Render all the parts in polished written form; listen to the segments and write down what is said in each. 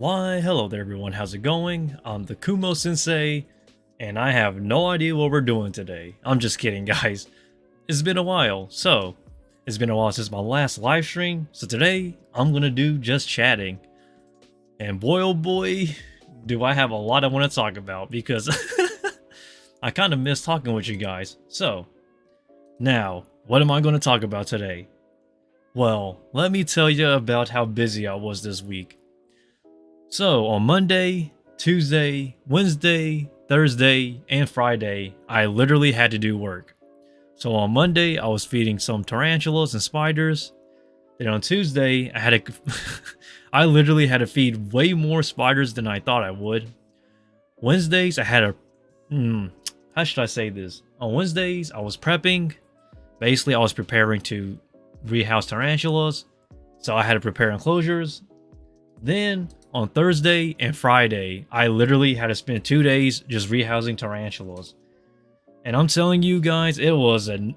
Why, hello there everyone, how's it going? I'm the Kumo Sensei, and I have no idea what we're doing today. I'm just kidding, guys. It's been a while, it's been a while since my last live stream, so today I'm gonna do just chatting. And boy oh boy, do I have a lot I want to talk about, because I kind of miss talking with you guys. So, now, what am I going to talk about today? Well, let me tell you about how busy I was this week. So on Monday, Tuesday, Wednesday, Thursday, and Friday, I literally had to do work. So on Monday, I was feeding some tarantulas and spiders. Then on Tuesday, I literally had to feed way more spiders than I thought I would. Wednesdays, I had how should I say this? On Wednesdays, I was prepping. Basically, I was preparing to rehouse tarantulas. So I had to prepare enclosures. Then on Thursday and Friday, I literally had to spend 2 days just rehousing tarantulas. And I'm telling you guys, it was a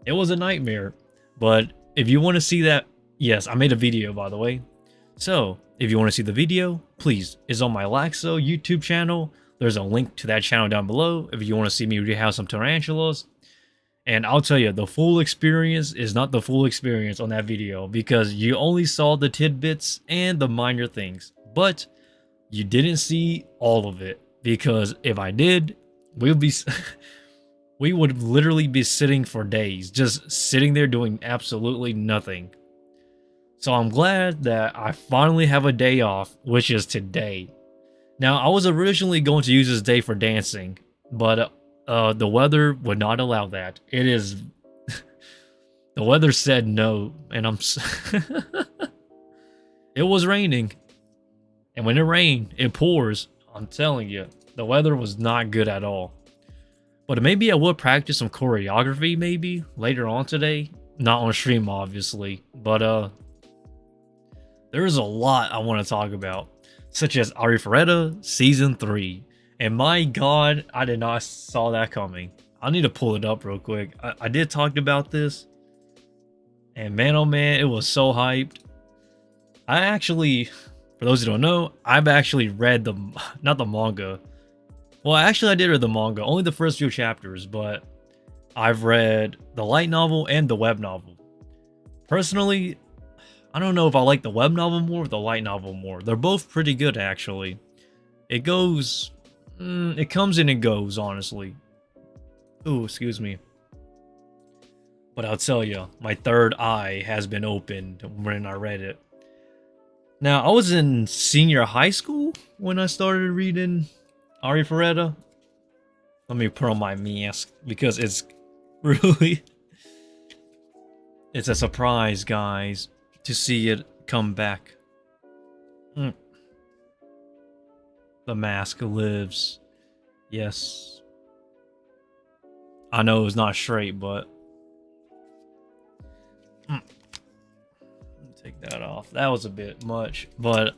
it was a nightmare. But if you want to see that, yes, I made a video, by the way. So if you want to see the video, please, it's on my Laxo YouTube channel. There's a link to that channel down below if you want to see me rehouse some tarantulas. And I'll tell you, the full experience is not the full experience on that video, because you only saw the tidbits and the minor things, but you didn't see all of it, because if I did, we would literally be sitting for days, just sitting there doing absolutely nothing. So I'm glad that I finally have a day off, which is today. Now, I was originally going to use this day for dancing, but the weather would not allow that. It is the weather said no, and it was raining, and when it rained, it pours. I'm telling you, the weather was not good at all. But maybe I would practice some choreography maybe later on today, not on stream obviously, but there is a lot I want to talk about, such as Arifureta Season 3. And my god, I did not saw that coming. I need to pull it up real quick. I did talk about this. And man, oh man, it was so hyped. I actually, for those who don't know, I've actually read not the manga. Well, actually I did read the manga, only the first few chapters, but I've read the light novel and the web novel. Personally, I don't know if I like the web novel more or the light novel more. They're both pretty good, actually. It goes... it comes and it goes, honestly. Ooh, excuse me. But I'll tell you, my third eye has been opened when I read it. Now, I was in senior high school when I started reading Arifureta. Let me put on my mask, because it's really... it's a surprise, guys, to see it come back. The mask lives. Yes. I know it's not straight, but... take that off. That was a bit much. But...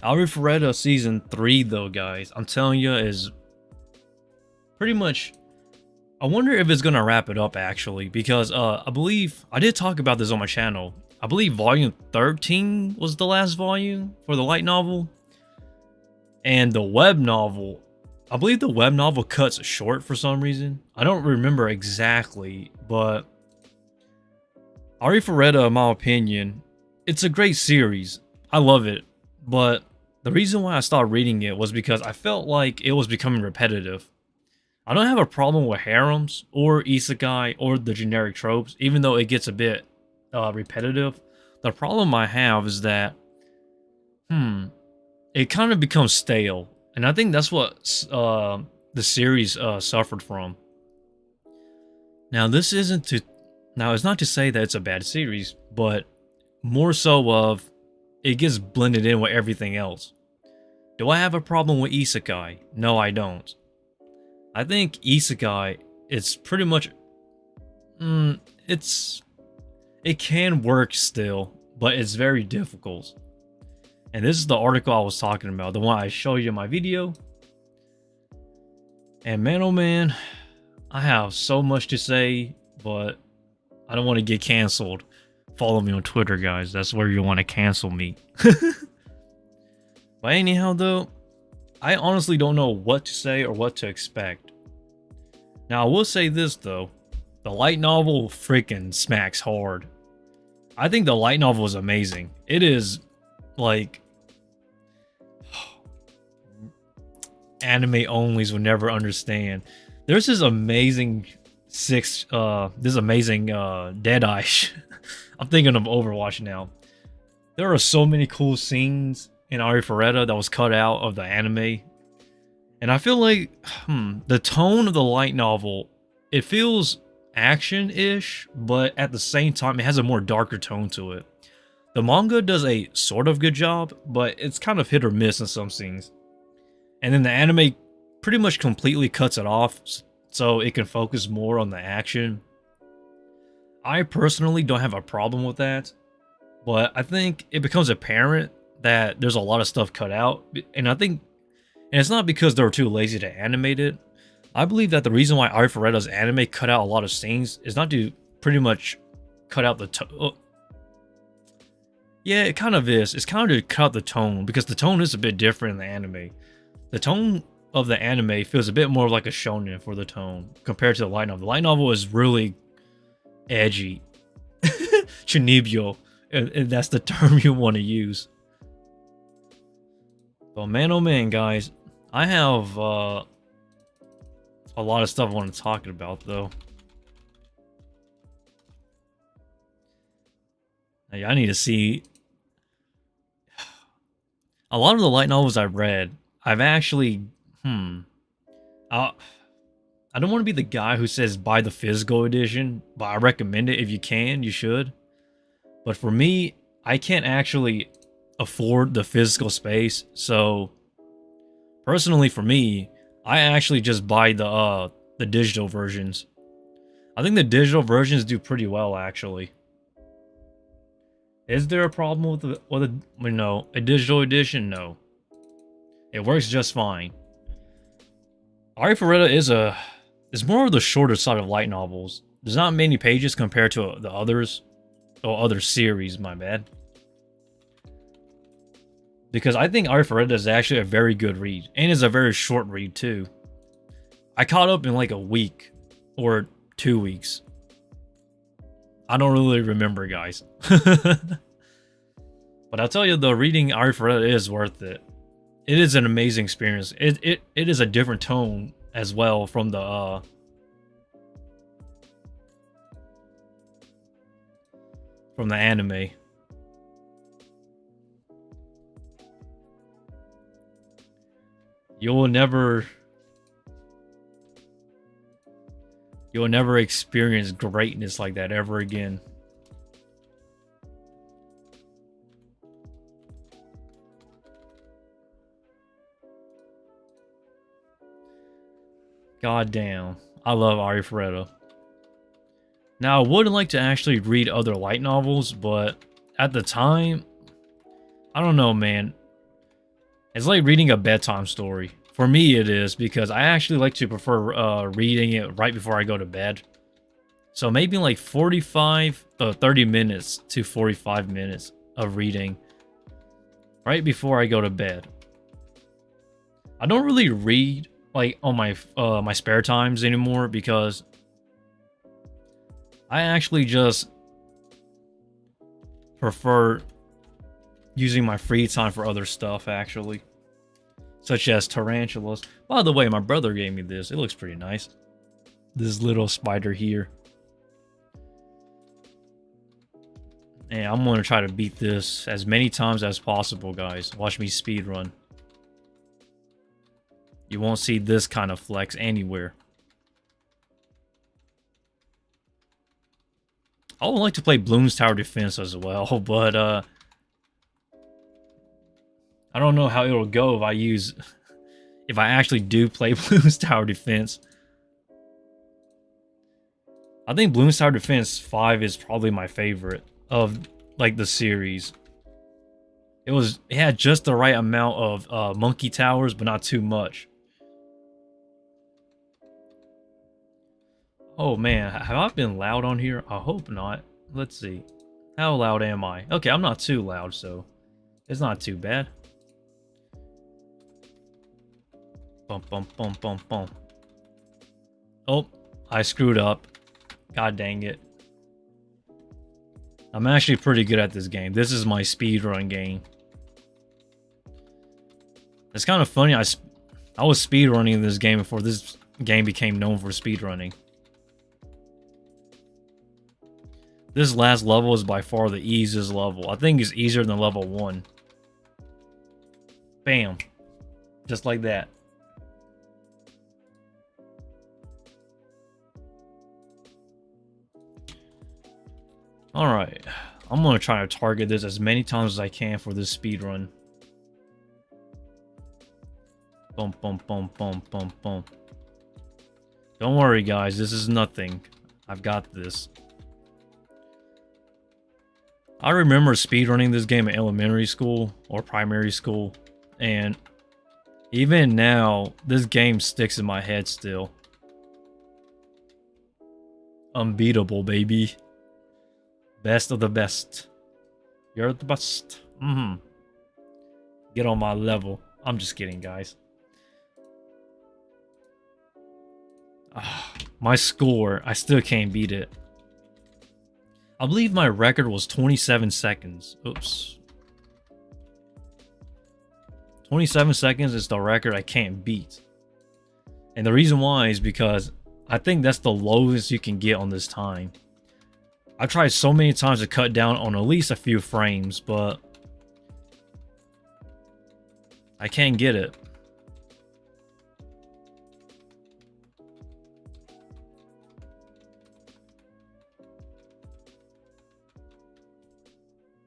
Arifureta Season 3, though, guys, I'm telling you, is... pretty much... I wonder if it's gonna wrap it up, actually. Because, I believe... I did talk about this on my channel. I believe Volume 13 was the last volume for the light novel. And the web novel, I believe the web novel cuts short for some reason. I don't remember exactly, but Arifureta, in my opinion, it's a great series. I love it, but the reason why I stopped reading it was because I felt like it was becoming repetitive. I don't have a problem with harems or isekai or the generic tropes, even though it gets a bit repetitive. The problem I have is that, it kind of becomes stale, and I think that's what the series suffered from. Now, this isn't to... now, it's not to say that it's a bad series, but more so of it gets blended in with everything else. Do I have a problem with isekai? No, I don't. I think isekai, it's pretty much... it can work still, but it's very difficult. And this is the article I was talking about, the one I showed you in my video. And man, oh man, I have so much to say, but I don't want to get canceled follow me on Twitter, guys. That's where you want to cancel me. But anyhow, though, I honestly don't know what to say or what to expect. Now, I will say this, though. The light novel freaking smacks hard. I think the light novel is amazing. It is, like... anime onlys would never understand. There's this amazing Deadeye. I'm thinking of Overwatch now. There are so many cool scenes in Arifureta that was cut out of the anime. And I feel like, the tone of the light novel, it feels action-ish, but at the same time, it has a more darker tone to it. The manga does a sort of good job, but it's kind of hit or miss in some scenes. And then the anime pretty much completely cuts it off, so it can focus more on the action. I personally don't have a problem with that, but I think it becomes apparent that there's a lot of stuff cut out, and it's not because they were too lazy to animate it. I believe that the reason why Arifureta's anime cut out a lot of scenes is not to pretty much cut out the yeah, it kind of is. It's kind of to cut out the tone, because the tone is a bit different in the anime. The tone of the anime feels a bit more like a shonen for the tone compared to the light novel. The light novel is really edgy. Chunibyo, if that's the term you want to use. But man, oh man, guys, I have a lot of stuff I want to talk about, though. Hey, I need to see a lot of the light novels I've read. I've actually, I don't want to be the guy who says buy the physical edition, but I recommend it if you can, you should. But for me, I can't actually afford the physical space, so personally for me, I actually just buy the digital versions. I think the digital versions do pretty well, actually. Is there a problem with a digital edition? No. It works just fine. Arifureta is more of the shorter side of light novels. There's not many pages compared to the others, or other series, my bad. Because I think Arifureta is actually a very good read, and is a very short read too. I caught up in like a week, or 2 weeks. I don't really remember, guys. But I'll tell you, though, reading Arifureta is worth it. It is an amazing experience. It is a different tone as well from the anime. You'll never experience greatness like that ever again. God damn, I love Arifureta. Now, I would like to actually read other light novels, but at the time, I don't know, man. It's like reading a bedtime story. For me, it is, because I actually like to prefer reading it right before I go to bed. So maybe like 30 minutes to 45 minutes of reading right before I go to bed. I don't really read like on my spare times anymore, because I actually just prefer using my free time for other stuff, actually, such as tarantulas. By the way, my brother gave me this. It looks pretty nice. This little spider here. And I'm going to try to beat this as many times as possible, guys. Watch me speedrun. You won't see this kind of flex anywhere. I would like to play Bloons Tower Defense as well, but I don't know how it'll go if I actually do play Bloons Tower Defense. I think Bloons Tower Defense 5 is probably my favorite of like the series. It had just the right amount of monkey towers, but not too much. Oh man, have I been loud on here? I hope not. Let's see. How loud am I? Okay, I'm not too loud, so it's not too bad. Bum, bum, bum, bum, bum. Oh, I screwed up. God dang it. I'm actually pretty good at this game. This is my speedrun game. It's kind of funny. I was speedrunning this game before this game became known for speedrunning. This last level is by far the easiest level. I think it's easier than level 1. Bam. Just like that. Alright. I'm going to try to target this as many times as I can for this speedrun. Boom, boom, boom, boom, boom, boom. Don't worry, guys. This is nothing. I've got this. I remember speedrunning this game in elementary school or primary school, and even now, this game sticks in my head still. Unbeatable, baby. Best of the best. You're the best. Get on my level. I'm just kidding, guys. My score, I still can't beat it. I believe my record was 27 seconds. Oops. 27 seconds is the record I can't beat. And the reason why is because I think that's the lowest you can get on this time. I've tried so many times to cut down on at least a few frames, but I can't get it.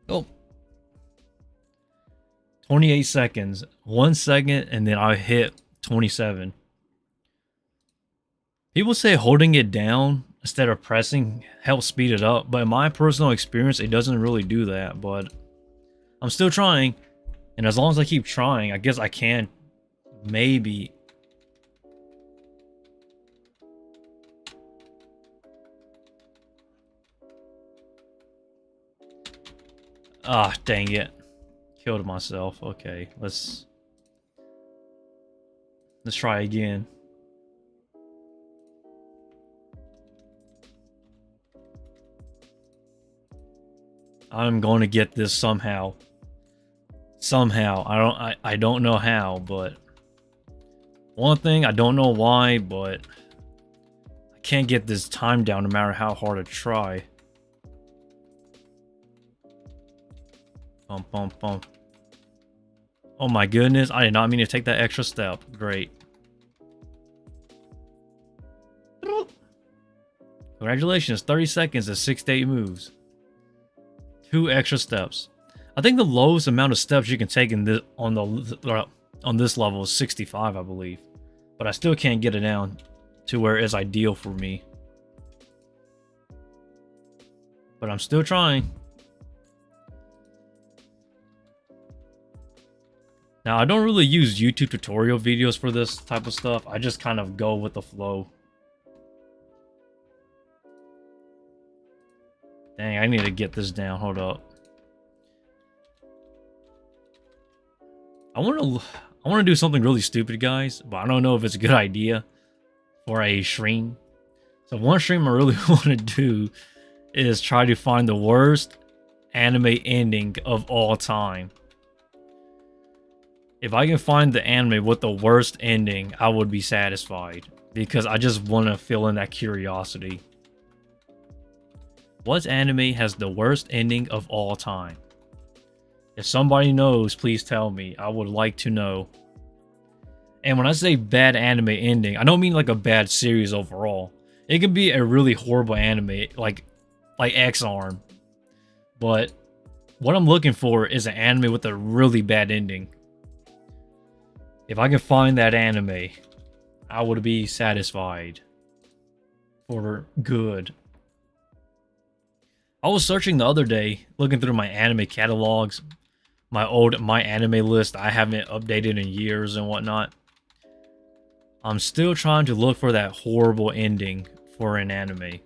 Oh. 28 seconds. 1 second, and then I hit 27. People say holding it down instead of pressing helps speed it up, but in my personal experience, it doesn't really do that. But I'm still trying, and as long as I keep trying, I guess I can maybe. Ah, dang it. Killed myself. Okay, let's try again. I'm going to get this somehow. Somehow. I don't know how, but one thing, I don't know why, but I can't get this time down no matter how hard I try. Bum, bum, bum. Oh my goodness, I did not mean to take that extra step. Great. Congratulations, 30 seconds to 6 to 8 moves. 2 extra steps. I think the lowest amount of steps you can take in this on this level is 65, I believe. But I still can't get it down to where it's ideal for me. But I'm still trying. Now, I don't really use YouTube tutorial videos for this type of stuff. I just kind of go with the flow. Dang, I need to get this down. Hold up. I want to do something really stupid, guys, but I don't know if it's a good idea for a stream. So one stream I really want to do is try to find the worst anime ending of all time. If I can find the anime with the worst ending, I would be satisfied, because I just want to fill in that curiosity. What anime has the worst ending of all time? If somebody knows, please tell me. I would like to know. And when I say bad anime ending, I don't mean like a bad series overall. It could be a really horrible anime, like X-Arm. But what I'm looking for is an anime with a really bad ending. If I can find that anime, I would be satisfied. For good. I was searching the other day, looking through my anime catalogs, my anime list I haven't updated in years and whatnot. I'm still trying to look for that horrible ending for an anime.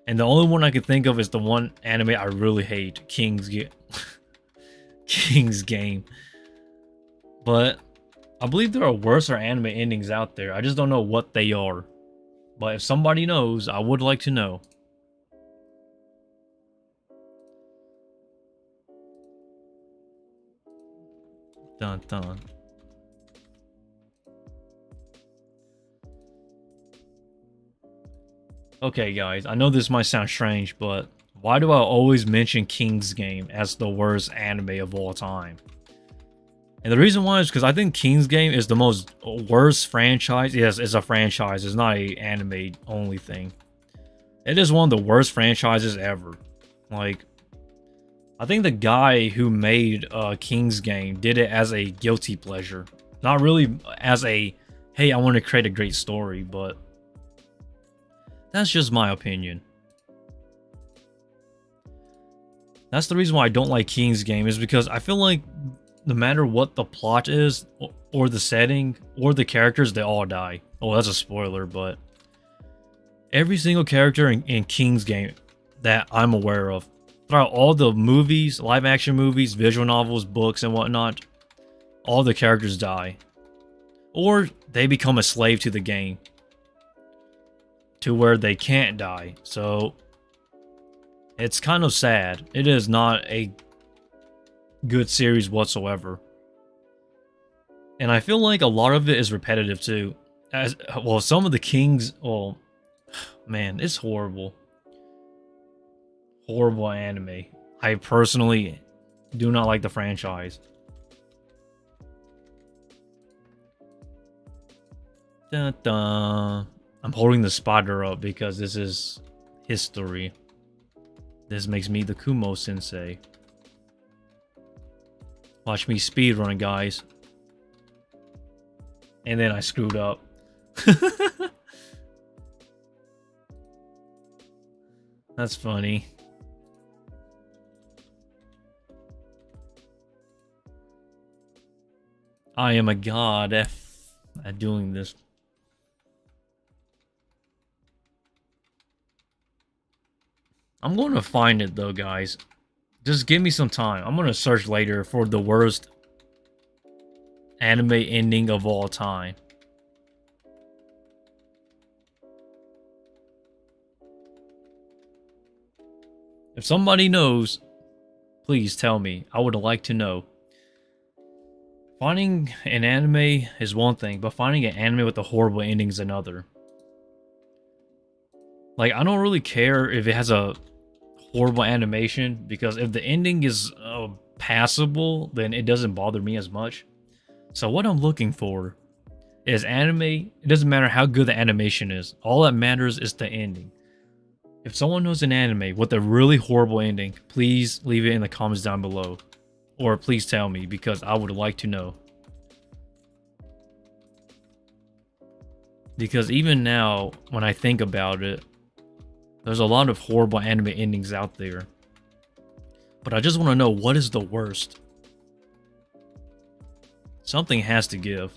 And the only one I can think of is the one anime I really hate, King's Game. But I believe there are worse anime endings out there. I just don't know what they are. But if somebody knows, I would like to know. Dun dun. Okay, guys, I know this might sound strange, but why do I always mention King's Game as the worst anime of all time? And the reason why is because I think King's Game is the most worst franchise. Yes, it's a franchise. It's not a anime only thing. It is one of the worst franchises ever. Like, I think the guy who made King's Game did it as a guilty pleasure. Not really as a, hey, I want to create a great story, but that's just my opinion. That's the reason why I don't like King's Game, is because I feel like no matter what the plot is, or the setting, or the characters, they all die. Oh, that's a spoiler, but every single character in King's Game that I'm aware of, throughout all the movies, live action movies, visual novels, books, and whatnot, all the characters die. Or they become a slave to the game, to where they can't die. So it's kind of sad. It is not a good series whatsoever. And I feel like a lot of it is repetitive too. As well, some of the Kings, oh man, it's horrible. Horrible anime. I personally do not like the franchise. Dun, dun. I'm holding the spider up because this is history. This makes me the Kumo Sensei. Watch me speedrun, guys. And then I screwed up. That's funny. I am a god at doing this. I'm going to find it though, guys. Just give me some time. I'm going to search later for the worst anime ending of all time. If somebody knows, please tell me. I would like to know. Finding an anime is one thing, but finding an anime with a horrible ending is another. Like, I don't really care if it has a horrible animation, because if the ending is passable, then it doesn't bother me as much. So what I'm looking for is anime. It doesn't matter how good the animation is. All that matters is the ending. If someone knows an anime with a really horrible ending, please leave it in the comments down below. Or please tell me, because I would like to know. Because even now, when I think about it, there's a lot of horrible anime endings out there. But I just want to know, what is the worst? Something has to give.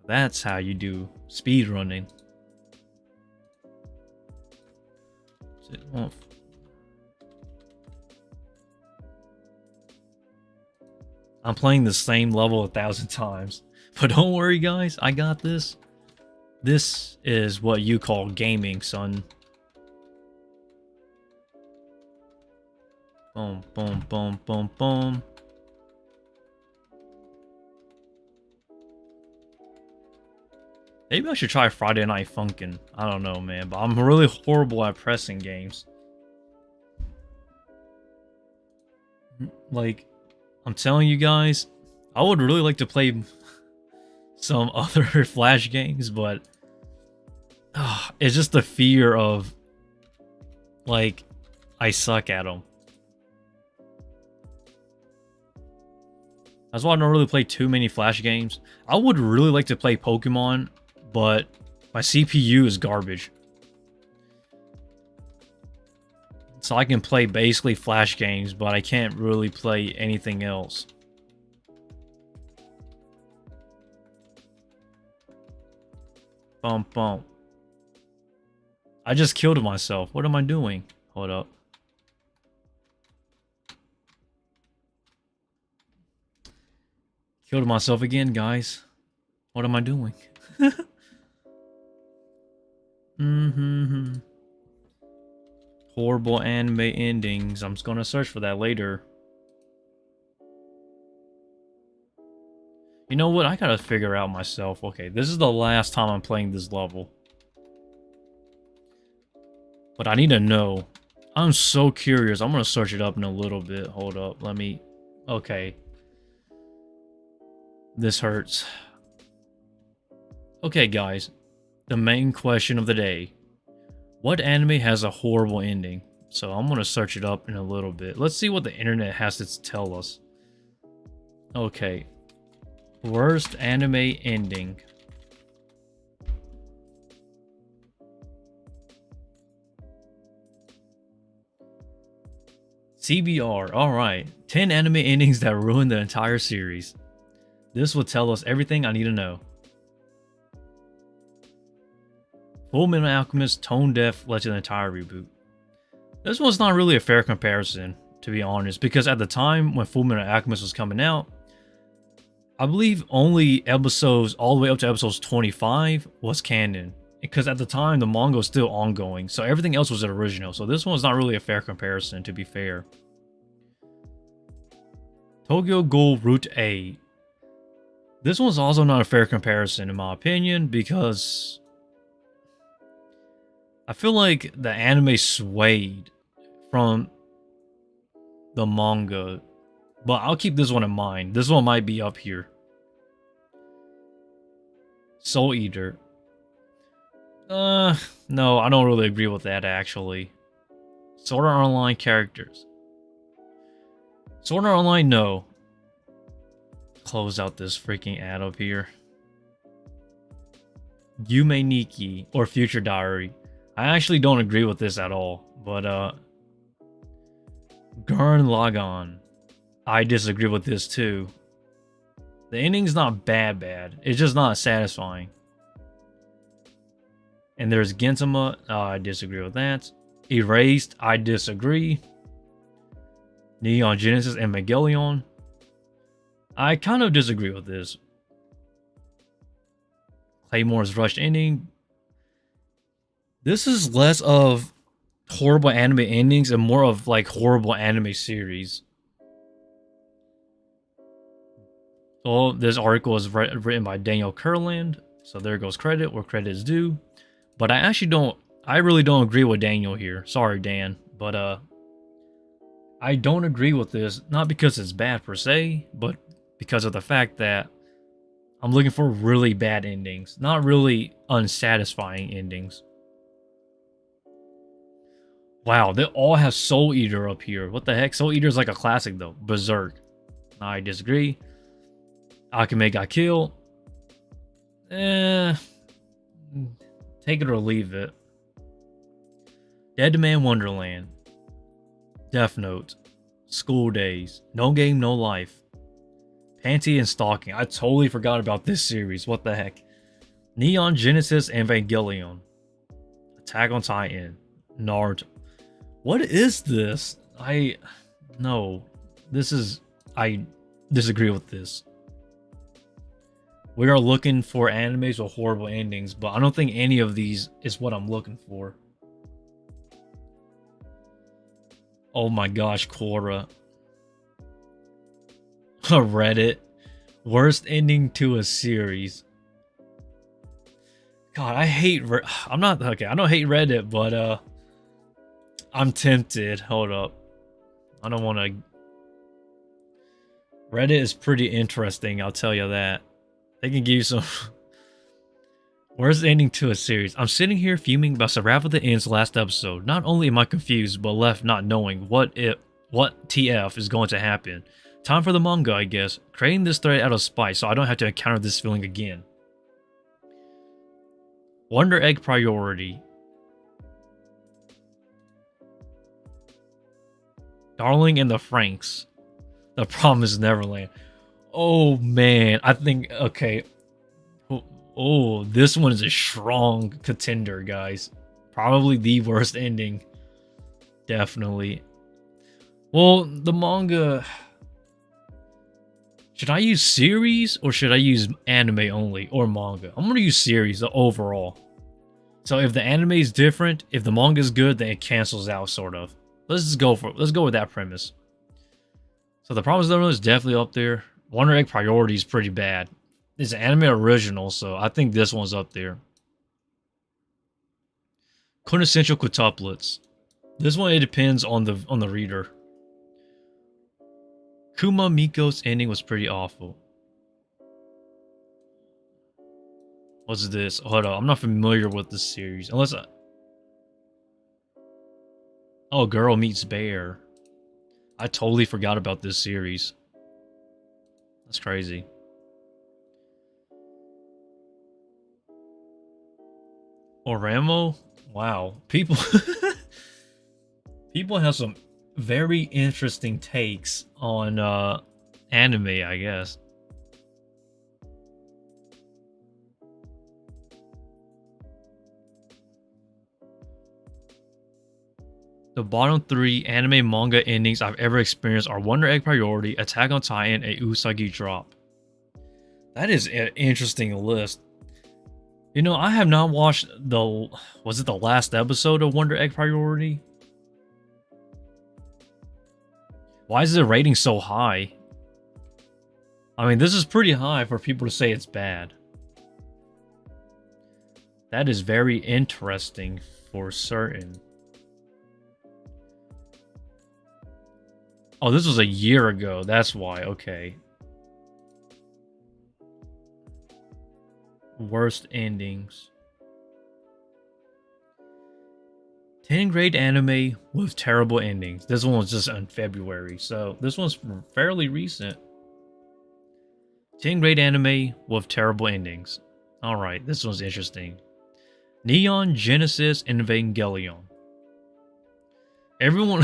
That's how you do speedrunning. I'm playing the same level 1,000 times. But don't worry, guys. I got this. This is what you call gaming, son. Boom, boom, boom, boom, boom. Maybe I should try Friday Night Funkin'. I don't know, man. But I'm really horrible at pressing games. Like, I'm telling you guys, I would really like to play some other Flash games, but it's just the fear of, like, I suck at them. That's why I don't really play too many Flash games. I would really like to play Pokemon, but my CPU is garbage. So I can play basically Flash games, but I can't really play anything else. Bump, bump. I just killed myself. What am I doing? Hold up. Killed myself again, guys. What am I doing? Horrible anime endings. I'm just gonna search for that later. You know what? I gotta figure out myself. Okay, this is the last time I'm playing this level. But I need to know. I'm so curious. I'm gonna search it up in a little bit. Hold up. Let me... Okay. This hurts. Okay, guys. The main question of the day. What anime has a horrible ending? So I'm gonna search it up in a little bit. Let's see what the internet has to tell us. Okay. Worst anime ending. CBR, alright. 10 anime endings that ruined the entire series. This will tell us everything I need to know. Fullmetal Alchemist Tone Deaf led to the entire reboot. This one's not really a fair comparison, to be honest, because at the time when Fullmetal Alchemist was coming out, I believe only episodes all the way up to episodes 25 was canon. Because at the time, the manga was still ongoing, so everything else was original. So this one's not really a fair comparison, to be fair. Tokyo Ghoul Route A. This one's also not a fair comparison, in my opinion, because I feel like the anime swayed from the manga. But I'll keep this one in mind. This one might be up here. Soul Eater. No, I don't really agree with that, actually. Sword Art Online characters. Sword Art Online, no. Close out this freaking ad up here. Yume Nikki, or Future Diary. I actually don't agree with this at all, but, Gurren Lagann. I disagree with this too. The ending's not bad. It's just not satisfying. And there's Gintama. I disagree with that. Erased. I disagree. Neon Genesis Evangelion. I kind of disagree with this. Claymore's rushed ending. This is less of horrible anime endings and more of like horrible anime series. So this article is written by Daniel Kurland. So there goes credit where credit is due. But I really don't agree with Daniel here. Sorry, Dan. But I don't agree with this. Not because it's bad per se, but because of the fact that I'm looking for really bad endings. Not really unsatisfying endings. Wow, they all have Soul Eater up here. What the heck? Soul Eater is like a classic though. Berserk. I disagree. Akame got killed. Take it or leave it. Dead Man Wonderland. Death Note. School Days. No Game, No Life. Panty and Stalking. I totally forgot about this series. What the heck? Neon Genesis Evangelion. Attack on Titan. Naruto. What is this? No. I disagree with this. We are looking for animes with horrible endings, but I don't think any of these is what I'm looking for. Oh my gosh, Korra. Reddit. Worst ending to a series. God, I hate... I don't hate Reddit, but I'm tempted. Hold up. I don't want to... Reddit is pretty interesting, I'll tell you that. They can give you some... Worst ending to a series. I'm sitting here fuming about Survival the End's last episode. Not only am I confused, but left not knowing what TF is going to happen. Time for the manga, I guess. Creating this thread out of spite so I don't have to encounter this feeling again. Wonder Egg Priority. Darling and the Franks. The Promised Neverland. Oh man, I think, okay. Oh, this one is a strong contender, guys. Probably the worst ending. Definitely. Well, the manga. Should I use series or should I use anime only or manga? I'm gonna use series overall. So if the anime is different, if the manga is good, then it cancels out sort of. Let's go with that premise. So the Promised Neverland is definitely up there. Wonder Egg Priority is pretty bad. It's an anime original, so I think this one's up there. Quintessential quintuplets. This one, it depends on the reader. Kuma Miko's ending was pretty awful. What's this? Hold on, I'm not familiar with this series. Unless I... Oh, Girl Meets Bear. I totally forgot about this series. That's crazy. Oramo? Wow. People people have some very interesting takes on anime, I guess. The bottom 3 anime manga endings I've ever experienced are Wonder Egg Priority, Attack on Titan, and Usagi Drop. That is an interesting list. You know, I have not watched was it the last episode of Wonder Egg Priority? Why is the rating so high? I mean, this is pretty high for people to say it's bad. That is very interesting for certain. Oh, this was a year ago. That's why. Okay. Worst endings. 10th grade anime with terrible endings. This one was just in February, so this one's fairly recent. 10th grade anime with terrible endings. Alright, this one's interesting. Neon Genesis Evangelion. Everyone...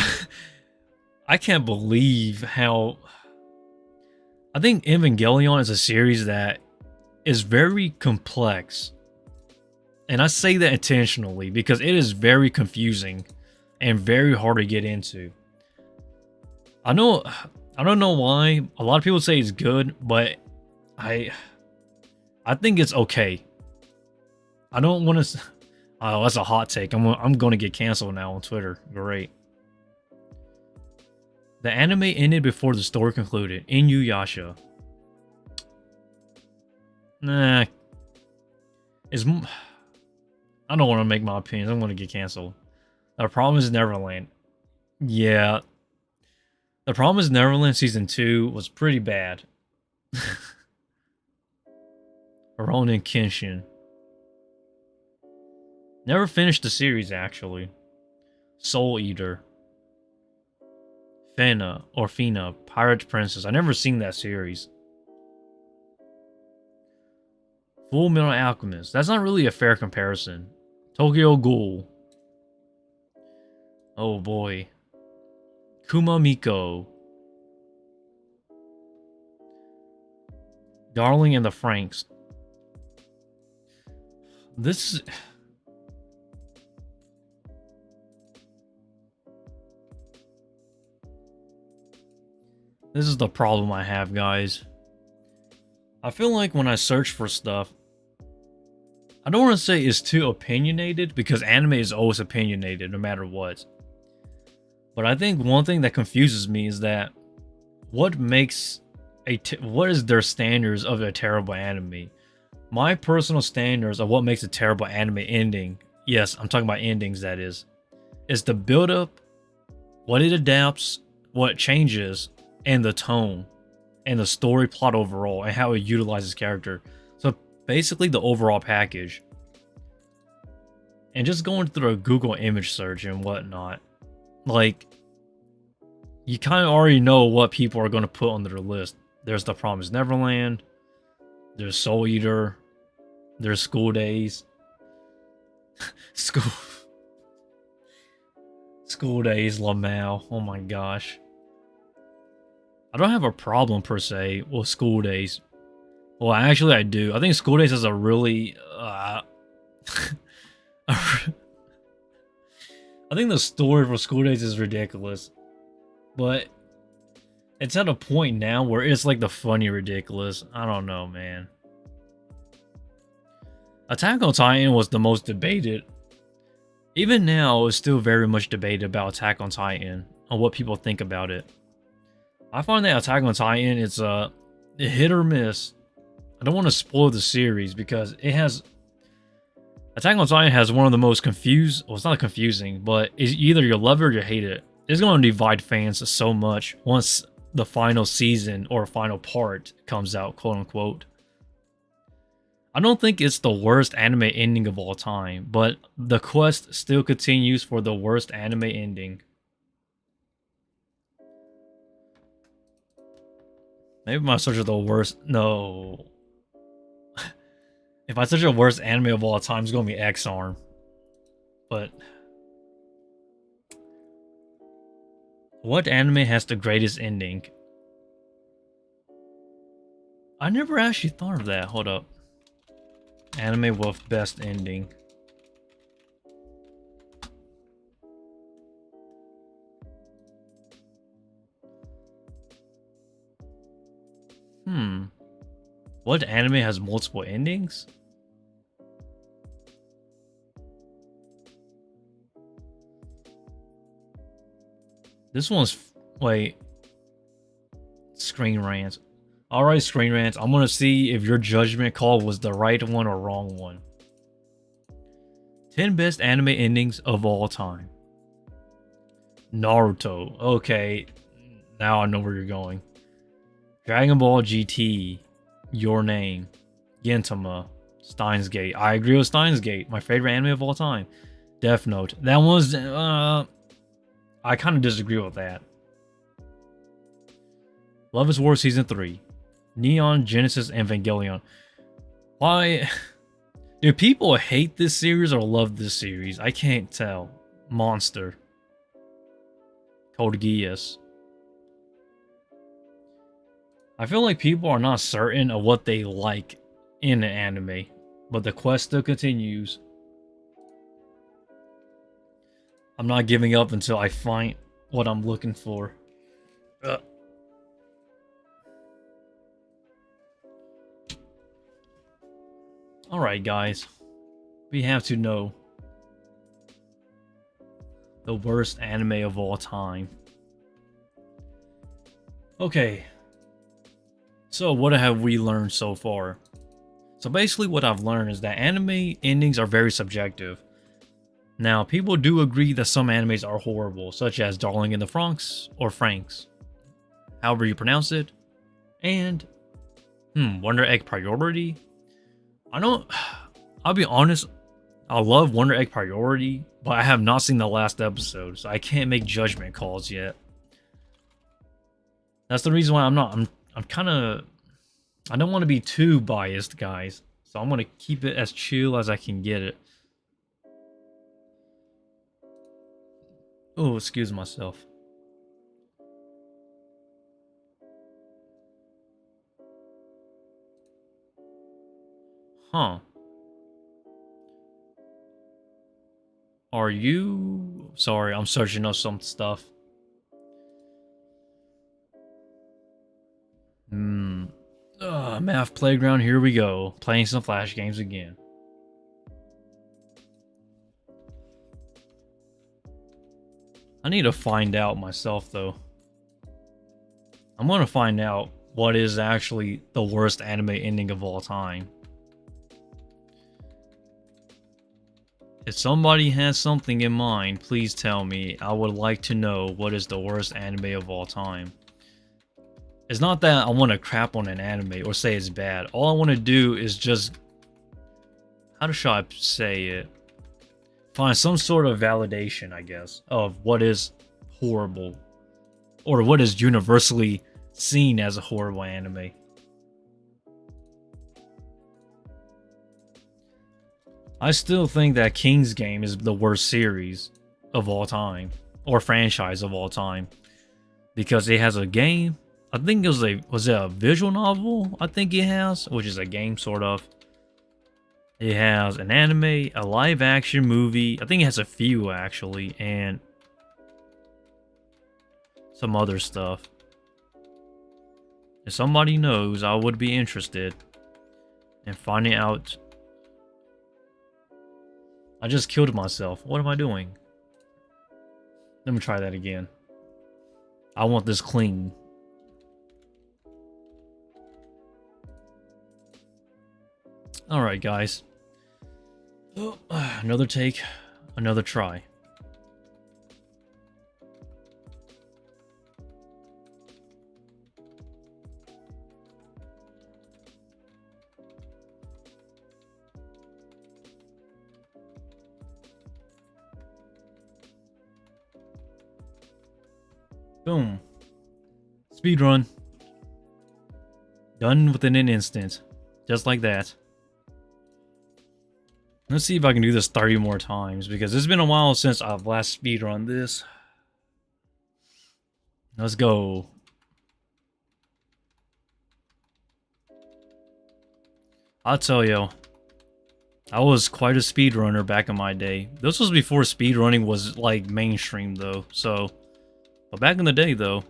I can't believe how... I think Evangelion is a series that is very complex. And I say that intentionally because it is very confusing and very hard to get into. I don't know why. A lot of people say it's good, but I think it's okay. I don't want to... Oh, that's a hot take. I'm going to get canceled now on Twitter. Great. The anime ended before the story concluded. Inuyasha. Nah. I don't want to make my opinions. I'm going to get canceled. The Problem is Neverland. Yeah. The Problem is Neverland Season 2 was pretty bad. Ronin Kenshin. Never finished the series, actually. Soul Eater. Fena, Pirate Princess. I never seen that series. Full Metal Alchemist. That's not really a fair comparison. Tokyo Ghoul. Oh boy. Kuma Miko. Darling and the Franxx. This is the problem I have, guys. I feel like when I search for stuff, I don't want to say it's too opinionated because anime is always opinionated no matter what. But I think one thing that confuses me is that what is their standards of a terrible anime? My personal standards of what makes a terrible anime ending, yes, I'm talking about endings, that is the build up, what it adapts, what it changes, and the tone, and the story plot overall, and how it utilizes character. So basically the overall package. And just going through a Google image search and whatnot, like, you kind of already know what people are going to put on their list. There's The Promised Neverland, there's Soul Eater, there's School Days. School Days, Lamau, oh my gosh. I don't have a problem per se with School Days. Well, actually, I do. I think School Days is a really. I think the story for School Days is ridiculous, but it's at a point now where it's like the funny ridiculous. I don't know, man. Attack on Titan was the most debated. Even now, it's still very much debated about Attack on Titan and what people think about it. I find that Attack on Titan it's a hit or miss. I don't want to spoil the series because it has Attack on Titan has one of the most confused. Well, it's not confusing, but it's either you love it or you hate it. It's going to divide fans so much once the final season or final part comes out, quote unquote. I don't think it's the worst anime ending of all time, but the quest still continues for the worst anime ending. Maybe my search of the worst. No. If I search the worst anime of all time, it's gonna be X-Arm. But what anime has the greatest ending? I never actually thought of that. Hold up. Anime with best ending. What anime has multiple endings? This one's... Wait. Screen Rant. Alright, Screen Rant. I'm gonna see if your judgment call was the right one or wrong one. 10 best anime endings of all time. Naruto. Okay. Now I know where you're going. Dragon Ball GT. Your Name. Gintama. Steins Gate. I agree with Steins Gate. My favorite anime of all time. Death Note. That was... I kind of disagree with that. Love is War Season 3. Neon Genesis Evangelion. Why... Do people hate this series or love this series? I can't tell. Monster. Code Geass. I feel like people are not certain of what they like in an anime, but the quest still continues. I'm not giving up until I find what I'm looking for. Alright, guys. We have to know the worst anime of all time. Okay. So what have we learned so far? So basically what I've learned is that anime endings are very subjective. Now, people do agree that some animes are horrible, such as Darling in the Franxx or Franks, however you pronounce it. And, Wonder Egg Priority? I'll be honest, I love Wonder Egg Priority, but I have not seen the last episode, so I can't make judgment calls yet. That's the reason why I'm kind of... I don't want to be too biased, guys. So I'm going to keep it as chill as I can get it. Oh, excuse myself. Huh. Are you... Sorry, I'm searching up some stuff. Math Playground, here we go. Playing some Flash games again. I need to find out myself, though. I'm gonna find out what is actually the worst anime ending of all time. If somebody has something in mind, please tell me. I would like to know what is the worst anime of all time. It's not that I want to crap on an anime or say it's bad. All I want to do is just... How should I say it? Find some sort of validation, I guess, of what is horrible. Or what is universally seen as a horrible anime. I still think that King's Game is the worst series of all time. Or franchise of all time. Because it has a game I think it was it a visual novel? I think it has, which is a game sort of. It has an anime, a live action movie. I think it has a few actually, and some other stuff. If somebody knows, I would be interested in finding out. I just killed myself. What am I doing? Let me try that again. I want this clean. Alright, guys. Oh, another take, another try. Boom. Speedrun. Done within an instant. Just like that. Let's see if I can do this 30 more times, because it's been a while since I've last speedrun this. Let's go. I'll tell you, I was quite a speedrunner back in my day. This was before speedrunning was like mainstream though, so... But back in the day though,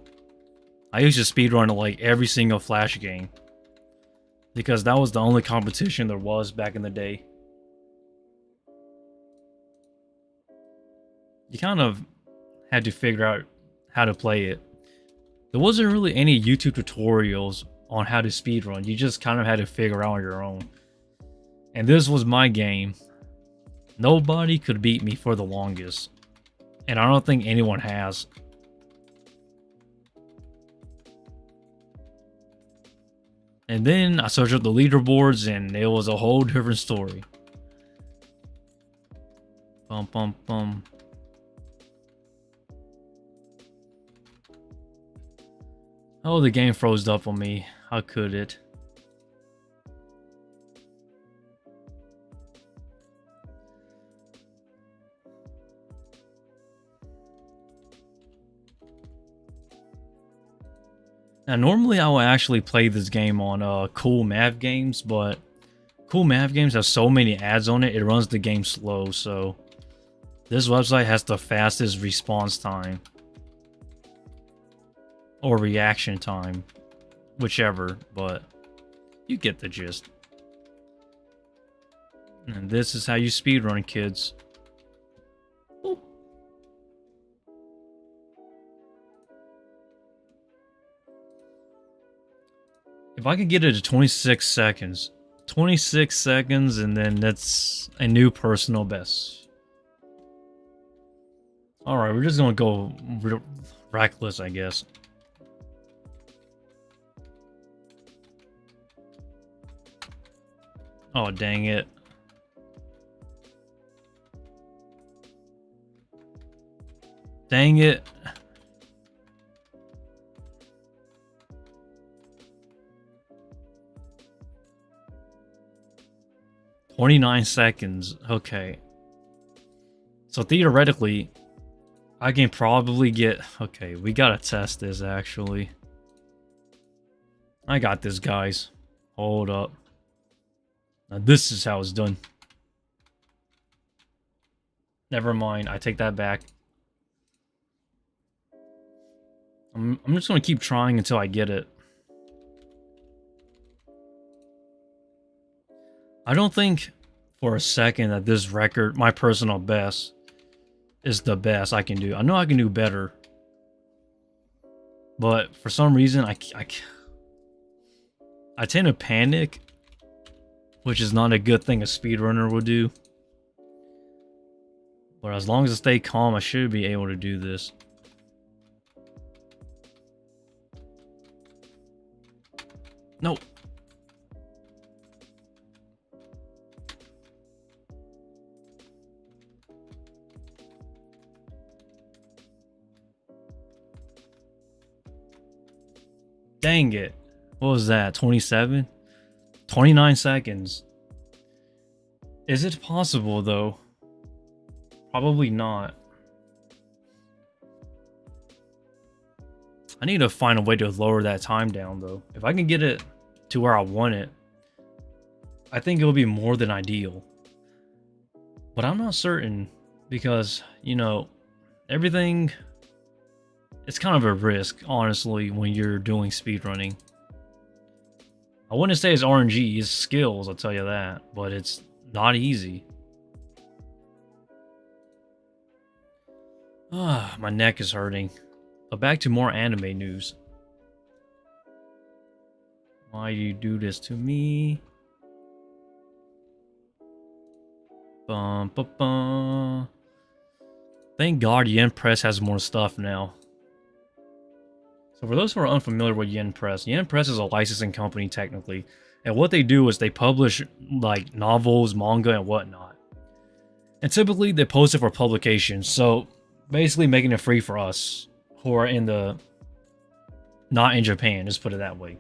I used to speedrun like every single Flash game. Because that was the only competition there was back in the day. You kind of had to figure out how to play it. There wasn't really any YouTube tutorials on how to speedrun. You just kind of had to figure out on your own. And this was my game. Nobody could beat me for the longest. And I don't think anyone has. And then I searched up the leaderboards and it was a whole different story. Bum bum bum. Oh, the game froze up on me. How could it? Now, normally I would actually play this game on Cool Math Games, but Cool Math Games has so many ads on it, it runs the game slow, so this website has the fastest response time. Or reaction time. Whichever, but you get the gist. And this is how you speedrun, kids. Ooh. If I could get it to 26 seconds. 26 seconds, and then that's a new personal best. Alright, we're just gonna go reckless, I guess. Oh, dang it. Dang it. "29 seconds. Okay. So theoretically, I can probably get... Okay, we gotta test this, actually. I got this, guys. Hold up. Now this is how it's done. Never mind, I take that back. I'm just gonna keep trying until I get it. I don't think for a second that this record, my personal best, is the best I can do. I know I can do better. But for some reason, I tend to panic, which is not a good thing a speedrunner would do. But as long as I stay calm, I should be able to do this. Nope. Dang it. What was that? 27? 29 seconds. Is it possible, though? Probably not. I need to find a way to lower that time down, though. If I can get it to where I want it, I think it will be more than ideal. But I'm not certain because, you know, everything... It's kind of a risk, honestly, when you're doing speedrunning. I wouldn't say it's RNG, it's skills, I'll tell you that. But it's not easy. Ah, my neck is hurting. But back to more anime news. Why you do this to me? Bum, bum, bum. Thank God Yen Press has more stuff now. So for those who are unfamiliar with Yen Press is a licensing company technically. And what they do is they publish like novels, manga, and whatnot. And typically they post it for publication. So basically making it free for us who are in the... not in Japan, just put it that way.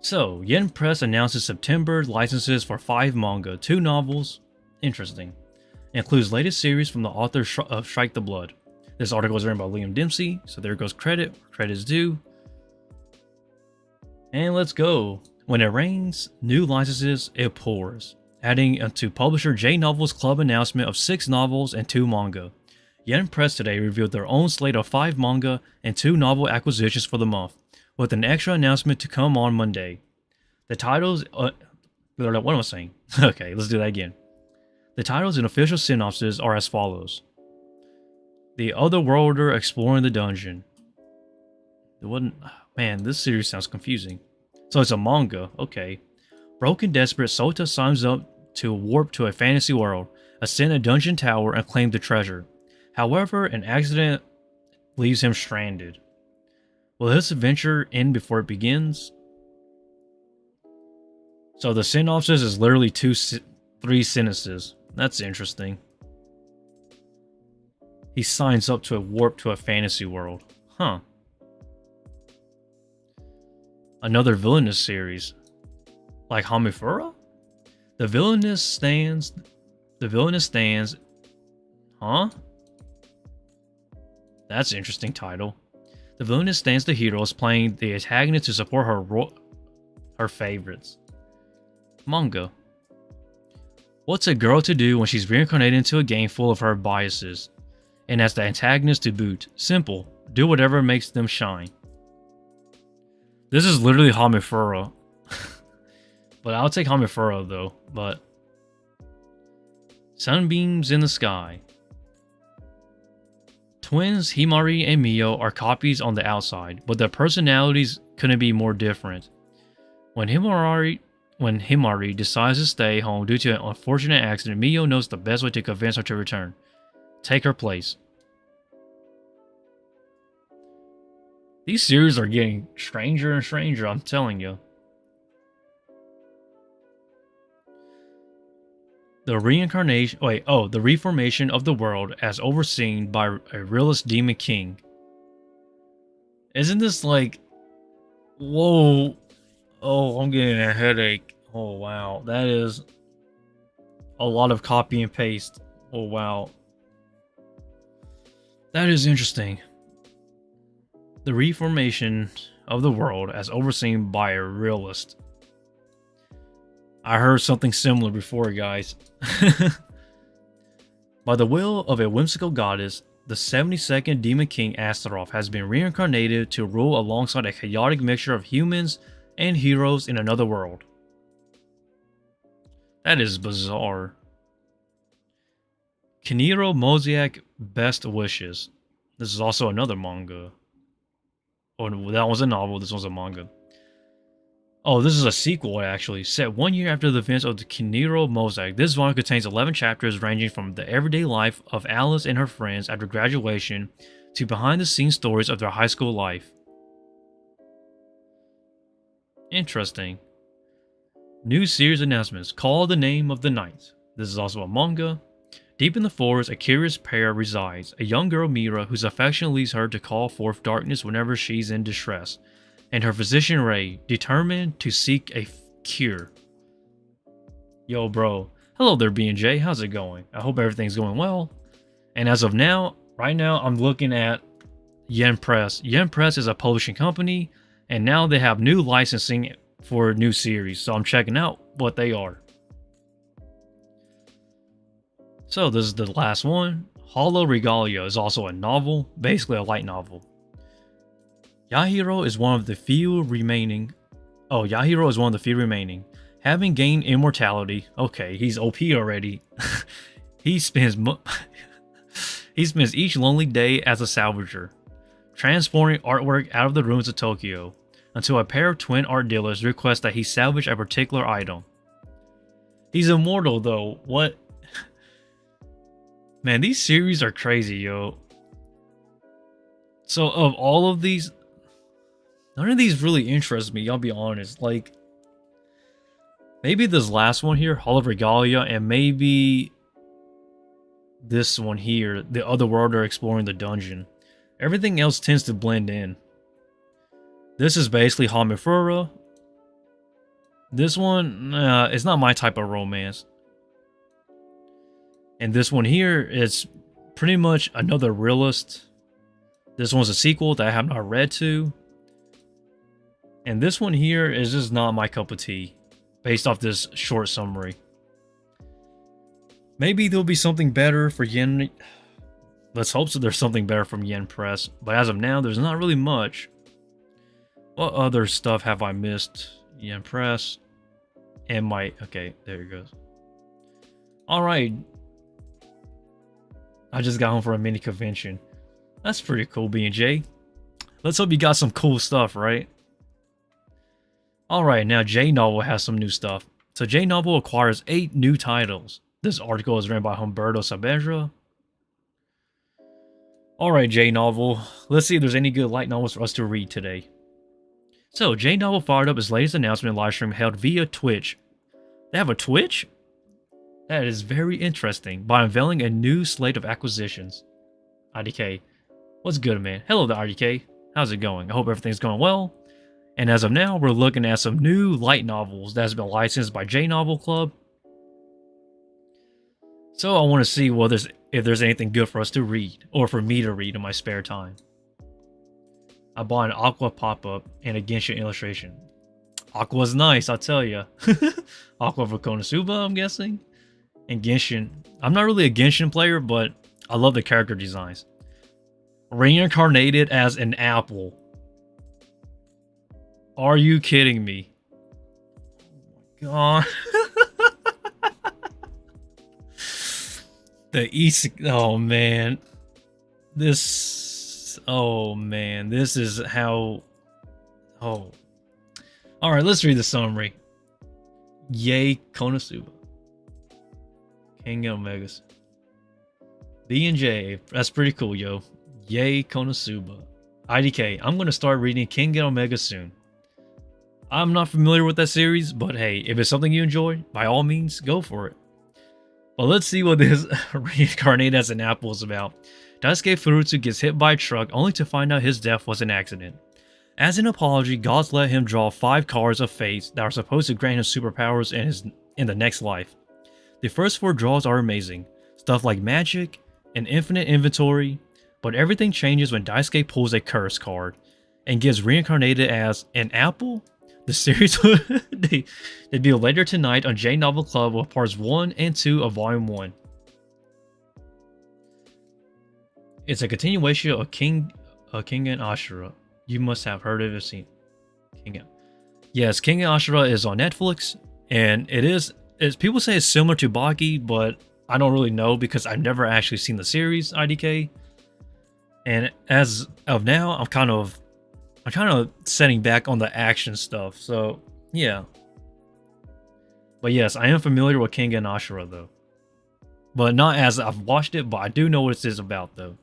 So, Yen Press announces September licenses for 5 manga, 2 novels. Interesting. It includes latest series from the author of Strike the Blood. This article was written by Liam Dempsey, so there goes credit where credit's due. And let's go. When it rains, new licenses, it pours. Adding to publisher J Novels Club announcement of 6 novels and 2 manga. Yen Press today revealed their own slate of 5 manga and 2 novel acquisitions for the month, with an extra announcement to come on Monday. The titles... what am I saying? Okay, let's do that again. The titles and official synopses are as follows. The Otherworlder Exploring the Dungeon. Man, this series sounds confusing. So it's a manga, okay. Broken desperate, Sota signs up to warp to a fantasy world, ascend a dungeon tower, and claim the treasure. However, an accident leaves him stranded. Will his adventure end before it begins? So the synopsis is literally 3 sentences. That's interesting. He signs up to a warp to a fantasy world. Huh. Another villainous series. Like Hamifura? The villainous stands... Huh? That's an interesting title. The villainess stands the heroes, playing the antagonist to support her favorites. Manga. What's a girl to do when she's reincarnated into a game full of her biases? And as the antagonist to boot. Simple. Do whatever makes them shine. This is literally Hamifura. But I'll take Hamifura though. But Sunbeams in the Sky. Twins Himari and Mio are copies on the outside, but their personalities couldn't be more different. When Himari decides to stay home due to an unfortunate accident, Mio knows the best way to convince her to return. Take her place. These series are getting stranger and stranger, I'm telling you. The reformation of the world as overseen by a realist demon king. Isn't this like... Whoa. Oh, I'm getting a headache. Oh, wow. That is a lot of copy and paste. Oh, wow. That is interesting. The reformation of the world as overseen by a realist. I heard something similar before, guys. By the will of a whimsical goddess, the 72nd Demon King Astaroth has been reincarnated to rule alongside a chaotic mixture of humans and heroes in another world. That is bizarre. Kiniro Mosaic Best Wishes. This is also another manga. Oh, that was a novel, this was a manga. Oh, this is a sequel, actually. Set 1 year after the events of the Kiniro Mosaic, this volume contains 11 chapters ranging from the everyday life of Alice and her friends after graduation to behind-the-scenes stories of their high school life. Interesting. New series announcements. Call the Name of the Night. This is also a manga. Deep in the forest, a curious pair resides. A young girl, Mira, whose affection leads her to call forth darkness whenever she's in distress. And her physician, Ray, determined to seek a cure. Yo, bro. Hello there, B&J. How's it going? I hope everything's going well. And as of now, right now, I'm looking at, Yen Press. Yen Press is a publishing company, and now they have new licensing for a new series, so I'm checking out what they are. So this is the last one. Hollow Regalia is also a novel, basically a light novel. Yahiro is one of the few remaining. Oh, Yahiro is one of the few remaining. Having gained immortality, okay, he's OP already. he spends each lonely day as a salvager, transporting artwork out of the ruins of Tokyo, until a pair of twin art dealers request that he salvage a particular item. He's immortal though. What? Man, these series are crazy, yo. So of all of these, none of these really interest me, I'll be honest. Like, maybe this last one here, Hall of Regalia, and maybe this one here, the other world are exploring the dungeon. Everything else tends to blend in. This is basically Hamifura. This one, it's not my type of romance. And this one here is pretty much another realist. This one's a sequel that I have not read to. And this one here is just not my cup of tea, based off this short summary. Maybe there'll be something better for Yen. Let's hope so there's something better from Yen Press. But as of now, there's not really much. What other stuff have I missed? Yen Press. And my... Okay, there it goes. Alright. I just got home for a mini convention. That's pretty cool, B&J. Let's hope you got some cool stuff, right? Alright, now J-Novel has some new stuff. So J-Novel acquires 8 new titles. This article is written by Humberto Saavedra. Alright, J-Novel. Let's see if there's any good light novels for us to read today. So, J-Novel fired up its latest announcement live stream held via Twitch. They have a Twitch? That is very interesting. By unveiling a new slate of acquisitions. IDK. What's good, man? Hello there, IDK. How's it going? I hope everything's going well. And as of now, we're looking at some new light novels that has been licensed by J-Novel Club. So I want to see if there's anything good for us to read, or for me to read in my spare time. I bought an Aqua pop-up and a Genshin illustration. Aqua's nice, I'll tell ya. Aqua for Konosuba, I'm guessing. And Genshin. I'm not really a Genshin player, but I love the character designs. Reincarnated as an apple. Are you kidding me? Oh my god. The East. Oh man. This. Oh man. This is how. Oh. Alright, let's read the summary. Yay, Konosuba. King of Omegas. B&J. That's pretty cool, yo. Yay, Konosuba. IDK. I'm gonna start reading King of Omega soon. I'm not familiar with that series, but hey, if it's something you enjoy, by all means, go for it. But let's see what this Reincarnated as an Apple is about. Daisuke Furutsu gets hit by a truck only to find out his death was an accident. As an apology, gods let him draw 5 cards of fate that are supposed to grant him superpowers in the next life. The first 4 draws are amazing, stuff like magic, an infinite inventory, but everything changes when Daisuke pulls a curse card and gets reincarnated as an apple. The series will debut later tonight on J-Novel Club with parts 1 and 2 of Volume 1. It's a continuation of King and Ashura. You must have heard of it, seen King. Yes, King and Ashura is on Netflix, and people say it's similar to Baki, but I don't really know because I've never actually seen the series, IDK. And as of now, I'm kind of setting back on the action stuff, so yeah. But yes, I am familiar with King and Ashura though. But not as I've watched it, but I do know what it is about though.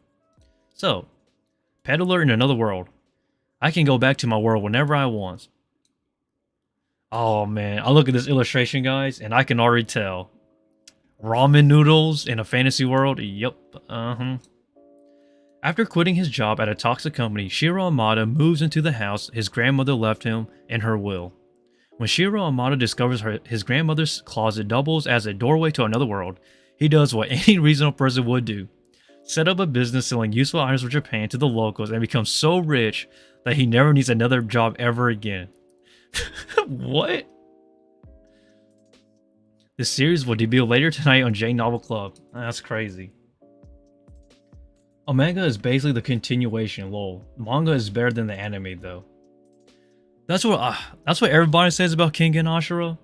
So, Peddler in Another World. I can go back to my world whenever I want. Oh man, I look at this illustration, guys, and I can already tell. Ramen noodles in a fantasy world? Yep, After quitting his job at a toxic company, Shiro Amada moves into the house his grandmother left him in her will. When Shiro Amada discovers his grandmother's closet doubles as a doorway to another world, he does what any reasonable person would do. set up a business selling useful items from Japan to the locals and becomes so rich that he never needs another job ever again. What? This series will debut later tonight on J Novel Club. That's crazy. Omega is basically the continuation, lol. Manga is better than the anime though. That's what everybody says about King and Ashura.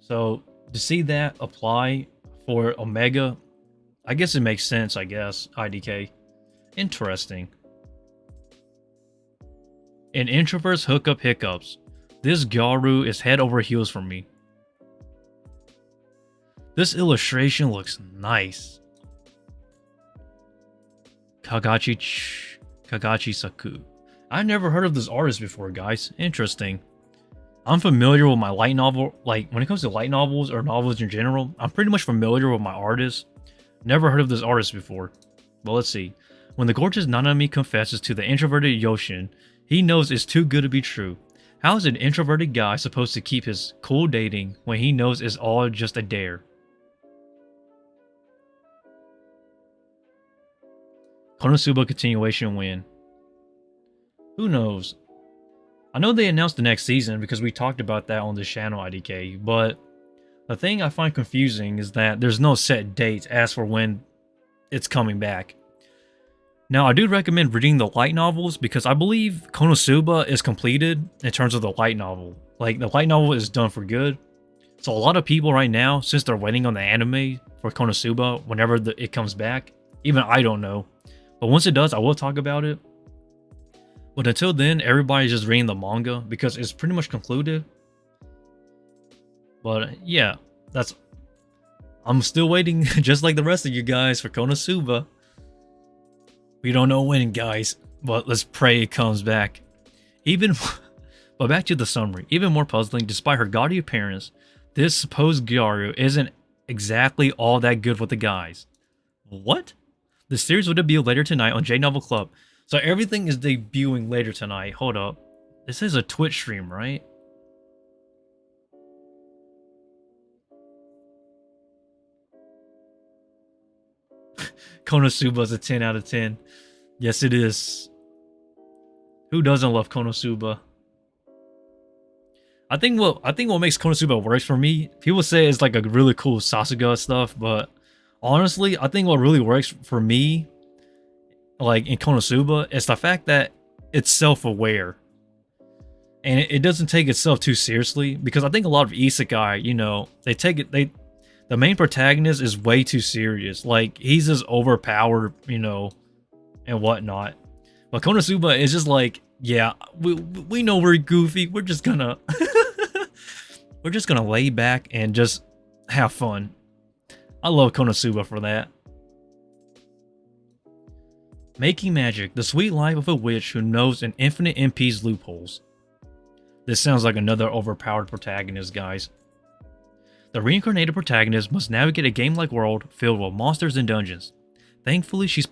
So to see that apply for Omega, I guess it makes sense, I guess. IDK. Interesting. In Introverts Hook Up Hiccups, this Gyaru is head over heels for me. This illustration looks nice. Kagachi Saku. I never heard of this artist before, guys. Interesting. I'm familiar with my light novel, like when it comes to light novels or novels in general, I'm pretty much familiar with my artists. Never heard of this artist before. But let's see. When the gorgeous Nanami confesses to the introverted Yoshin, he knows it's too good to be true. How is an introverted guy supposed to keep his cool dating when he knows it's all just a dare? Konosuba continuation win. Who knows? I know they announced the next season because we talked about that on this channel, IDK, but the thing I find confusing is that there's no set date as for when it's coming back. Now, I do recommend reading the light novels because I believe Konosuba is completed in terms of the light novel. Like, the light novel is done for good. So a lot of people right now, since they're waiting on the anime for Konosuba, whenever it comes back, even I don't know. But once it does, I will talk about it. But until then, everybody's just reading the manga because it's pretty much concluded. But yeah, I'm still waiting, just like the rest of you guys, for Konosuba. We don't know when, guys, but let's pray it comes back. But back to the summary. Even more puzzling, despite her gaudy appearance, this supposed Gyaru isn't exactly all that good with the guys. What? The series will debut later tonight on J Novel Club. So everything is debuting later tonight. Hold up. This is a Twitch stream, right? Konosuba's a 10 out of 10. Yes, it is. Who doesn't love Konosuba? I think what makes Konosuba works for me, people say it's like a really cool Sasuga stuff, but honestly, I think what really works for me, like in Konosuba, is the fact that it's self-aware. And it doesn't take itself too seriously, because I think a lot of isekai, you know, the main protagonist is way too serious. Like, he's just overpowered, you know, and whatnot. But Konosuba is just like, yeah, we know we're goofy. We're just gonna we're just gonna lay back and just have fun. I love Konosuba for that. Making magic, the sweet life of a witch who knows an infinite MP's loopholes. This sounds like another overpowered protagonist, guys. The reincarnated protagonist must navigate a game-like world filled with monsters and dungeons. Thankfully, she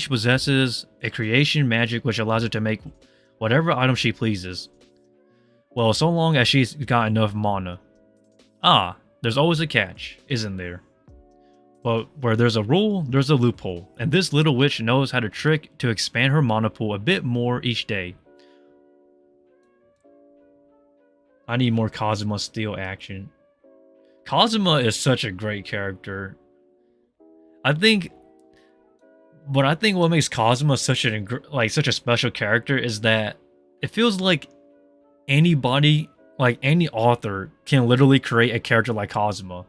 possesses a creation magic which allows her to make whatever item she pleases. Well, so long as she's got enough mana. Ah, there's always a catch, isn't there? But where there's a rule, there's a loophole, and this little witch knows how to trick to expand her mana pool a bit more each day. I need more Kazuma Steel action. Kazuma is such a great character. I think what makes Kazuma such a special character is that it feels like anybody, like any author, can literally create a character like Kazuma.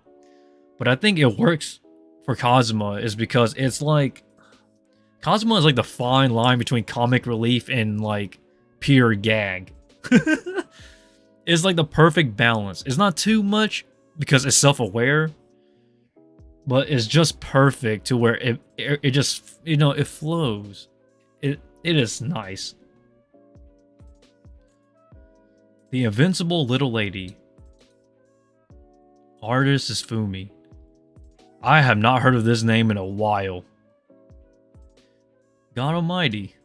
But I think it works for Kazuma is because it's like Kazuma is like the fine line between comic relief and like pure gag. It's like the perfect balance. It's not too much because it's self-aware, but it's just perfect to where it just, you know, it flows. It is nice. The Invincible Little Lady. Artist is Fumi. I have not heard of this name in a while. God Almighty.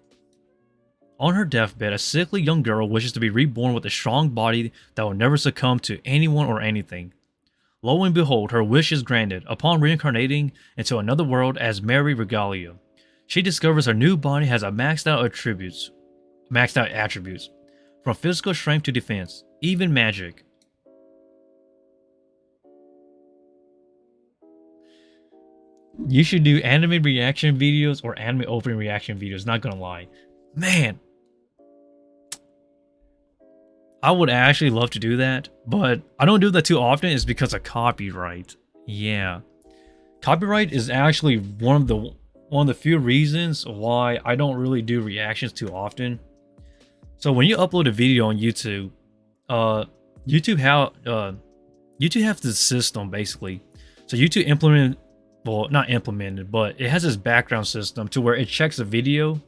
On her deathbed, a sickly young girl wishes to be reborn with a strong body that will never succumb to anyone or anything. Lo and behold, her wish is granted. Upon reincarnating into another world as Mary Regalia, she discovers her new body has a maxed out attributes, from physical strength to defense, even magic. You should do anime reaction videos or anime opening reaction videos, not gonna lie. Man, I would actually love to do that, but I don't do that too often. Is because of copyright. Yeah. Copyright is actually one of the few reasons why I don't really do reactions too often. So when you upload a video on YouTube, YouTube has this system basically. So YouTube not implemented, but it has this background system to where it checks the video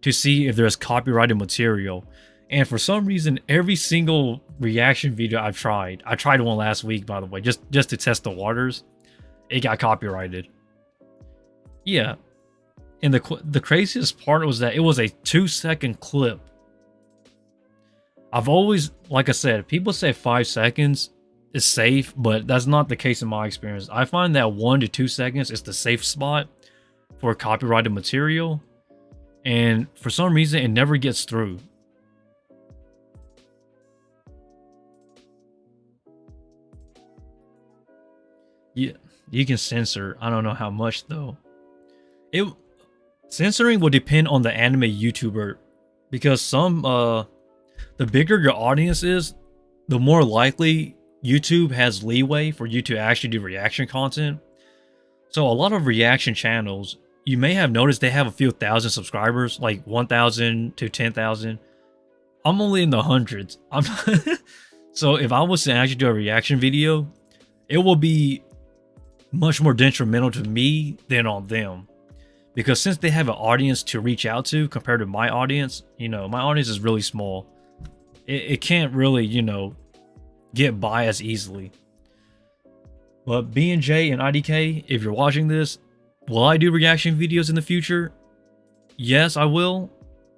to see if there's copyrighted material. And for some reason, every single reaction video I tried one last week, by the way, just to test the waters, it got copyrighted. Yeah. And the craziest part was that it was a 2-second clip. I've always, like I said, people say 5 seconds is safe, but that's not the case in my experience. I find that 1 to 2 seconds is the safe spot for copyrighted material. And for some reason, it never gets through. Yeah, you can censor. I don't know how much though. Censoring will depend on the anime YouTuber, because the bigger your audience is, the more likely YouTube has leeway for you to actually do reaction content. So a lot of reaction channels, you may have noticed they have a few thousand subscribers, like 1,000 to 10,000. I'm only in the hundreds. So if I was to actually do a reaction video, it will be much more detrimental to me than on them, because since they have an audience to reach out to compared to my audience, my audience is really small. It can't really, get by as easily. But B&J and IDK, if you're watching this, will I do reaction videos in the future? Yes, I will.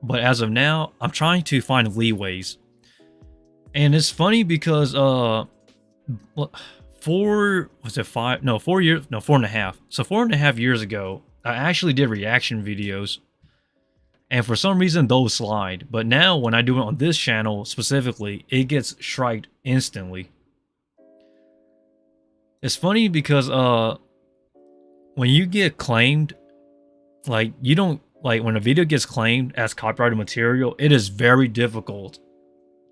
But as of now, I'm trying to find leeways. And it's funny because 4.5. So 4.5 years ago, I actually did reaction videos, and for some reason those slide. But now when I do it on this channel specifically, it gets striked instantly. It's funny because when you get claimed, when a video gets claimed as copyrighted material, it is very difficult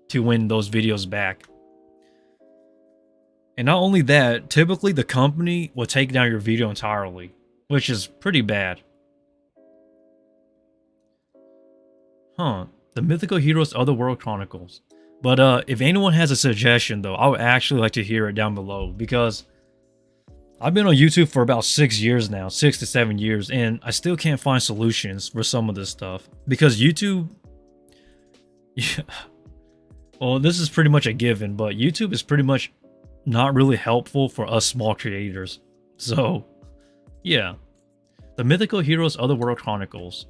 to win those videos back. And not only that, typically the company will take down your video entirely, which is pretty bad. The Mythical Heroes Otherworld Chronicles. But if anyone has a suggestion though, I would actually like to hear it down below, because I've been on YouTube for about 6 years now, 6 to 7 years, and I still can't find solutions for some of this stuff. Because YouTube, well, this is pretty much a given, but YouTube is pretty much not really helpful for us small creators. So, yeah. The Mythical Heroes Otherworld Chronicles.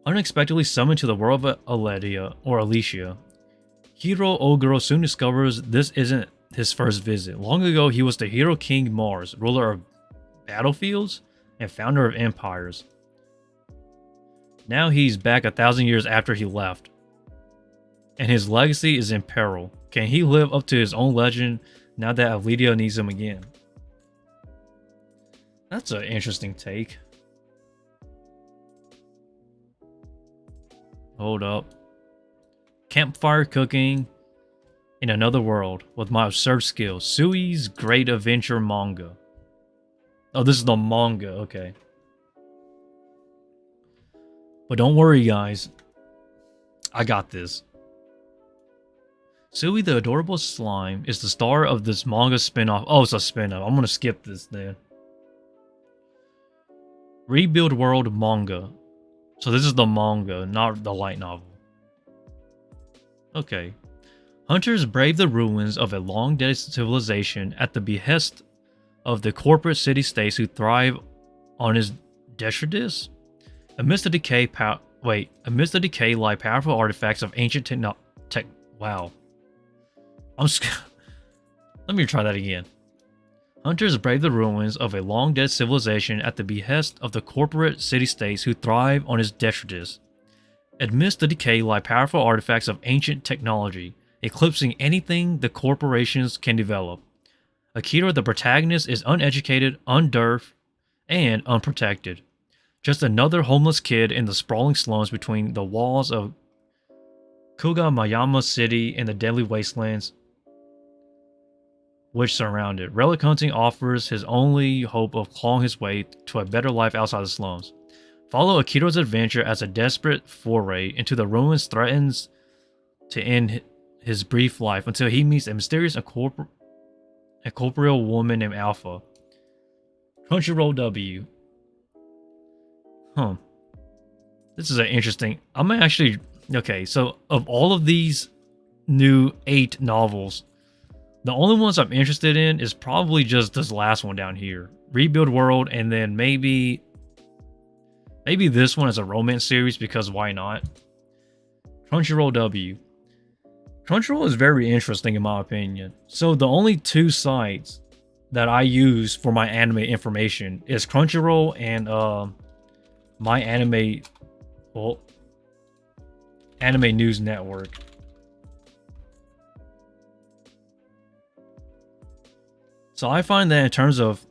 Unexpectedly summoned to the world of Alicia, Hero Oguro soon discovers this isn't his first visit. Long ago, he was the Hero King Mars, ruler of battlefields and founder of empires. Now he's back 1,000 years after he left, and his legacy is in peril. Can he live up to his own legend now that Alicia needs him again? That's an interesting take. Hold up. Campfire cooking in another world with my absurd skills. Sui's Great Adventure manga. Oh, this is the manga. Okay. But don't worry, guys. I got this. Sui the Adorable Slime is the star of this manga spin-off. Oh, it's a spin-off. I'm gonna skip this then. Rebuild World manga. So this is the manga, not the light novel. Okay. Hunters brave the ruins of a long-dead civilization at the behest of the corporate city-states who thrive on its detritus. Amidst the decay lie powerful artifacts of ancient wow. Let me try that again. Hunters brave the ruins of a long-dead civilization at the behest of the corporate city-states who thrive on its detritus. Amidst the decay lie powerful artifacts of ancient technology, eclipsing anything the corporations can develop. Akira, the protagonist, is uneducated, undeaf, and unprotected. Just another homeless kid in the sprawling slums between the walls of Kugamayama City and the deadly wastelands which surround it. Relic hunting offers his only hope of clawing his way to a better life outside the slums. Follow Akira's adventure as a desperate foray into the ruins threatens to end his brief life until he meets a mysterious corporeal woman named Alpha. Crunchyroll W. This is an interesting... I'm actually... Okay, so of all of these new 8 novels, the only ones I'm interested in is probably just this last one down here. Rebuild World, and then maybe this one is a romance series, because why not? Crunchyroll W. Crunchyroll is very interesting in my opinion. So the only 2 sites that I use for my anime information is Crunchyroll and my anime news network. So I find that in terms of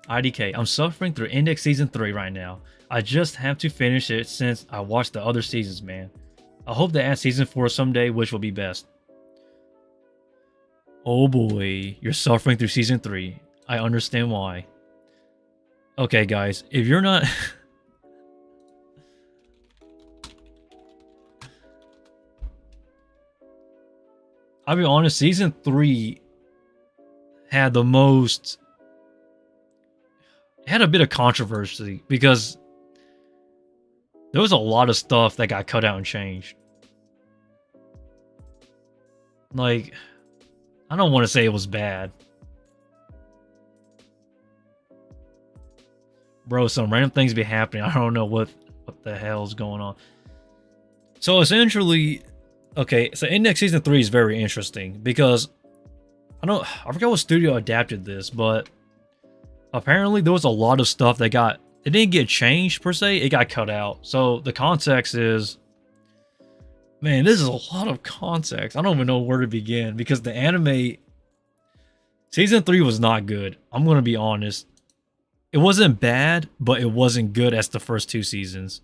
IDK, I'm suffering through Index Season 3 right now. I just have to finish it since I watched the other seasons, man. I hope they add Season 4 someday, which will be best. Oh boy, you're suffering through Season 3. I understand why. Okay, guys, if you're not... I'll be honest, Season 3 had the most... It had a bit of controversy because there was a lot of stuff that got cut out and changed. Like, I don't want to say it was bad. Bro, some random things be happening. I don't know what the hell's going on. So essentially, okay, so Index Season 3 is very interesting because I forgot what studio adapted this, but apparently there was a lot of stuff that it didn't get changed per se, it got cut out. So the context is, man, this is a lot of context. I don't even know where to begin because the anime Season 3 was not good. I'm going to be honest. It wasn't bad, but it wasn't good as the first 2 seasons.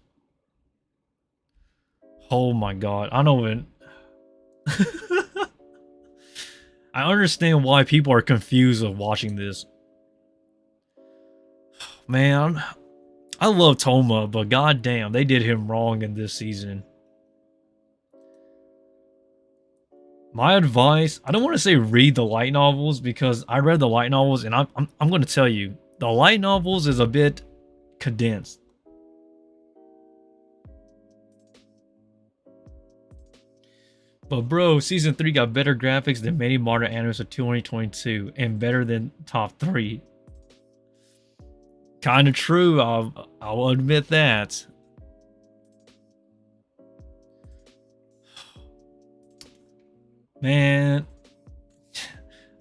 Oh my god, I don't even... I understand why people are confused of watching this. Man, I love Toma, but goddamn, they did him wrong in this season. My advice, I don't want to say read the light novels because I read the light novels and I'm going to tell you, the light novels is a bit condensed. But bro, Season 3 got better graphics than many modern animes of 2022 and better than top 3. Kind of true, I'll admit that. Man,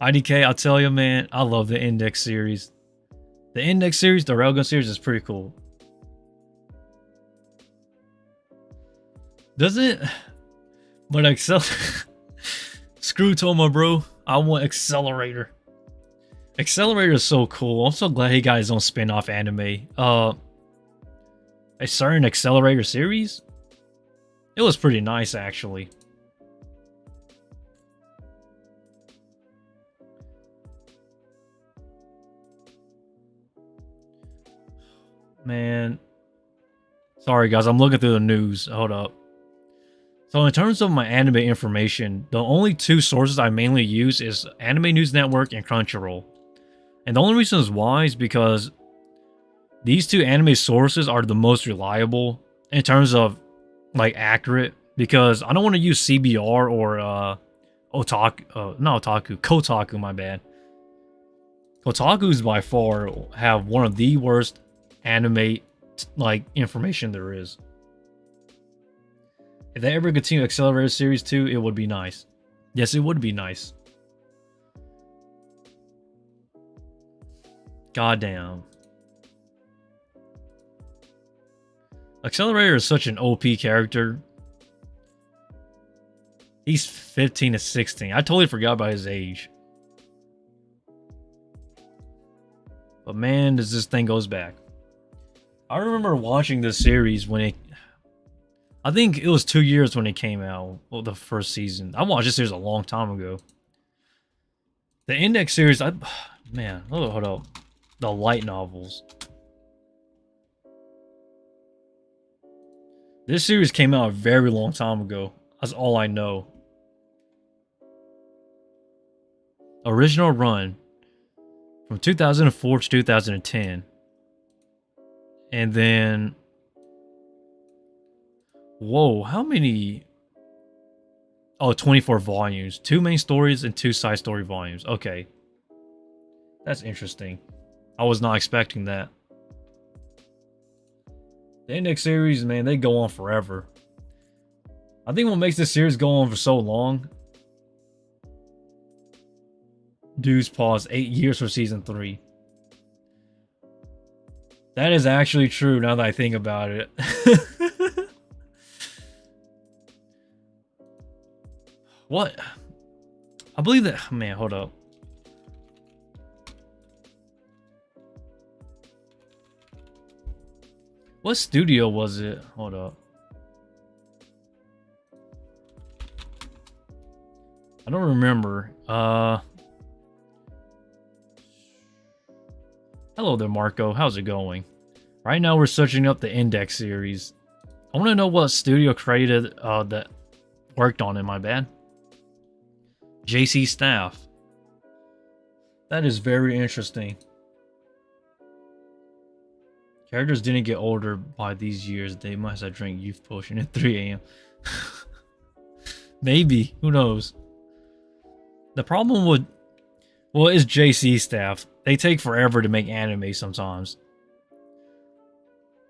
IDK, I'll tell you, man, I love the Index series. The Index series, the Railgun series is pretty cool. Does it? But screw Toma, bro. I want Accelerator. Accelerator is so cool. I'm so glad he got his own spin-off anime. A certain Accelerator series? It was pretty nice, actually. Man. Sorry, guys. I'm looking through the news. Hold up. So in terms of my anime information, the only 2 sources I mainly use is Anime News Network and Crunchyroll. And the only reason is why is because these 2 anime sources are the most reliable in terms of like accurate, because I don't want to use CBR or Kotaku, my bad. Kotaku's by far have one of the worst anime like information there is. If they ever continue Accelerator Series 2, it would be nice. Yes, it would be nice. Goddamn. Accelerator is such an OP character. He's 15 to 16. I totally forgot about his age. But man, does this thing goes back. I remember watching this series when it... I think it was 2 years when it came out. Well, the first season. I watched this series a long time ago. The Index series, man, hold up. The light novels. This series came out a very long time ago. That's all I know. Original run from 2004 to 2010. And then... Whoa, how many... Oh, 24 volumes. 2 main stories and 2 side story volumes. Okay. That's interesting. I was not expecting that. The Index series, man, they go on forever. I think what makes this series go on for so long... Dudes paused 8 years for season 3. That is actually true now that I think about it. What? I believe that... Man, hold up. What studio was it? Hold up. I don't remember. Hello there, Marco. How's it going? Right now we're searching up the Index series. I want to know what studio created that worked on it, my bad. JC Staff. That is very interesting. Characters didn't get older by these years. They must have drank youth potion at 3 a.m. Maybe. Who knows? The problem with... Well, it's JC Staff. They take forever to make anime sometimes.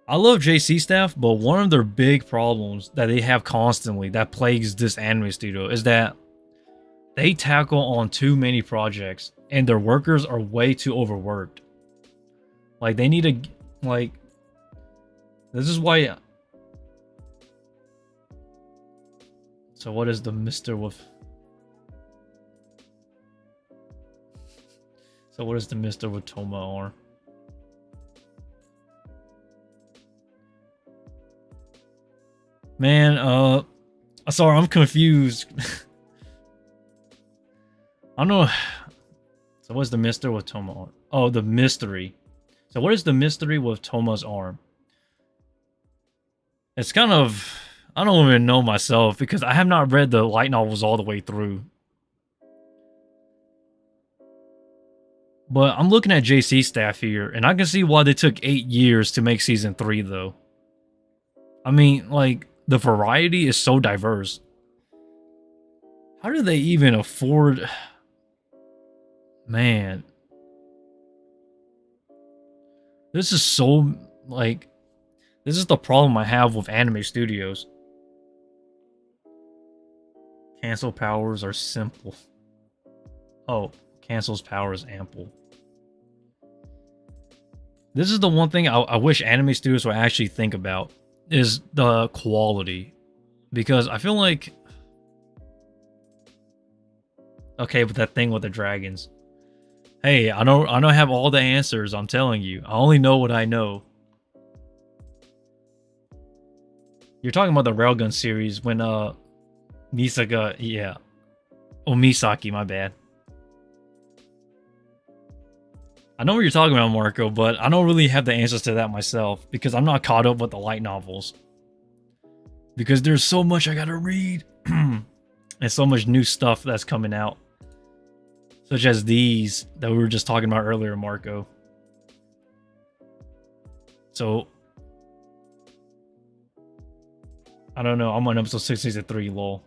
I love JC Staff, but one of their big problems that they have constantly that plagues this anime studio is that they tackle on too many projects and their workers are way too overworked. Like, they need to... Like... This is why... So what is the Mr. with... So what is the Mr. with Toma arm? Man, sorry, I'm confused. I don't know. So what's the Mr. with Toma arm? Oh, the mystery. So what is the mystery with Toma's arm? It's kind of... I don't even know myself because I have not read the light novels all the way through. But I'm looking at JC Staff here, and I can see why they took 8 years to make season 3, though. I mean, like, the variety is so diverse. How do they even afford... Man. This is so, like... This is the problem I have with anime studios. Cancel powers are simple. Oh. Cancel's power is ample. This is the one thing I wish anime studios would actually think about, is the quality. Because I feel like... Okay, but that thing with the dragons. Hey, I don't have all the answers, I'm telling you. I only know what I know. You're talking about the Railgun series when, Misaka... Yeah. Oh, Misaki, my bad. I know what you're talking about, Marco, but I don't really have the answers to that myself because I'm not caught up with the light novels. Because there's so much I gotta read. And so much new stuff that's coming out. Such as these that we were just talking about earlier, Marco. So... I don't know, I'm on episode 6, season 3, lol.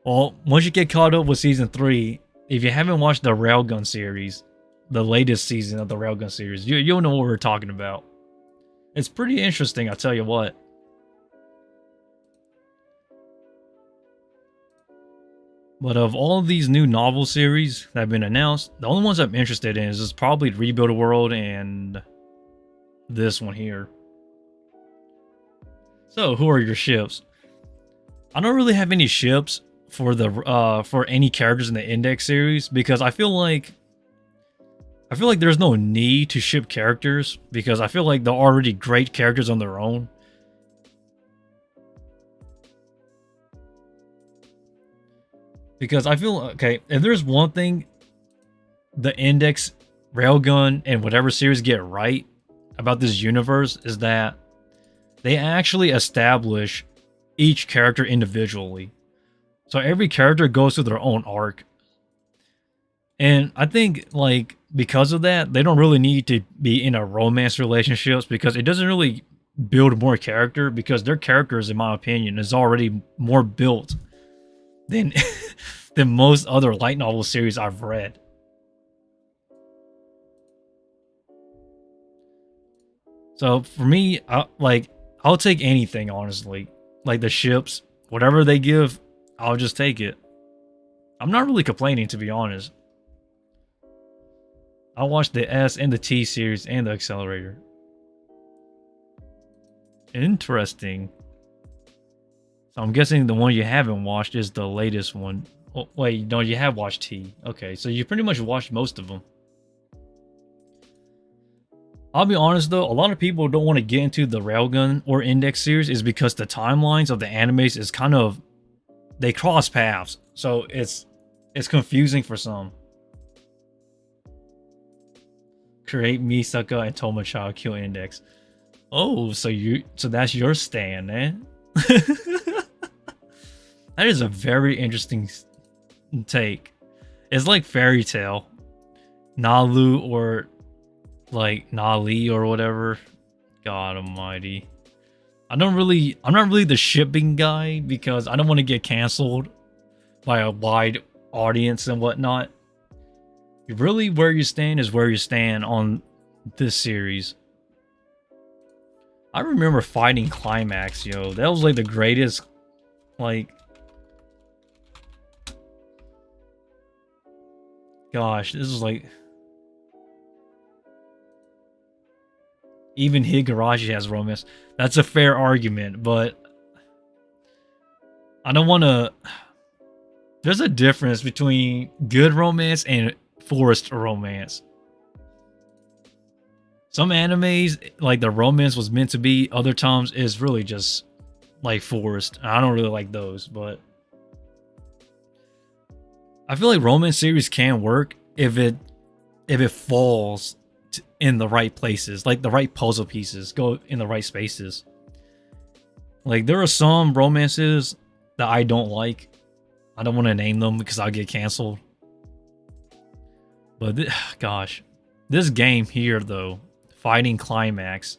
Well, once you get caught up with season 3, if you haven't watched the Railgun series... The latest season of the Railgun series. You'll know what we're talking about. It's pretty interesting, I'll tell you what. But of all of these new novel series that have been announced, the only ones I'm interested in is probably Rebuild a World and this one here. So, who are your ships? I don't really have any ships for the for any characters in the Index series because I feel like there's no need to ship characters because I feel like they're already great characters on their own. Because I feel, okay, if there's one thing the Index, Railgun, and whatever series get right about this universe is that they actually establish each character individually. So every character goes through their own arc. And I think, like, because of that, they don't really need to be in a romance relationships because it doesn't really build more character because their characters, in my opinion, is already more built than than most other light novel series I've read. So for me, I'll take anything, honestly. Like the ships, whatever they give, I'll just take it. I'm not really complaining, to be honest. I watched the S and the T series and the Accelerator. Interesting. So I'm guessing the one you haven't watched is the latest one. Oh, wait, no, you have watched T. Okay, so you pretty much watched most of them. I'll be honest though, a lot of people don't want to get into the Railgun or Index series is because the timelines of the animes is kind of, they cross paths. So it's confusing for some. Create Misaka and Tomocha kill Index. Oh, so that's your stand, eh? That is a very interesting take. It's like Fairy Tail, Nalu, or like Nali or whatever. God almighty. I'm not really the shipping guy because I don't want to get canceled by a wide audience and whatnot. Really, where you stand is where you stand on this series. I remember fighting Climax, yo. That was like the greatest, like, gosh, this is like, even Higurashi has romance. That's a fair argument, but I don't want to. There's a difference between good romance and forced romance. Some animes, like the romance was meant to be, other times it's really just like forced. I don't really like those, but I feel like romance series can work if it falls in the right places, like the right puzzle pieces go in the right spaces. Like there are some romances that I don't like. I don't want to name them because I'll get canceled. But gosh, this game here though, Fighting Climax,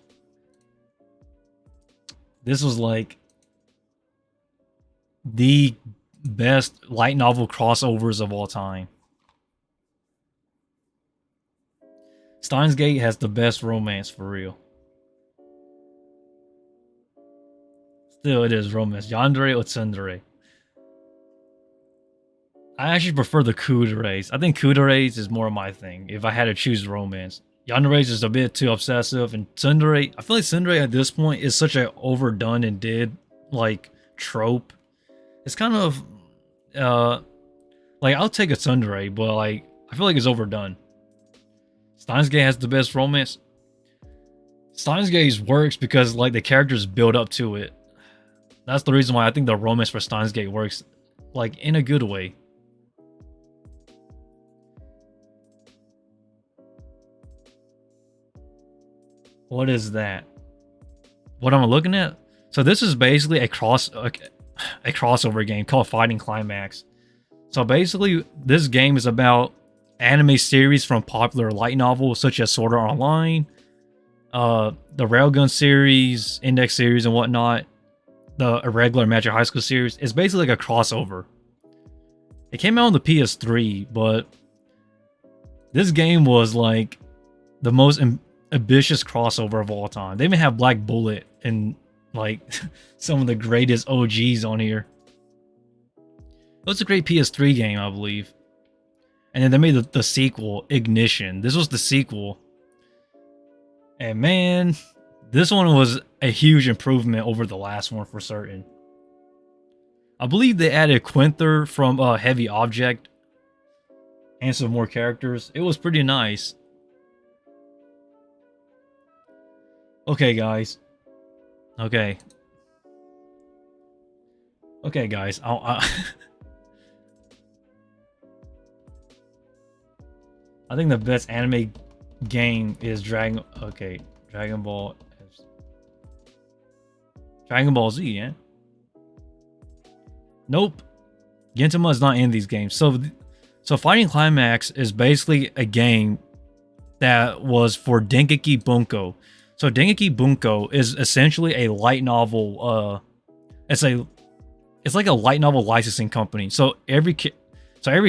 this was like the best light novel crossovers of all time. Steins Gate has the best romance for real. Still, it is romance. Yandere or Tsundere. I actually prefer the Kudereis. I think Kudereis is more of my thing if I had to choose romance. Yandere's is a bit too obsessive, and Tsundere, I feel like Tsundere at this point is such a overdone and did like trope. It's kind of like I'll take a Tsundere, but like I feel like it's overdone. Steins Gate has the best romance. Steins Gate works because like the characters build up to it. That's the reason why I think the romance for Steins Gate works like in a good way. What is that? What am I looking at? So this is basically a crossover game called Fighting Climax. So basically, this game is about anime series from popular light novels such as Sword Art Online, the Railgun series, Index series, and whatnot. The Irregular Magic High School series. It's basically like a crossover. It came out on the PS3, but this game was like the most ambitious crossover of all time. They even have Black Bullet and like some of the greatest OGs on here. It was a great PS3 game, I believe. And then they made the sequel, Ignition. This was the sequel. And man, this one was a huge improvement over the last one for certain. I believe they added Quinther from Heavy Object and some more characters. It was pretty nice. Okay, guys. Okay. Okay, guys. I think the best anime game is Dragon Ball. Dragon Ball Z, yeah? Nope. Gintama is not in these games. So Fighting Climax is basically a game that was for Dengeki Bunko. So Dengeki Bunko is essentially a light novel. It's like a light novel licensing company. So every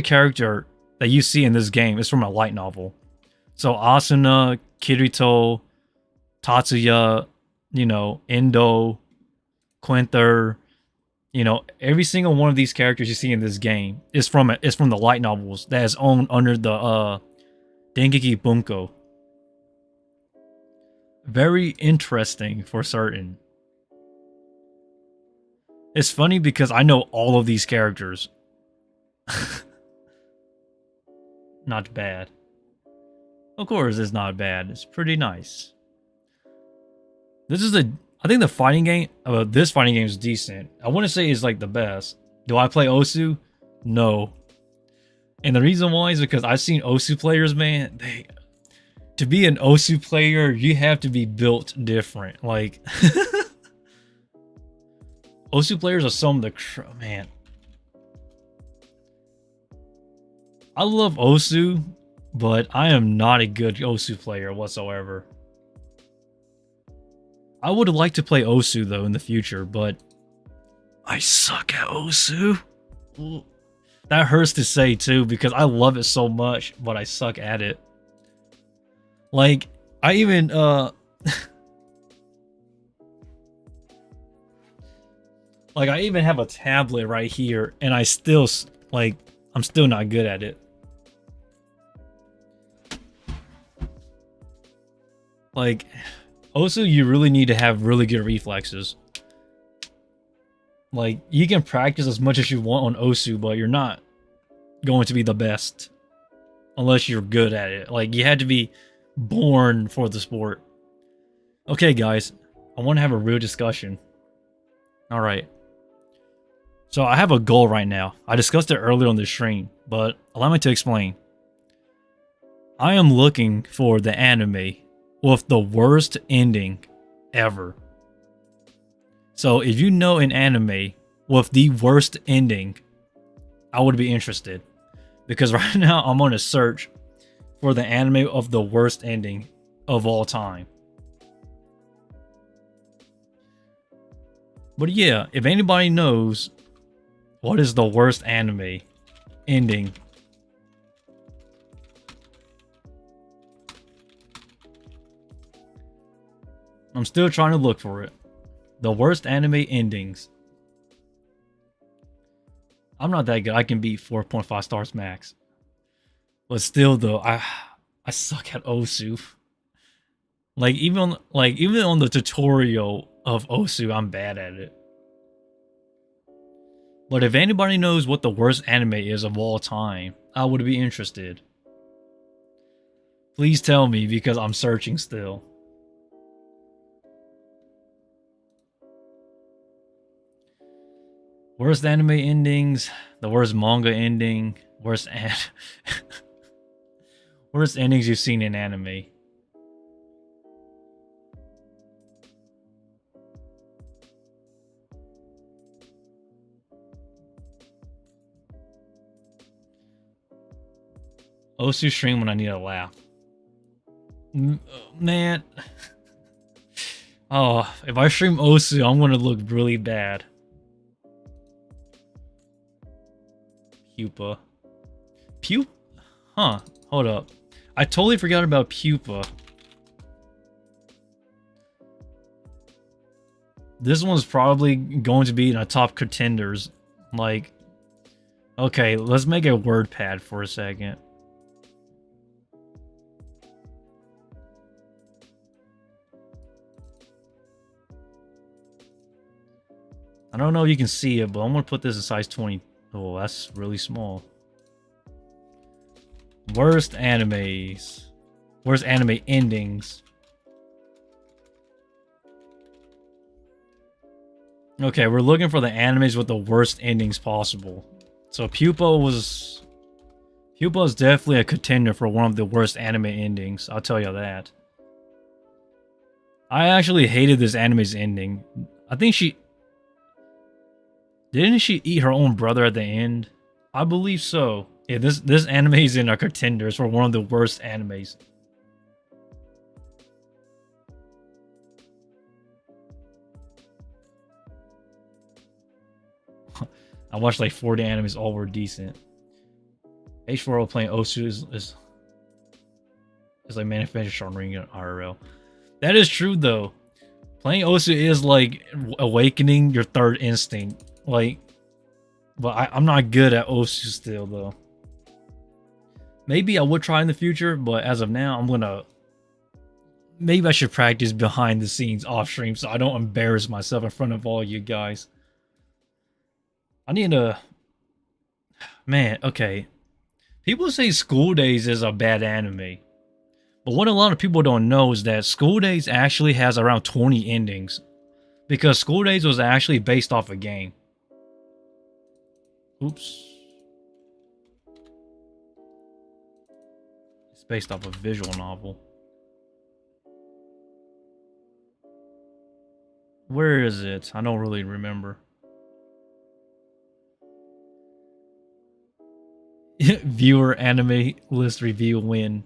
character that you see in this game is from a light novel. So Asuna, Kirito, Tatsuya, Endo, Quinther, every single one of these characters you see in this game is from the light novels that is owned under the Dengeki Bunko. Very interesting for certain. It's funny because I know all of these characters. Not bad. Of course, it's not bad. It's pretty nice. I think the fighting game, this fighting game is decent. I wouldn't say it's like the best. Do I play Osu? No. And the reason why is because I've seen Osu players, man. To be an Osu player, you have to be built different. Like, Osu players are some of the man. I love Osu, but I am not a good Osu player whatsoever. I would like to play Osu though in the future, but I suck at Osu. That hurts to say too because I love it so much, but I suck at it. Like, I even like I even have a tablet right here and I'm still not good at it. Like, Osu, you really need to have really good reflexes. Like, you can practice as much as you want on Osu, but you're not going to be the best unless you're good at it. Like, you had to be born for the sport. Okay, guys, I want to have a real discussion. All right. So I have a goal right now. I discussed it earlier on the stream, but allow me to explain. I am looking for the anime with the worst ending ever. So if you know an anime with the worst ending, I would be interested. Because right now I'm on a search for the anime of the worst ending of all time. But yeah, if anybody knows what is the worst anime ending, I'm still trying to look for it. The worst anime endings. I'm not that good. I can beat 4.5 stars max. But still though, I suck at Osu. Like even on the tutorial of Osu, I'm bad at it. But if anybody knows what the worst anime is of all time, I would be interested. Please tell me because I'm searching still. Worst anime endings, the worst manga ending, worst endings you've seen in anime. Osu stream when I need a laugh. Man. Oh, if I stream Osu, I'm gonna look really bad. Pupa. Huh. Hold up. I totally forgot about Pupa. This one's probably going to be in a top contenders. Like, okay, let's make a word pad for a second. I don't know if you can see it, but I'm gonna put this in size 20. Oh, that's really small. Worst animes. Worst anime endings. Okay, we're looking for the animes with the worst endings possible. So Pupa is definitely a contender for one of the worst anime endings. I'll tell you that. I actually hated this anime's ending. I think didn't she eat her own brother at the end? I believe so. Yeah, this anime is in our contenders for one of the worst animes. I watched like 40 animes, all were decent. H4O playing Osu is like manufactured Sharingan IRL. That is true though. Playing Osu is like awakening your third instinct. Like, but I'm not good at Osu still though. Maybe I would try in the future, but as of now, I'm gonna. Maybe I should practice behind the scenes off stream so I don't embarrass myself in front of all you guys. I need to. Man, okay. People say School Days is a bad anime. But what a lot of people don't know is that School Days actually has around 20 endings. Because School Days was actually based off a game. Oops. It's based off a visual novel. Where is it? I don't really remember. Viewer anime list review win.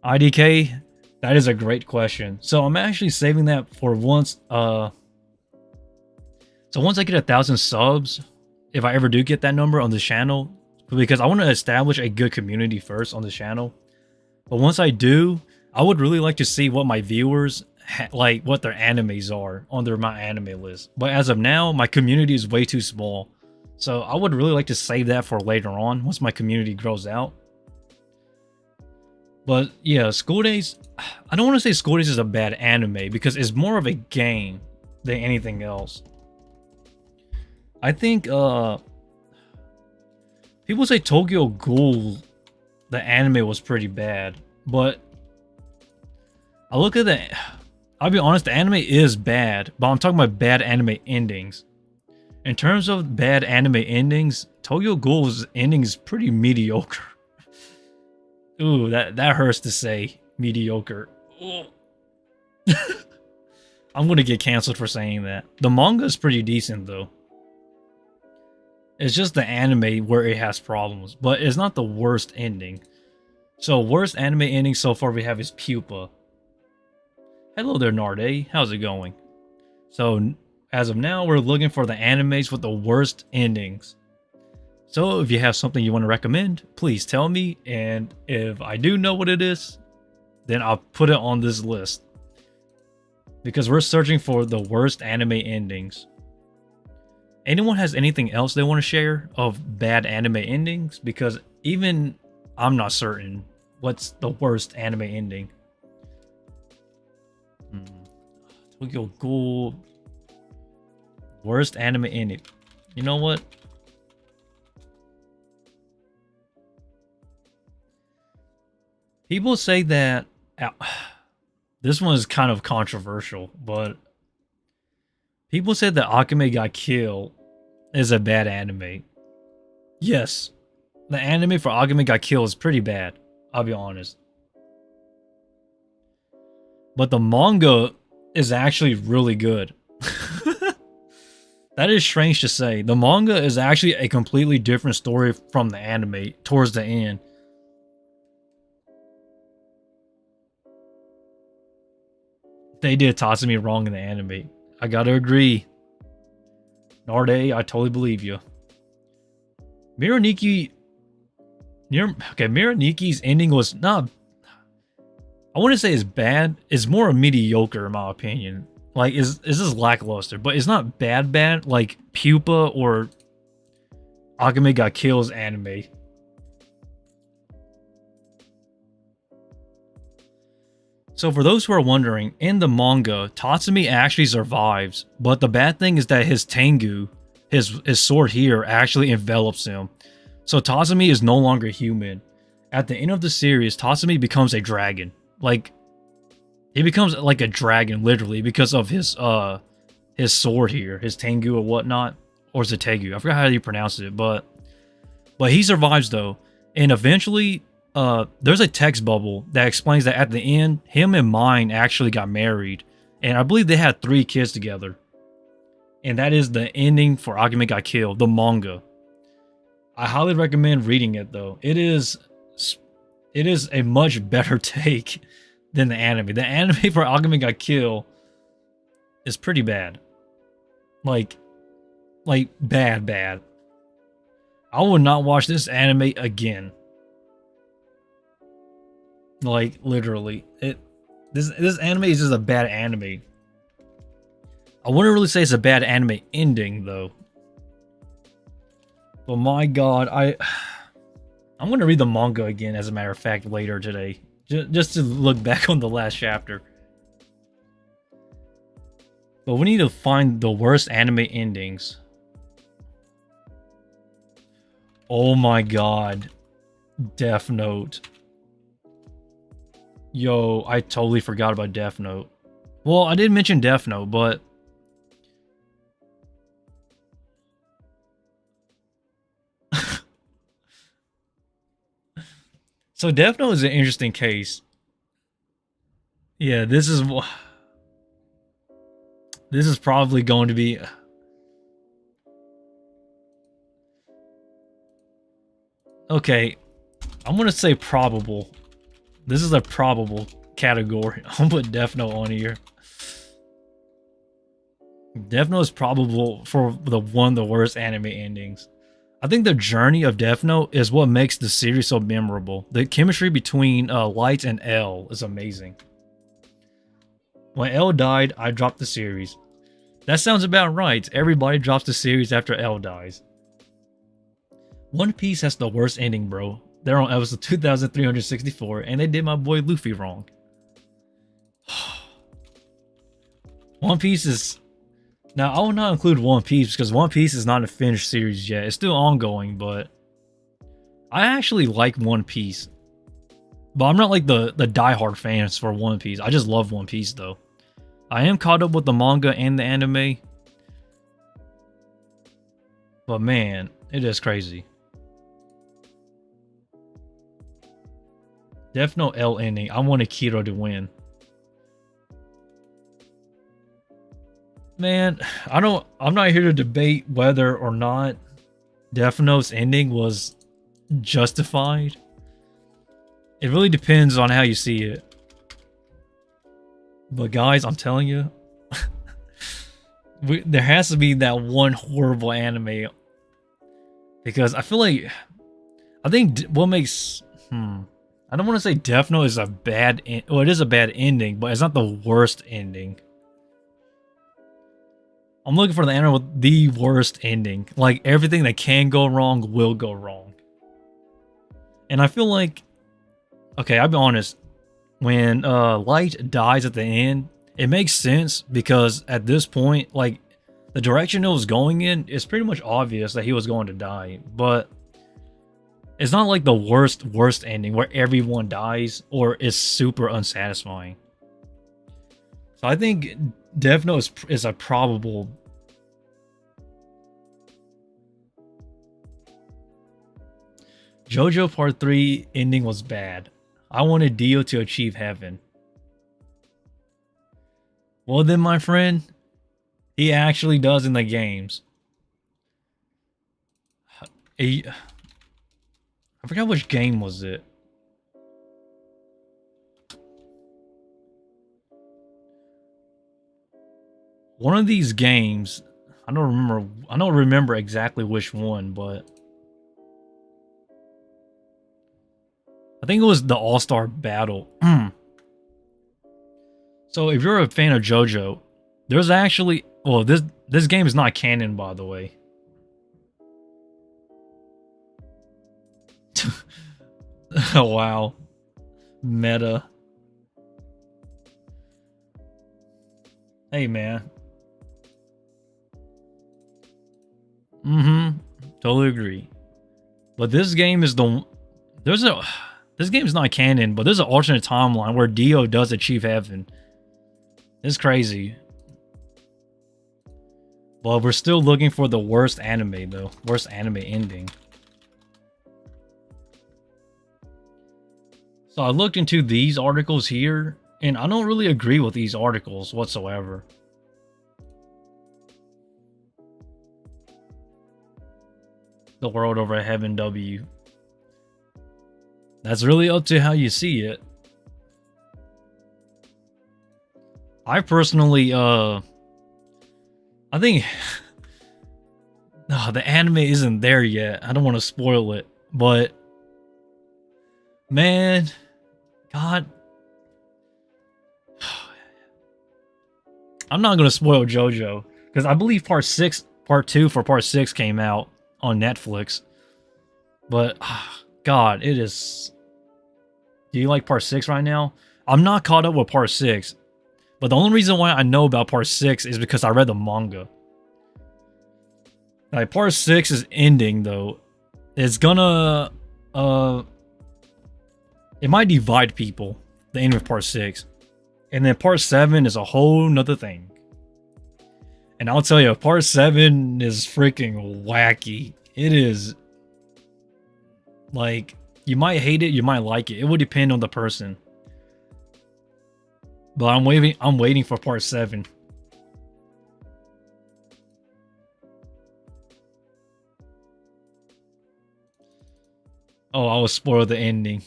IDK? That is a great question. So I'm actually saving that for once. So once I get 1,000 subs, if I ever do get that number on the channel, because I want to establish a good community first on the channel. But once I do, I would really like to see what my viewers like, what their animes are on my anime list. But as of now, my community is way too small. So I would really like to save that for later on once my community grows out. But yeah, School Days, I don't want to say School Days is a bad anime because it's more of a game than anything else. I think people say Tokyo Ghoul, the anime was pretty bad, but I look at the, I'll be honest, the anime is bad, but I'm talking about bad anime endings. In terms of bad anime endings, Tokyo Ghoul's ending is pretty mediocre. Ooh, that hurts to say. Mediocre. I'm gonna get canceled for saying that. The manga is pretty decent though. It's just the anime where it has problems, but it's not the worst ending. So worst anime ending so far we have is Pupa. Hello there, Narde. How's it going? So as of now, we're looking for the animes with the worst endings. So if you have something you want to recommend, please tell me. And if I do know what it is, then I'll put it on this list. Because we're searching for the worst anime endings. Anyone has anything else they want to share of bad anime endings? Because even I'm not certain what's the worst anime ending. Tokyo Ghoul. Worst anime ending. You know what? People say that this one is kind of controversial, but people said that Akame Got Killed is a bad anime. Yes, the anime for Akame Got Killed is pretty bad. I'll be honest. But the manga is actually really good. That is strange to say. The manga is actually a completely different story from the anime towards the end. They did toss me wrong in the anime. I gotta agree. Narde, I totally believe you. Miraniki... Okay, Miraniki's ending was not... I wouldn't say it's bad. It's more mediocre in my opinion. Like, is this lackluster? But it's not bad like Pupa or Akame Got Kill's anime. So for those who are wondering, in the manga, Tatsumi actually survives, but the bad thing is that his Tengu, his sword here, actually envelops him. So Tatsumi is no longer human. At the end of the series, Tatsumi becomes a dragon. Like, he becomes like a dragon, literally, because of his sword here, his Tengu or whatnot. Or is it Tegu? I forgot how you pronounce it, but he survives though. And eventually, there's a text bubble that explains that at the end, him and Mine actually got married. And I believe they had 3 kids together. And that is the ending for Akame Got Killed, the manga. I highly recommend reading it though. It is a much better take than the anime. The anime for Akame Got Killed is pretty bad. Like bad. I would not watch this anime again. Like, literally. This anime is just a bad anime. I wouldn't really say it's a bad anime ending, though. But my god, I'm going to read the manga again, as a matter of fact, later today. Just to look back on the last chapter. But we need to find the worst anime endings. Oh my god. Death Note. Yo, I totally forgot about Death Note. Well, I did mention Death Note, but... So Death Note is an interesting case. Yeah, this is probably going to be... Okay, I'm going to say probable. This is a probable category. I'll put Death Note on here. Death Note is probable for one of the worst anime endings. I think the journey of Death Note is what makes the series so memorable. The chemistry between Light and L is amazing. When L died, I dropped the series. That sounds about right. Everybody drops the series after L dies. One Piece has the worst ending, bro. They're on episode 2364, and they did my boy Luffy wrong. One Piece is... Now, I will not include One Piece, because One Piece is not a finished series yet. It's still ongoing, but... I actually like One Piece. But I'm not like the diehard fans for One Piece. I just love One Piece, though. I am caught up with the manga and the anime. But man, it is crazy. Death Note L ending. I wanted Kiro to win. Man, I'm not here to debate whether or not Death Note's ending was justified. It really depends on how you see it. But guys, I'm telling you, there has to be that one horrible anime. Because I feel like, I think what makes, I don't want to say Death Note is a bad, well, it is a bad ending, but it's not the worst ending. I'm looking for the anime with the worst ending. Like, everything that can go wrong will go wrong. And I feel like, okay, I'll be honest. When Light dies at the end, it makes sense because at this point, like, the direction it was going in, it's pretty much obvious that he was going to die. But it's not like the worst ending where everyone dies or is super unsatisfying. So I think Death Note is a probable. JoJo Part 3 ending was bad. I wanted Dio to achieve heaven. Well then, my friend, he actually does in the games. I forgot which game was it. One of these games, I don't remember exactly which one, but I think it was the All-Star Battle. So if you're a fan of JoJo, There's actually, well, this game is not canon, by the way. Oh wow, meta. Hey man. Mm-hmm. Totally agree. But this game is the there's a this game is not canon, but there's an alternate timeline where Dio does achieve heaven. It's crazy. But we're still looking for the worst anime though. Worst anime ending. So I looked into these articles here, and I don't really agree with these articles whatsoever. The world over heaven W. That's really up to how you see it. I personally, I think no, the anime isn't there yet. I don't want to spoil it, but man, God, I'm not gonna spoil JoJo because I believe part two for part 6 came out on Netflix. But God, it is. Do you like part 6 right now? I'm not caught up with part 6, but the only reason why I know about part 6 is because I read the manga. Like part 6 is ending though. It's gonna it might divide people, the end of part 6. And then part 7 is a whole nother thing. And I'll tell you, part 7 is freaking wacky. It is like, you might hate it, you might like it. It would depend on the person. But I'm waiting for part 7. Oh, I will spoil the ending.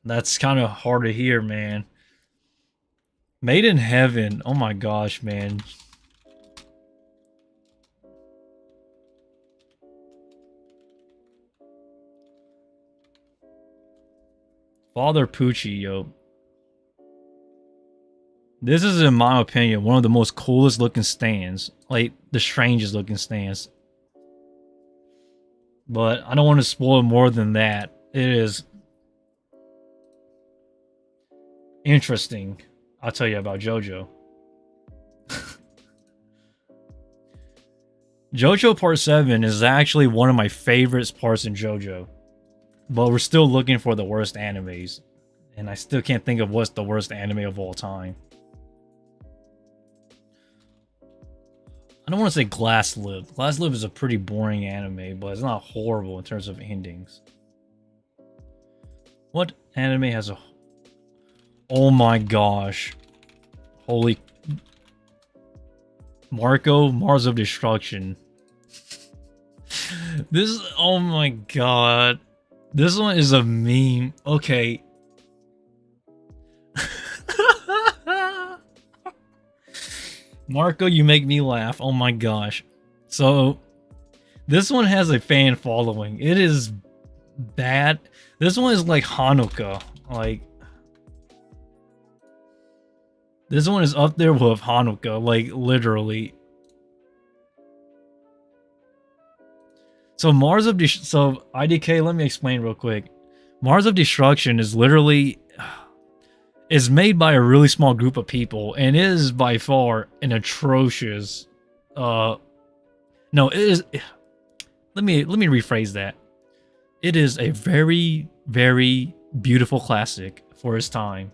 That's kind of hard to hear, man. Made in Heaven. Oh my gosh, man. Father Pucci, yo. This is, in my opinion, one of the most coolest looking stands. Like, the strangest looking stands. But I don't want to spoil more than that. It is interesting. I'll tell you about JoJo. JoJo Part 7 is actually one of my favorite parts in JoJo. But we're still looking for the worst animes. And I still can't think of what's the worst anime of all time. I don't want to say Glass Lip. Glass Lip is a pretty boring anime, but it's not horrible in terms of endings. What anime has a... Oh my gosh. Holy... Marco, Mars of Destruction. This... Oh my god. This one is a meme. Okay. Marco, you make me laugh. Oh my gosh. So, this one has a fan following. It is bad. This one is like Hanukkah. Like, this one is up there with Hanukkah. Like, literally. So, so IDK, let me explain real quick. Mars of Destruction is literally... is made by a really small group of people and is by far an atrocious no, it is, let me rephrase that. It is a very, very beautiful classic for its time.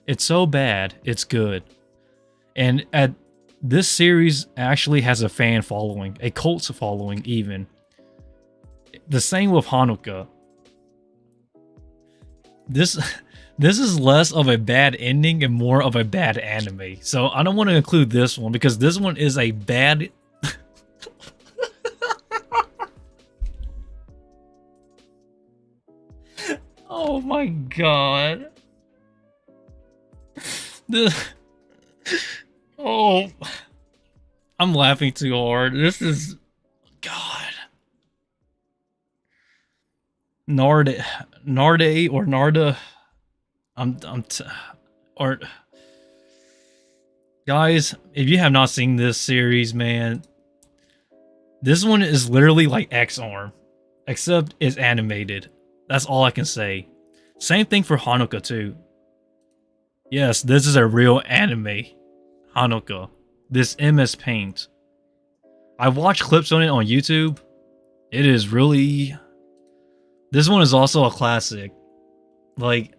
It's so bad, it's good. And this series actually has a fan following, a cult following even. The same with Hanukkah. This is less of a bad ending and more of a bad anime. So I don't want to include this one because this one is a bad... Oh my god. Oh. I'm laughing too hard. This is... God. Narde or Narda... or Guys, if you have not seen this series, man, this one is literally like X-Arm, except it's animated. That's all I can say. Same thing for Hanukkah too. Yes, this is a real anime Hanukkah. This MS Paint. I've watched clips on it on YouTube. It is really... This one is also a classic. Like,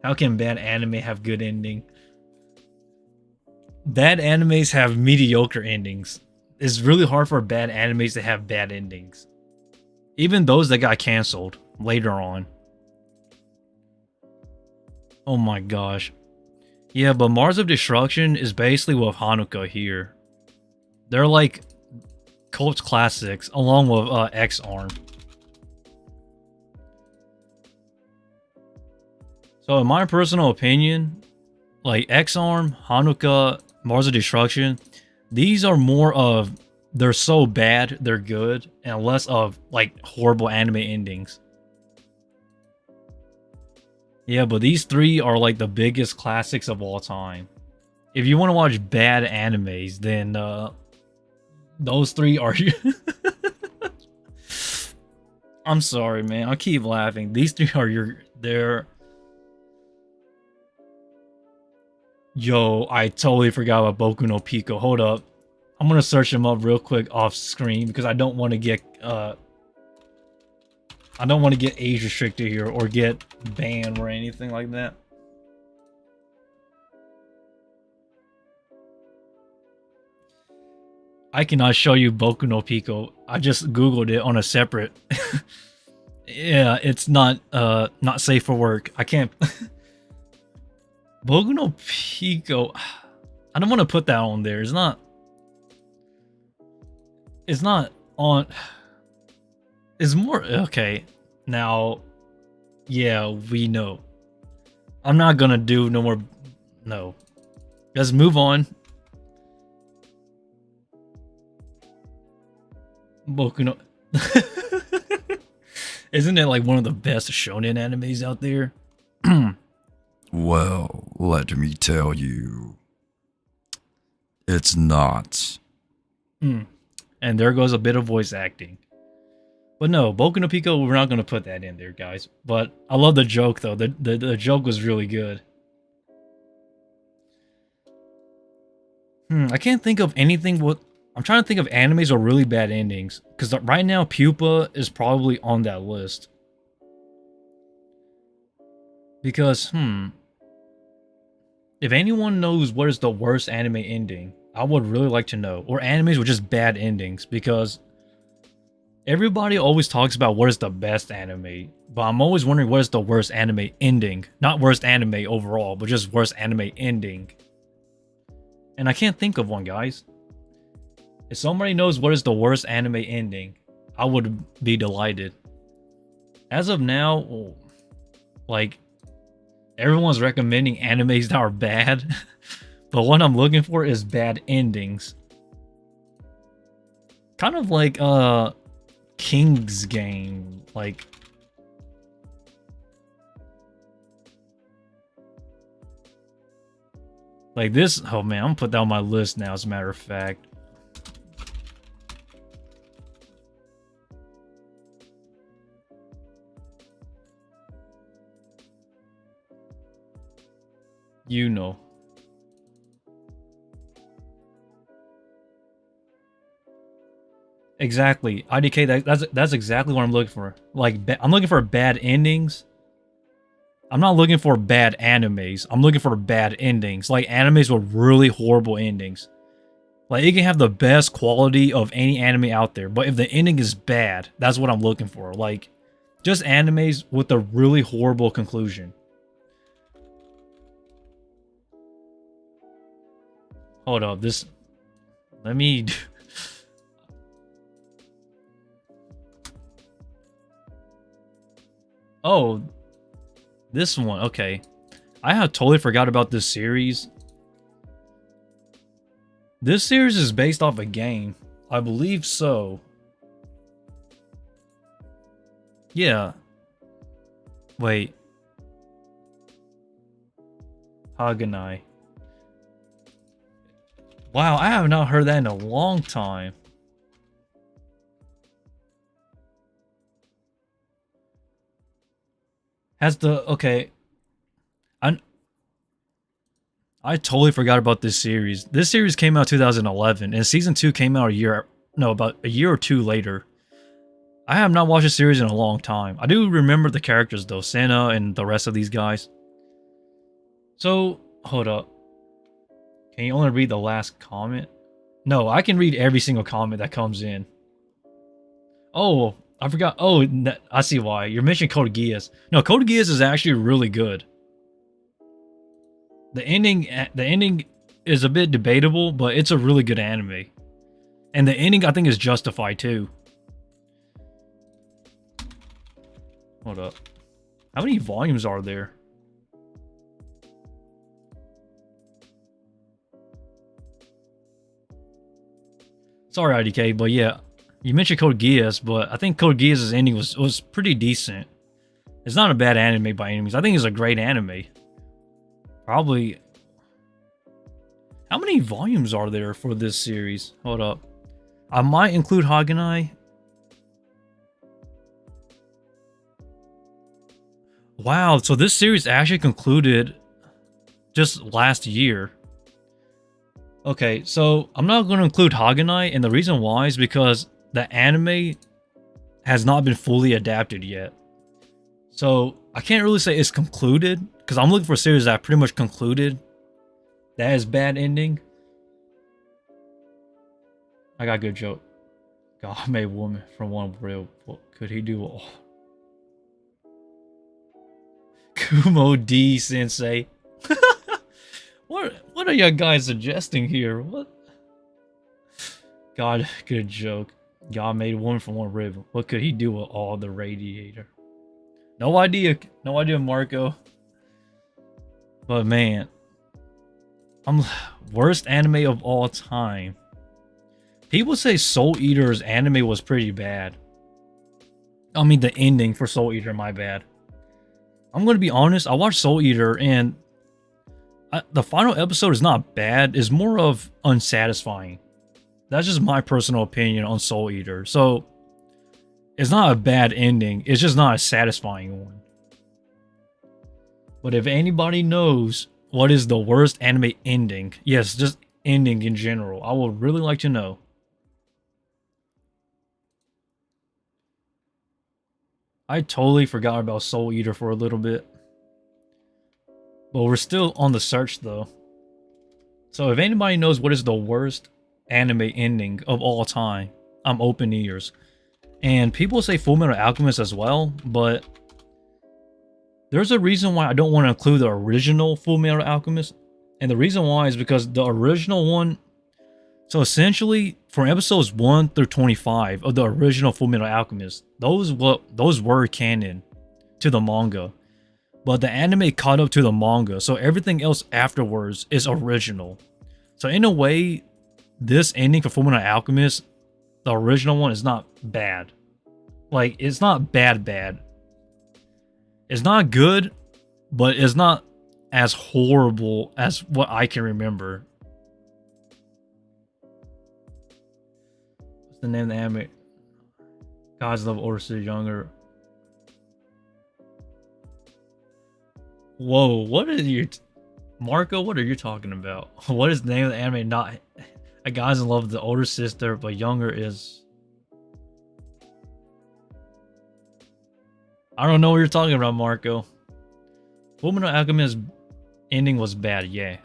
how can bad anime have good ending? Bad animes have mediocre endings. It's really hard for bad animes to have bad endings. Even those that got canceled later on. Oh my gosh. Yeah, but Mars of Destruction is basically with Hanukkah here. They're like cult classics along with X-Arm. So in my personal opinion, like X-Arm, Hanukkah, Mars of Destruction, these are more of they're so bad, they're good, and less of like horrible anime endings. Yeah, but these three are like the biggest classics of all time. If you want to watch bad animes, then those three are... I'm sorry, man. I keep laughing. These three are they're... Yo, I totally forgot about Boku no Pico. Hold up. I'm gonna search them up real quick off screen because I don't want to get age restricted here or get banned or anything like that. I cannot show you Boku no Pico. I just googled it on a separate. Yeah, it's not safe for work. I can't. Boku no Pico. I don't want to put that on there. It's not on. It's more okay. Now, yeah, we know. I'm not gonna do no more. No, let's move on. Boku no. Isn't it like one of the best shonen animes out there? Well, let me tell you, it's not. And there goes a bit of voice acting. But no, Boku no Pico, we're not going to put that in there, guys. But I love the joke, though. The joke was really good. I can't think of anything what... I'm trying to think of animes with really bad endings. Because right now, Pupa is probably on that list. Because, if anyone knows what is the worst anime ending, I would really like to know. Or animes with just bad endings. Because everybody always talks about what is the best anime. But I'm always wondering what is the worst anime ending. Not worst anime overall, but just worst anime ending. And I can't think of one, guys. If somebody knows what is the worst anime ending, I would be delighted. As of now, like, everyone's recommending animes that are bad. But what I'm looking for is bad endings. Kind of like, King's Game. Like... Like this, oh man, I'm gonna put that on my list now, as a matter of fact. You know. Exactly. IDK, that's exactly what I'm looking for. Like, I'm looking for bad endings. I'm not looking for bad animes. I'm looking for bad endings. Like animes with really horrible endings. Like it can have the best quality of any anime out there, but if the ending is bad, that's what I'm looking for. Like just animes with a really horrible conclusion. Hold up, this... Let me... Oh... This one, okay. I had totally forgot about this series. This series is based off a game. I believe so. Yeah. Wait. Haganai. Wow, I have not heard that in a long time. Has the okay? I I totally forgot about this series. This series came out 2011, and season 2 came out about a year or two later. I have not watched a series in a long time. I do remember the characters though, Santa and the rest of these guys. So hold up, can you only read the last comment? No, I can read every single comment that comes in. Oh, I forgot. Oh, I see why. You're mentioning Code Geass. No, Code Geass is actually really good. The ending is a bit debatable, but it's a really good anime. And the ending, I think, is justified too. Hold up. How many volumes are there? Sorry, IDK, but yeah, you mentioned Code Geass, but I think Code Geass' ending was pretty decent. It's not a bad anime by any means. I think it's a great anime. Probably. How many volumes are there for this series? Hold up. I might include Haganai. Wow, so this series actually concluded just last year. Okay, so I'm not going to include Haganai, and the reason why is because the anime has not been fully adapted yet. So I can't really say it's concluded, because I'm looking for a series that pretty much concluded. That is bad ending. I got a good joke. God made woman from one real. What could he do? Oh. Kumo D Sensei. What are you guys suggesting here? What? God, good joke. God made a woman from one rib. What could he do with all the radiator? No idea. No idea, Marco. But man, worst anime of all time. People say Soul Eater's anime was pretty bad. I mean, the ending for Soul Eater, my bad. I'm going to be honest, I watched Soul Eater and the final episode is not bad. It's more of unsatisfying. That's just my personal opinion on Soul Eater. So, it's not a bad ending. It's just not a satisfying one. But if anybody knows what is the worst anime ending, yes, just ending in general, I would really like to know. I totally forgot about Soul Eater for a little bit. But we're still on the search though. So if anybody knows what is the worst anime ending of all time, I'm open ears. And people say Fullmetal Alchemist as well, but there's a reason why I don't want to include the original Fullmetal Alchemist. And the reason why is because the original one, so essentially from episodes 1 through 25 of the original Fullmetal Alchemist, those were canon to the manga. But the anime caught up to the manga, so everything else afterwards is original. So in a way, this ending for Fullmetal Alchemist, the original one, is not bad. Like, it's not bad. It's not good, but it's not as horrible as what I can remember. What's the name of the anime? Gods Love Order City Younger. Whoa, what are you... Marco, what are you talking about? What is the name of the anime? Not... A guy's in love with the older sister, but younger is... I don't know what you're talking about, Marco. Fullmetal Alchemist ending was bad, yeah.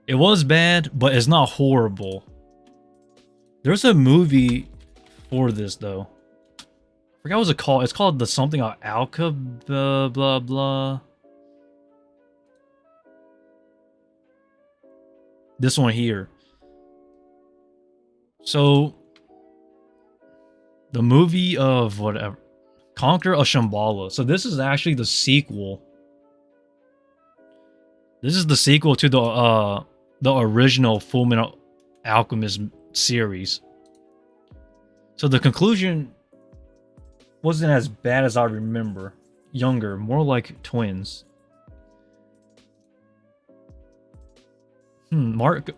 It was bad, but it's not horrible. There's a movie for this, though. I forgot what it's called. It's called the something of Alka, blah, blah, blah. This one here. So, the movie of whatever. Conquer of Shambhala. So this is actually the sequel. This is the sequel to the original Fullmetal Alchemist series. So the conclusion wasn't as bad as I remember. Younger, more like twins. Marco,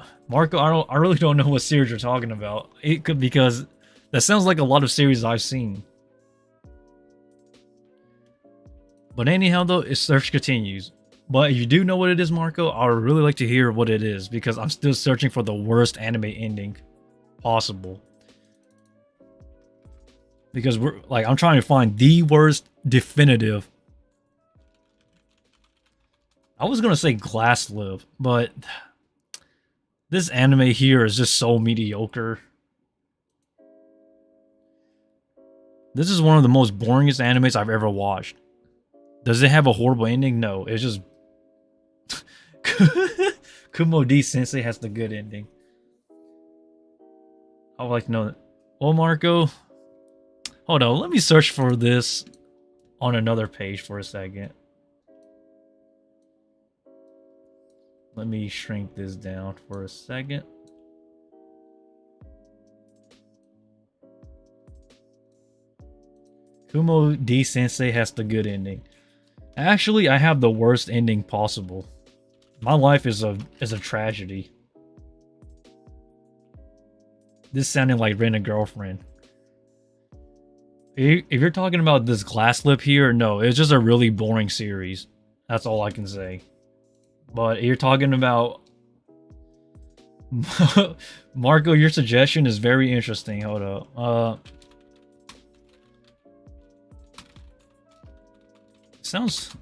I really don't know what series you're talking about. It could because that sounds like a lot of series I've seen. But anyhow, though, its search continues. But if you do know what it is, Marco, I would really like to hear what it is because I'm still searching for the worst anime ending possible. Because I'm trying to find the worst definitive. I was gonna say Glass Live, but this anime here is just so mediocre. This is one of the most boringest animes I've ever watched. Does it have a horrible ending? No, it's just Kumo D Sensei has the good ending. I would like to know that. Well, Marco, hold on. Let me search for this on another page for a second. Let me shrink this down for a second. Kumo D Sensei has the good ending. Actually, I have the worst ending possible. My life is a tragedy. This sounded like Rent a Girlfriend. If you're talking about this glass lip here, no, it's just a really boring series. That's all I can say. But if you're talking about Marco, your suggestion is very interesting. Hold up. Sounds.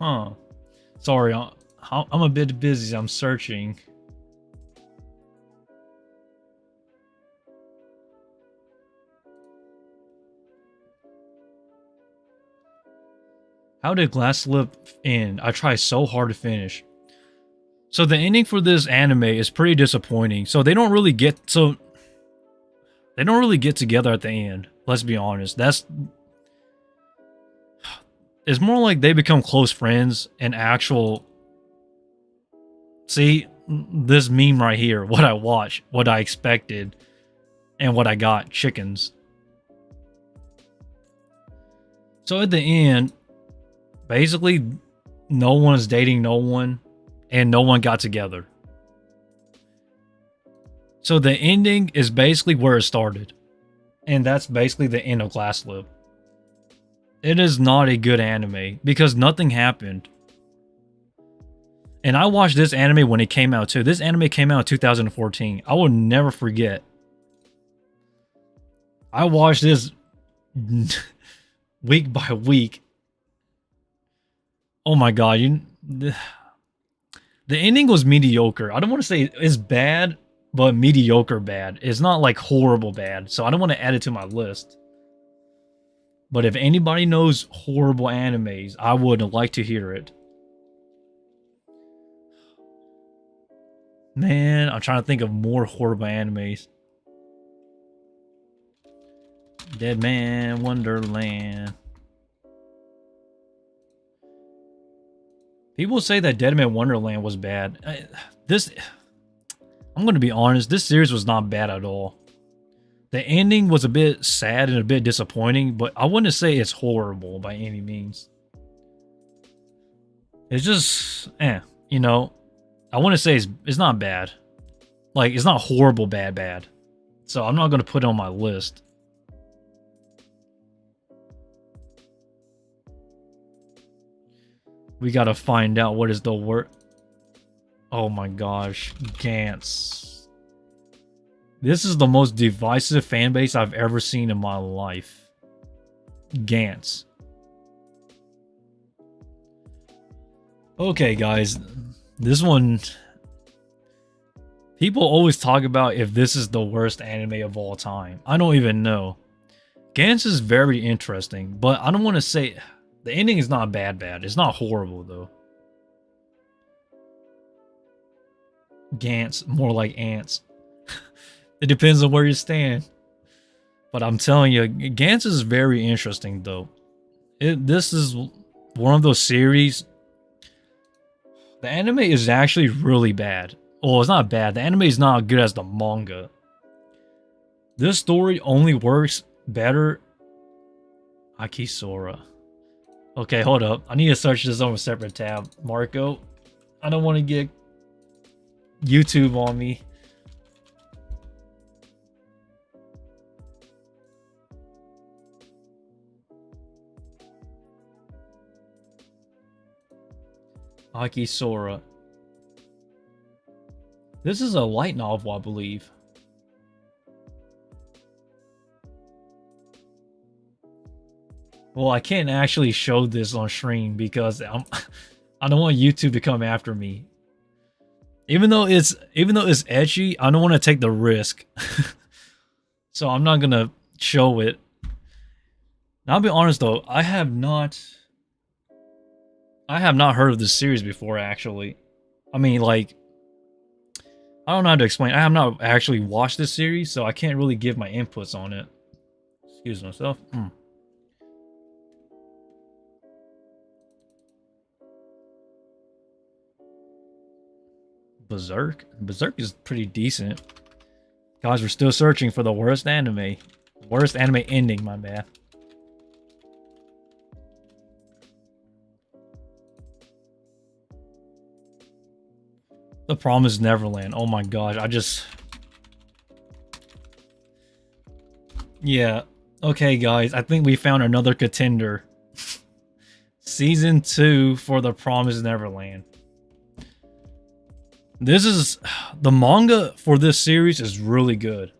Huh. Sorry, I'm a bit busy. I'm searching. How did Glass Slip end? I tried so hard to finish. So the ending for this anime is pretty disappointing. So they don't really get together at the end. Let's be honest. It's more like they become close friends and actual. See, this meme right here, what I watched, what I expected, and what I got, chickens. So at the end, basically, no one is dating no one, and no one got together. So the ending is basically where it started. And that's basically the end of Glass Lip. It is not a good anime, because nothing happened. And I watched this anime when it came out too. This anime came out in 2014. I will never forget. I watched this week by week. Oh my god, the ending was mediocre. I don't want to say it's bad, but mediocre bad. It's not like horrible bad, so I don't want to add it to my list. But if anybody knows horrible animes, I would like to hear it. Man, I'm trying to think of more horrible animes. Dead Man Wonderland. People say that Dead Man Wonderland was bad. I'm going to be honest, this series was not bad at all. The ending was a bit sad and a bit disappointing, but I wouldn't say it's horrible by any means. It's just, you know, I want to say it's not bad. Like, it's not horrible bad. So I'm not going to put it on my list. We got to find out what is the word. Oh my gosh, Gantz. This is the most divisive fan base I've ever seen in my life. Gantz. Okay, guys. This one... People always talk about if this is the worst anime of all time. I don't even know. Gantz is very interesting, but I don't want to say... The ending is not bad. It's not horrible, though. Gantz, more like ants. It depends on where you stand. But I'm telling you, Gantz is very interesting, though. This is one of those series. The anime is actually really bad. Well, it's not bad. The anime is not as good as the manga. This story only works better. Akisora. Okay, hold up. I need to search this on a separate tab. Marco. I don't want to get YouTube on me. Akisora. This is a light novel, I believe. Well, I can't actually show this on stream because I don't want YouTube to come after me. Even though it's edgy, I don't want to take the risk. So I'm not gonna show it. Now, I'll be honest though, I have not heard of this series before, actually. I mean, like, I don't know how to explain. I have not actually watched this series, so I can't really give my inputs on it. Excuse myself. Berserk? Berserk is pretty decent. Guys, we're still searching for the worst anime. Worst anime ending, my bad. The Promised Neverland. Oh my gosh, yeah. Okay, guys, I think we found another contender. Season 2 for The Promised Neverland. This is... The manga for this series is really good.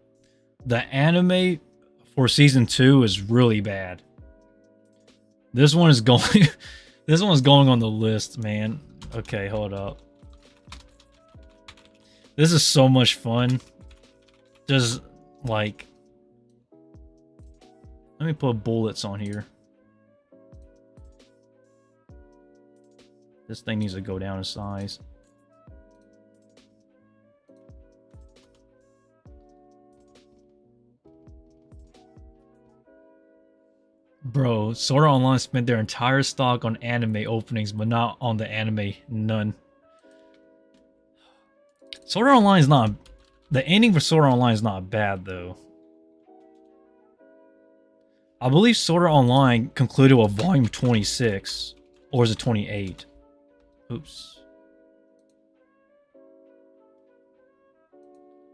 The anime for Season 2 is really bad. This one is going... This one's going on the list, man. Okay, hold up. This is so much fun. Just, like... Let me put bullets on here. This thing needs to go down in size. Bro, Sword Art Online spent their entire stock on anime openings, but not on the anime. None. Sword Art Online is not... The ending for Sword Art Online is not bad, though. I believe Sword Art Online concluded with volume 26. Or is it 28? Oops.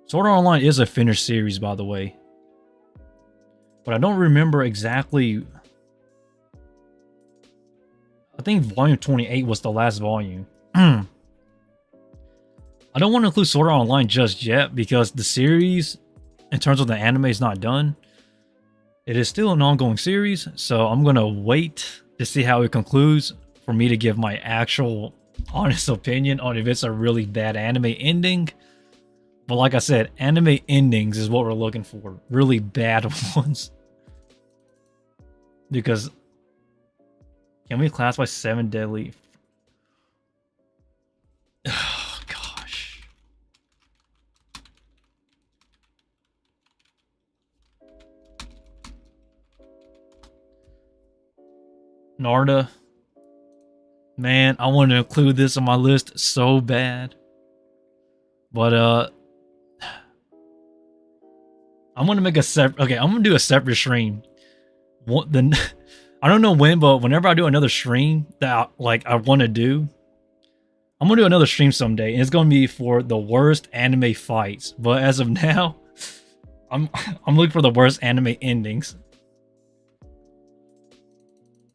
Sword Art Online is a finished series, by the way. But I don't remember exactly... I think volume 28 was the last volume. I don't want to include Sword Art Online just yet because the series, in terms of the anime, is not done. It is still an ongoing series, so I'm going to wait to see how it concludes for me to give my actual honest opinion on if it's a really bad anime ending. But like I said, anime endings is what we're looking for. Really bad ones. Because... Can we classify 7 deadly? Oh, gosh. Narda. Man, I want to include this on my list so bad. But, I'm going to make a separate... Okay, I'm going to do a separate stream. I don't know when, but whenever I do another stream that I want to do, I'm gonna do another stream someday, and it's gonna be for the worst anime fights. But as of now, I'm looking for the worst anime endings.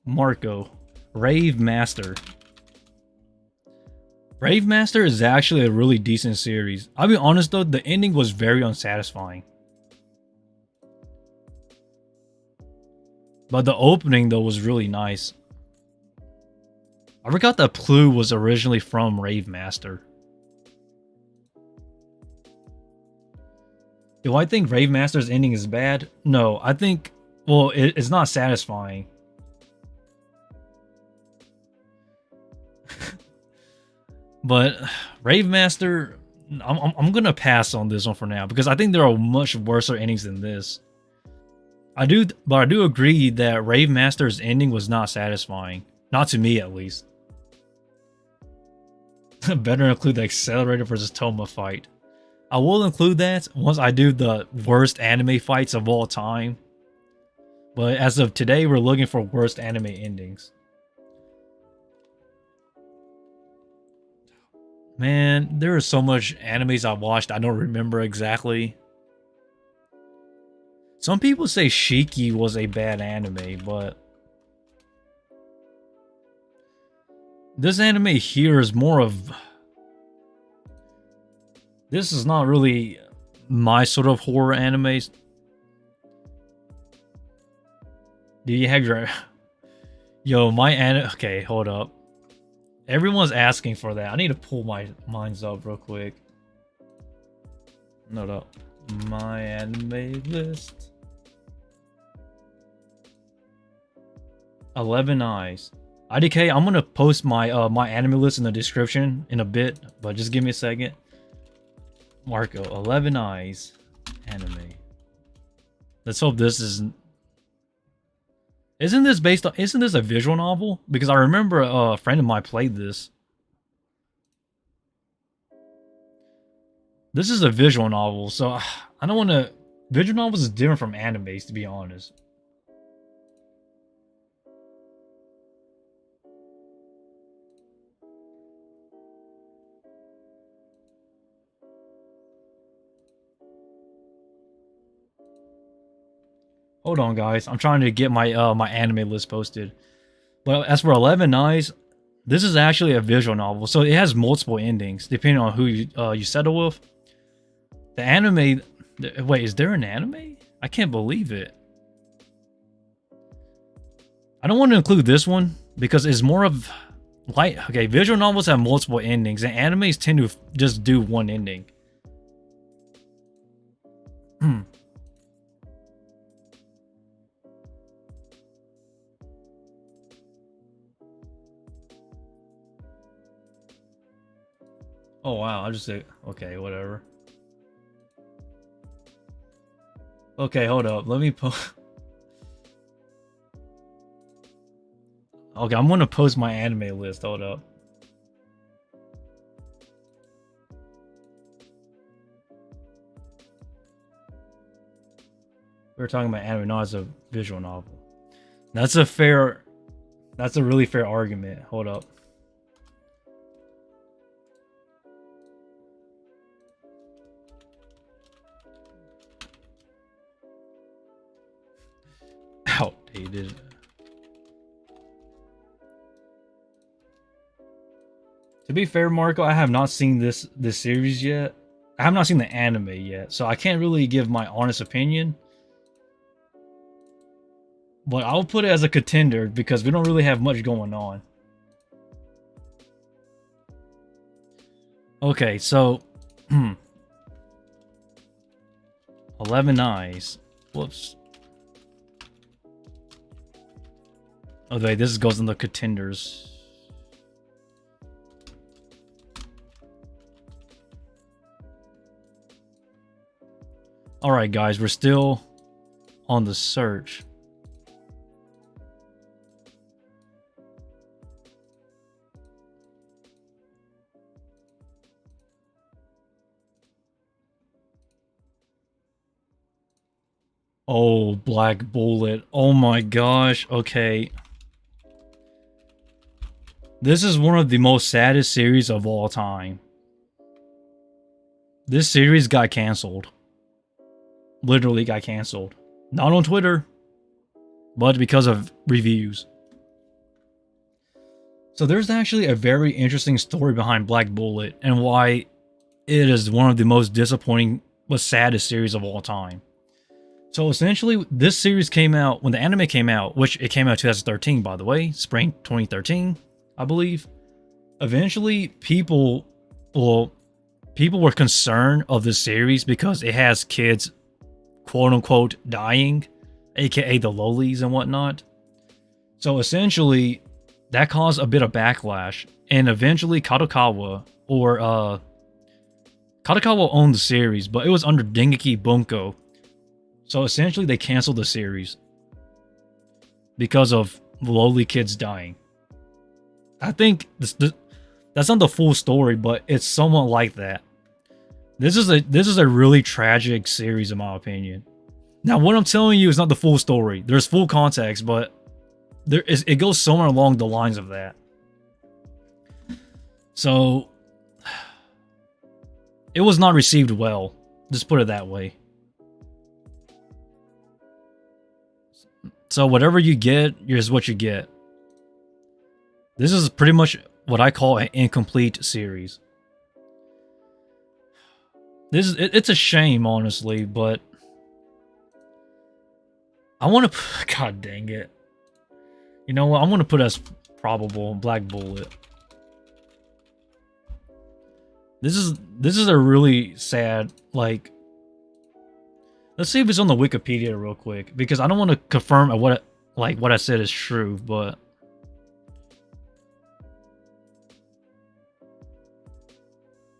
Marco, Rave Master. Rave Master is actually a really decent series. I'll be honest though, the ending was very unsatisfying. But the opening, though, was really nice. I forgot that Plu was originally from Rave Master. Do I think Rave Master's ending is bad? No, I think... Well, it's not satisfying. But Rave Master... I'm gonna pass on this one for now, because I think there are much worse endings than this. But I do agree that Rave Master's ending was not satisfying. Not to me, at least. Better include the Accelerator versus Toma fight. I will include that once I do the worst anime fights of all time. But as of today, we're looking for worst anime endings. Man, there is so much animes I watched I don't remember exactly. Some people say Shiki was a bad anime, but this anime here is more of... This is not really my sort of horror animes. Do you have your... Yo, my anime... Okay, hold up. Everyone's asking for that. I need to pull my minds up real quick. No. My anime list. 11 Eyes. IDK, I'm gonna post my my anime list in the description in a bit, but just give me a second. Marco, 11 Eyes anime. Let's hope this isn't... Isn't this based on... Isn't this a visual novel? Because I remember a friend of mine played this. This is a visual novel, so I don't want to... Visual novels is different from animes, to be honest. Hold on, guys. I'm trying to get my my anime list posted. Well, as for 11 Eyes, this is actually a visual novel, so it has multiple endings depending on who you settle with. The anime... Wait, is there an anime? I can't believe it. I don't want to include this one because it's more of... Like, okay, visual novels have multiple endings, and animes tend to just do one ending. Oh wow, I'll just say, okay, whatever. Okay, hold up. Let me post... Okay, I'm gonna post my anime list. Hold up. We were talking about anime, not as a visual novel. That's a fair... That's a really fair argument. Hold up. Outdated. To be fair, Marco, I have not seen this series yet. I have not seen the anime yet, so I can't really give my honest opinion. But I'll put it as a contender because we don't really have much going on. Okay, so 11 Eyes. Whoops. Okay, this goes in the contenders. Alright guys, we're still on the search. Oh, Black Bullet. Oh my gosh. Okay. This is one of the most saddest series of all time. This series got canceled. Literally got canceled. Not on Twitter, but because of reviews. So there's actually a very interesting story behind Black Bullet and why it is one of the most disappointing but saddest series of all time. So essentially, this series came out when the anime came out, which it came out 2013, by the way, spring 2013, I believe. Eventually, people were concerned of this series because it has kids, quote unquote, dying, aka the lolies and whatnot. So essentially, that caused a bit of backlash, and eventually Kadokawa owned the series, but it was under Dengeki Bunko. So essentially, they canceled the series because of lowly kids dying. I think That's not the full story, but it's somewhat like that. This is a really tragic series in my opinion. Now, what I'm telling you is not the full story. There's full context, but it goes somewhere along the lines of that. So, it was not received well. Just put it that way. So, whatever you get is what you get. This is pretty much what I call an incomplete series. It's a shame, honestly, but I want to. God dang it! You know what? I'm gonna put as probable Black Bullet. This is a really sad, like. Let's see if it's on the Wikipedia real quick, because I don't want to confirm what I said is true, but.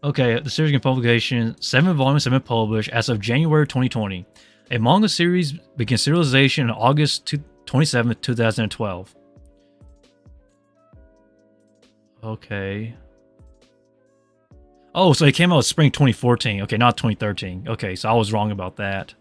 Okay, the series publication, 7 volumes have been published as of January 2020. A manga series began serialization in August 27, 2012. Okay. Oh, so it came out in spring 2014. Okay, not 2013. Okay, so I was wrong about that.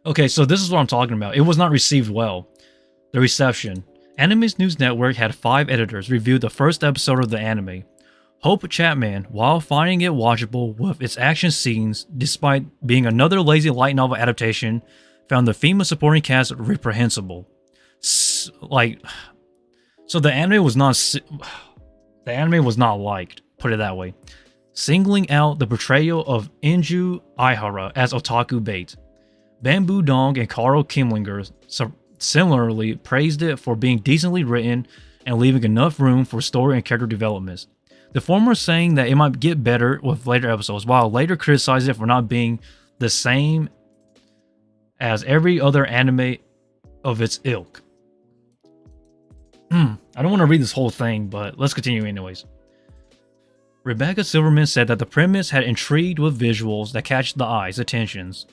Okay, so this is what I'm talking about. It was not received well. The reception. Anime's News Network had 5 editors review the first episode of the anime. Hope Chapman, while finding it watchable with its action scenes, despite being another lazy light novel adaptation, found the female supporting cast reprehensible. So the anime was not liked, put it that way. Singling out the portrayal of Inju Aihara as otaku bait. Bamboo Dong and Carl Kimlinger similarly praised it for being decently written and leaving enough room for story and character developments. The former saying that it might get better with later episodes, while later criticized it for not being the same as every other anime of its ilk. I don't want to read this whole thing, but let's continue anyways. Rebecca Silverman said that the premise had intrigued with visuals that catch the eye's attentions,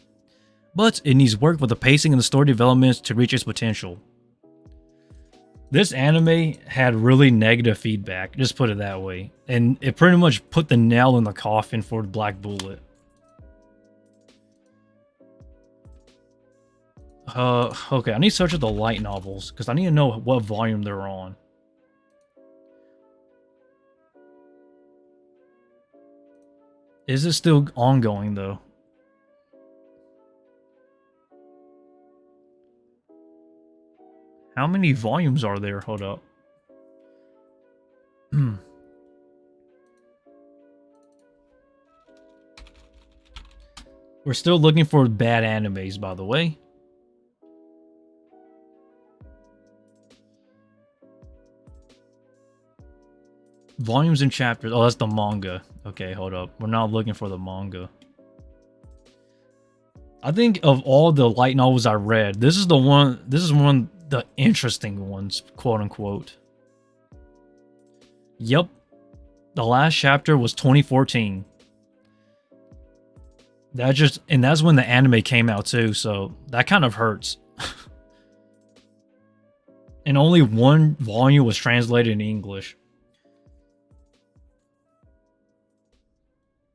but it needs work with the pacing and the story developments to reach its potential. This anime had really negative feedback, just put it that way, and it pretty much put the nail in the coffin for Black Bullet. Okay, I need to search up the light novels, because I need to know what volume they're on. Is it still ongoing, though? How many volumes are there? Hold up. We're still looking for bad animes, by the way. Volumes and chapters. Oh, that's the manga. Okay, hold up. We're not looking for the manga. I think of all the light novels I read, this is one of the interesting ones, quote unquote. Yep. The last chapter was 2014. That's when the anime came out too, so that kind of hurts. And only one volume was translated in English.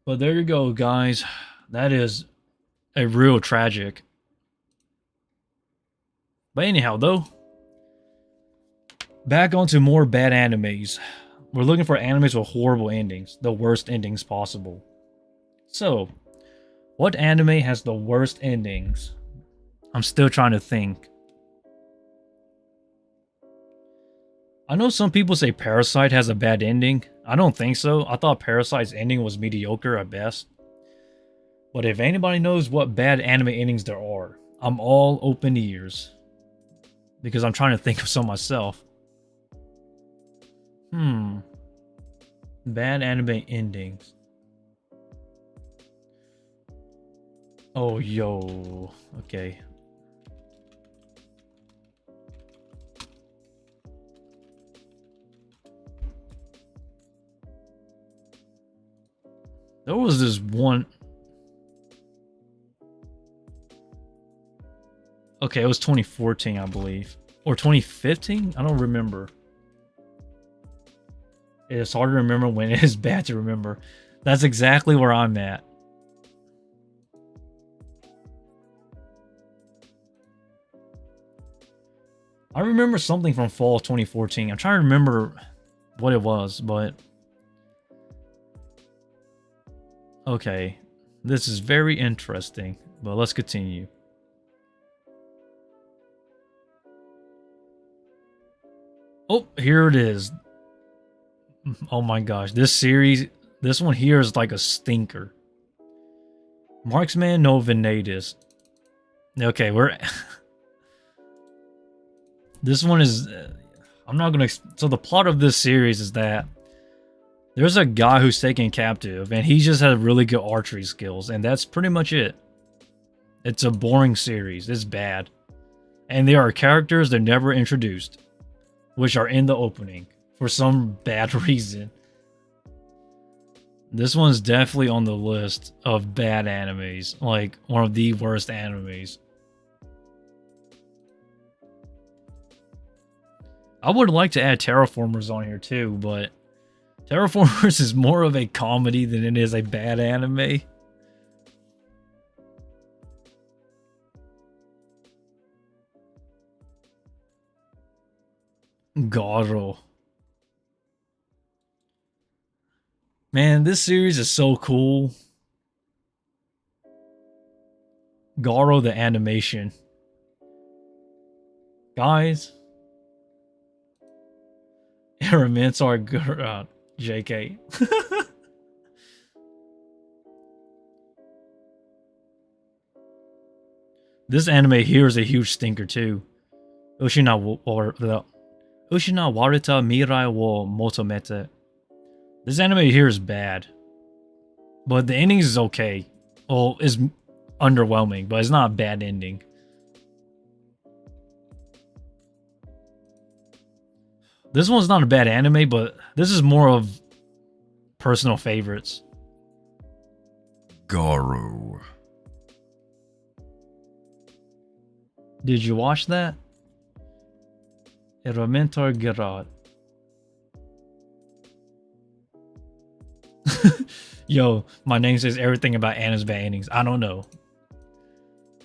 But there you go, guys. That is a real tragic. But anyhow, though, back onto more bad animes. We're looking for animes with horrible endings, the worst endings possible. So, what anime has the worst endings? I'm still trying to think. I know some people say Parasite has a bad ending. I don't think so. I thought Parasite's ending was mediocre at best. But if anybody knows what bad anime endings there are, I'm all open ears. Because I'm trying to think of some myself. Bad anime endings. Oh, yo. Okay. There was this one. Okay, it was 2014, I believe. Or 2015? I don't remember. It's hard to remember when it is bad to remember. That's exactly where I'm at. I remember something from fall 2014. I'm trying to remember what it was, but... Okay. This is very interesting, but let's continue. Oh, here it is. Oh my gosh, this series, this one here is like a stinker. Marksman no Venatus. Okay, we're... This one is... I'm not gonna... So the plot of this series is that there's a guy who's taken captive, and he just has really good archery skills, and that's pretty much it. It's a boring series. It's bad. And there are characters that are never introduced, which are in the opening for some bad reason. This one's definitely on the list of bad animes, like one of the worst animes. I would like to add Terraformers on here too, but Terraformers is more of a comedy than it is a bad anime. Garo. Man, this series is so cool. Garo the animation. Guys. Aramintar Garo. JK. This anime here is a huge stinker too. Ushina Warita Mirai wo Motomete. This anime here is bad. But the ending is okay. Well, it's underwhelming, but it's not a bad ending. This one's not a bad anime, but this is more of personal favorites. Garo. Did you watch that? Aramintar Gerard. Yo, my name says everything about Anna's bad endings. I don't know.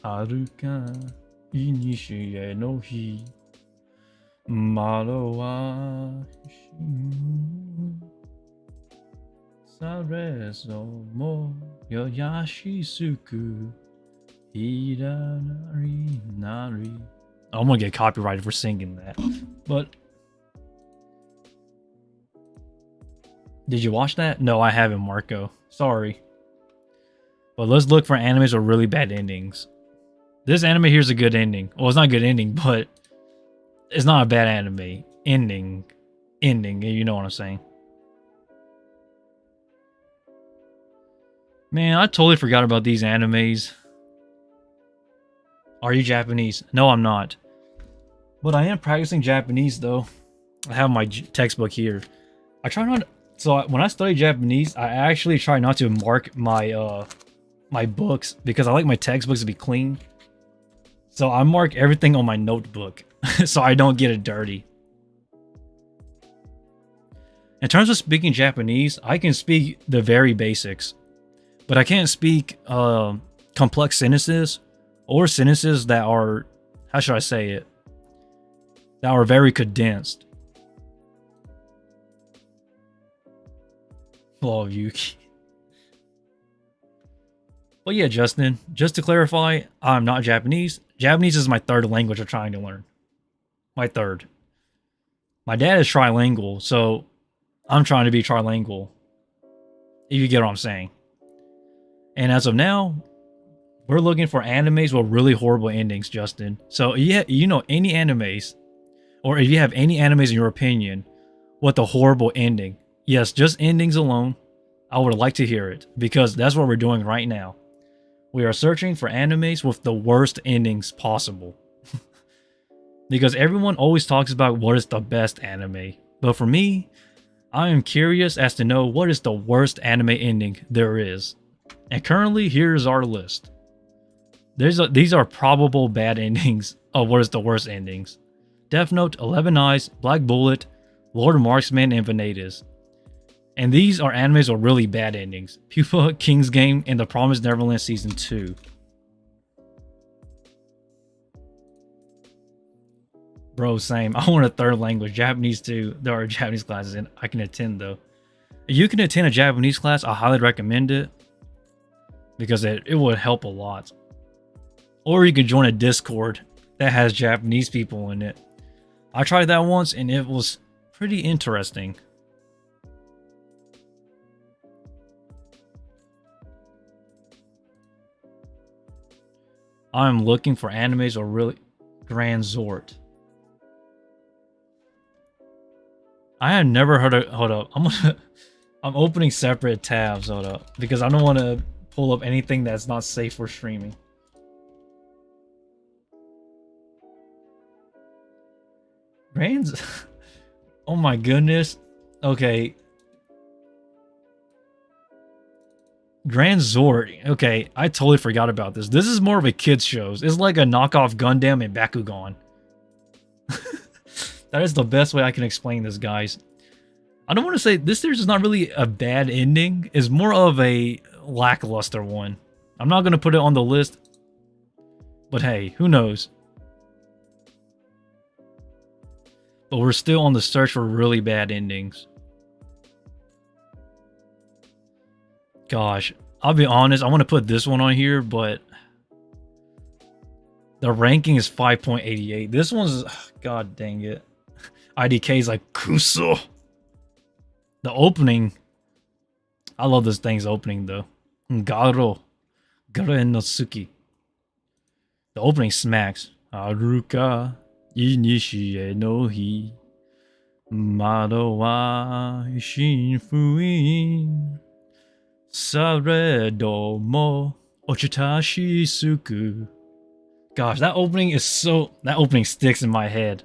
Haruka Inishie no Hi Maro wa Sareso mo Yoyashisuku Hiranari Nari. I'm gonna get copyrighted for singing that. But did you watch that? No, I haven't, Marco. Sorry. But let's look for animes with really bad endings. This anime here's a good ending. Well, it's not a good ending, but it's not a bad anime. Ending, you know what I'm saying. Man, I totally forgot about these animes. Are you Japanese? No, I'm not. But I am practicing Japanese, though. I have my textbook here. I try not... So when I study Japanese, I actually try not to mark my my books because I like my textbooks to be clean. So I mark everything on my notebook so I don't get it dirty. In terms of speaking Japanese, I can speak the very basics, but I can't speak complex sentences or sentences that are, how should I say it, that are very condensed. Love Yuki. But yeah, Justin, just to clarify, I'm not Japanese. Japanese is my third language I'm trying to learn. My third. My dad is trilingual, so I'm trying to be trilingual. If you get what I'm saying. And as of now, we're looking for animes with really horrible endings, Justin. So yeah, you know any animes, or if you have any animes in your opinion with a horrible ending, yes, just endings alone, I would like to hear it, because that's what we're doing right now. We are searching for animes with the worst endings possible. Because everyone always talks about what is the best anime. But for me, I am curious as to know what is the worst anime ending there is. And currently, here's our list. These are probable bad endings of what is the worst endings. Death Note, 11 Eyes, Black Bullet, Lord Marksman, and Vanitas. And these are animes with really bad endings. Pupa, King's Game, and The Promised Neverland Season 2. Bro, same. I want a third language. Japanese too. There are Japanese classes and I can attend though. If you can attend a Japanese class, I highly recommend it. Because it would help a lot. Or you could join a Discord that has Japanese people in it. I tried that once and it was pretty interesting. I'm looking for animes or really Grand Zort. I have never heard of. Hold up, I'm opening separate tabs. Hold up, because I don't want to pull up anything that's not safe for streaming. Grands. Oh my goodness. Okay. Grand Zord. Okay, I totally forgot about this. This is more of a kids show. It's like a knockoff Gundam and Bakugan. That is the best way I can explain this, guys. I don't want to say this series is not really a bad ending. It's more of a lackluster one. I'm not going to put it on the list. But hey, who knows? But we're still on the search for really bad endings. Gosh, I'll be honest. I want to put this one on here, but the ranking is 5.88. This one's... God dang it. IDK is like Kuso. The opening, I love this thing's opening though. Garo no Suki. The opening smacks. Aruka inishie no hi mado wa shinfuin saredo mo ochitashi suku. Gosh, that opening is so... That opening sticks in my head.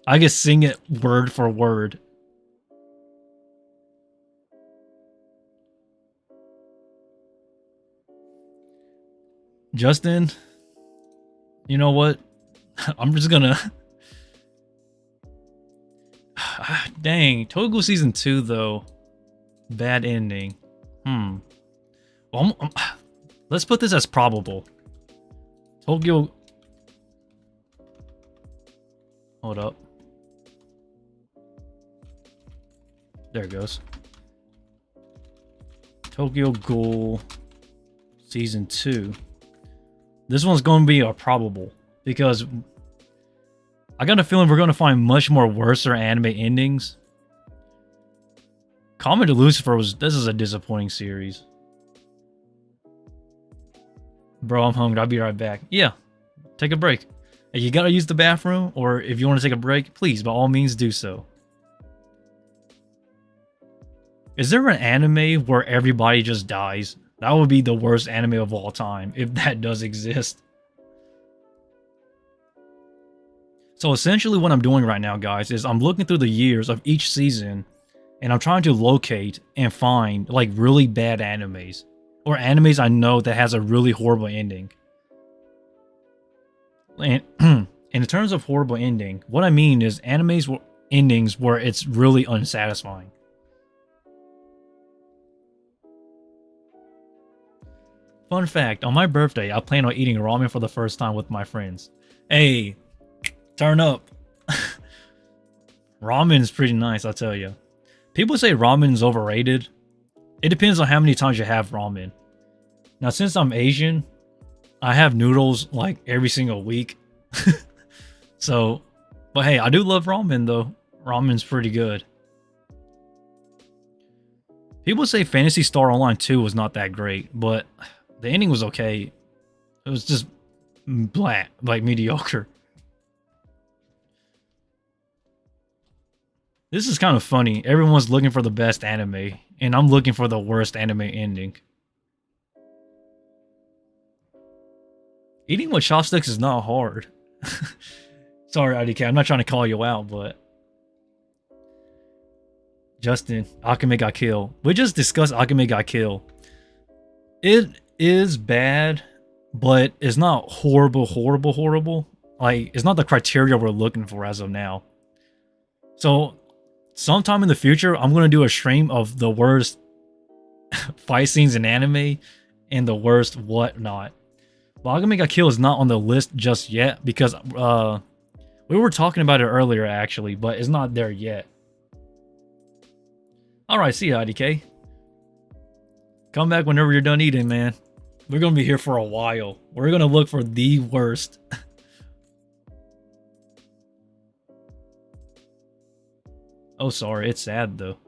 I can sing it word for word. Justin, you know what? I'm just gonna... Dang, Togo Season 2 though. Bad ending. Well, let's put this as probable. Tokyo... Hold up. There it goes. Tokyo Ghoul Season 2. This one's going to be a probable. Because I got a feeling we're going to find much more worser anime endings. Comet to Lucifer was... This is a disappointing series. Bro, I'm hungry. I'll be right back. Yeah. Take a break. If you gotta use the bathroom, or if you want to take a break, please, by all means, do so. Is there an anime where everybody just dies? That would be the worst anime of all time, if that does exist. So essentially what I'm doing right now, guys, is I'm looking through the years of each season, and I'm trying to locate and find, like, really bad animes. Or animes I know that has a really horrible ending. And in terms of horrible ending, what I mean is animes endings where it's really unsatisfying. Fun fact, on my birthday, I plan on eating ramen for the first time with my friends. Hey, turn up. Ramen's pretty nice, I'll tell you. People say ramen's overrated. It depends on how many times you have ramen. Now, since I'm Asian, I have noodles like every single week. So, but hey, I do love ramen though. Ramen's pretty good. People say Phantasy Star Online 2 was not that great, but the ending was okay. It was just blah, like mediocre. This is kind of funny. Everyone's looking for the best anime, and I'm looking for the worst anime ending. Eating with chopsticks is not hard. Sorry, IDK, I'm not trying to call you out, but... Justin, Akame got killed. We just discussed Akame got killed. It is bad, but it's not horrible, horrible, horrible. Like, it's not the criteria we're looking for as of now. So, sometime in the future, I'm going to do a stream of the worst fight scenes in anime and the worst whatnot. But Akame got killed is not on the list just yet because we were talking about it earlier actually, but it's not there yet. Alright, see ya, IDK. Come back whenever you're done eating, man. We're going to be here for a while. We're going to look for the worst. Oh, sorry. It's sad, though.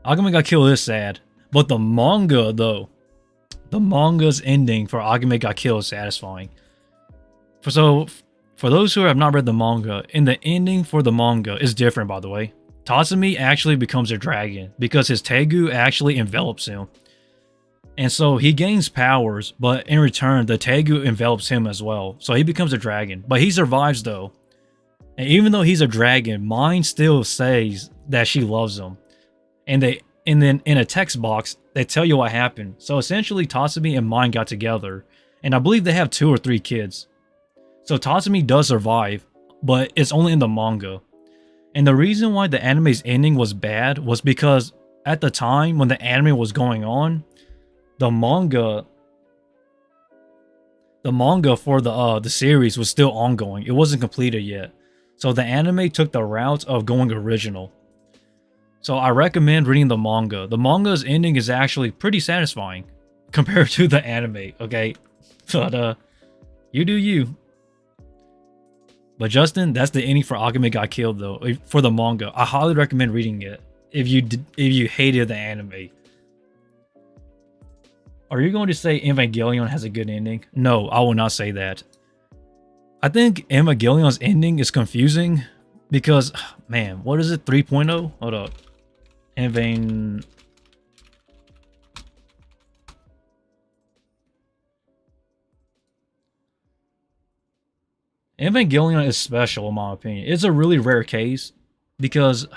Akame got killed is sad. But the manga, though. The manga's ending for Akame got killed is satisfying. For those who have not read the manga, in the ending for the manga is different, by the way. Tatsumi actually becomes a dragon because his Tegu actually envelops him. And so he gains powers, but in return, the Tegu envelops him as well. So he becomes a dragon. But he survives though. And even though he's a dragon, Mind still says that she loves him. And then in a text box, they tell you what happened. So essentially, Tatsumi and Mind got together. And I believe they have 2 or 3 kids. So Tatsumi does survive, but it's only in the manga. And the reason why the anime's ending was bad was because at the time when the anime was going on, the manga for the series was still ongoing. It wasn't completed yet. So the anime took the route of going original. So I recommend reading the manga. The manga's ending is actually pretty satisfying compared to the anime, okay? But you do you. But Justin, that's the ending for Akame got killed though. For the manga, I highly recommend reading it if you hated the anime. Are you going to say Evangelion has a good ending? No, I will not say that. I think Evangelion's ending is confusing because, man, what is it? 3.0? Hold up. Evangelion is special in my opinion. It's a really rare case because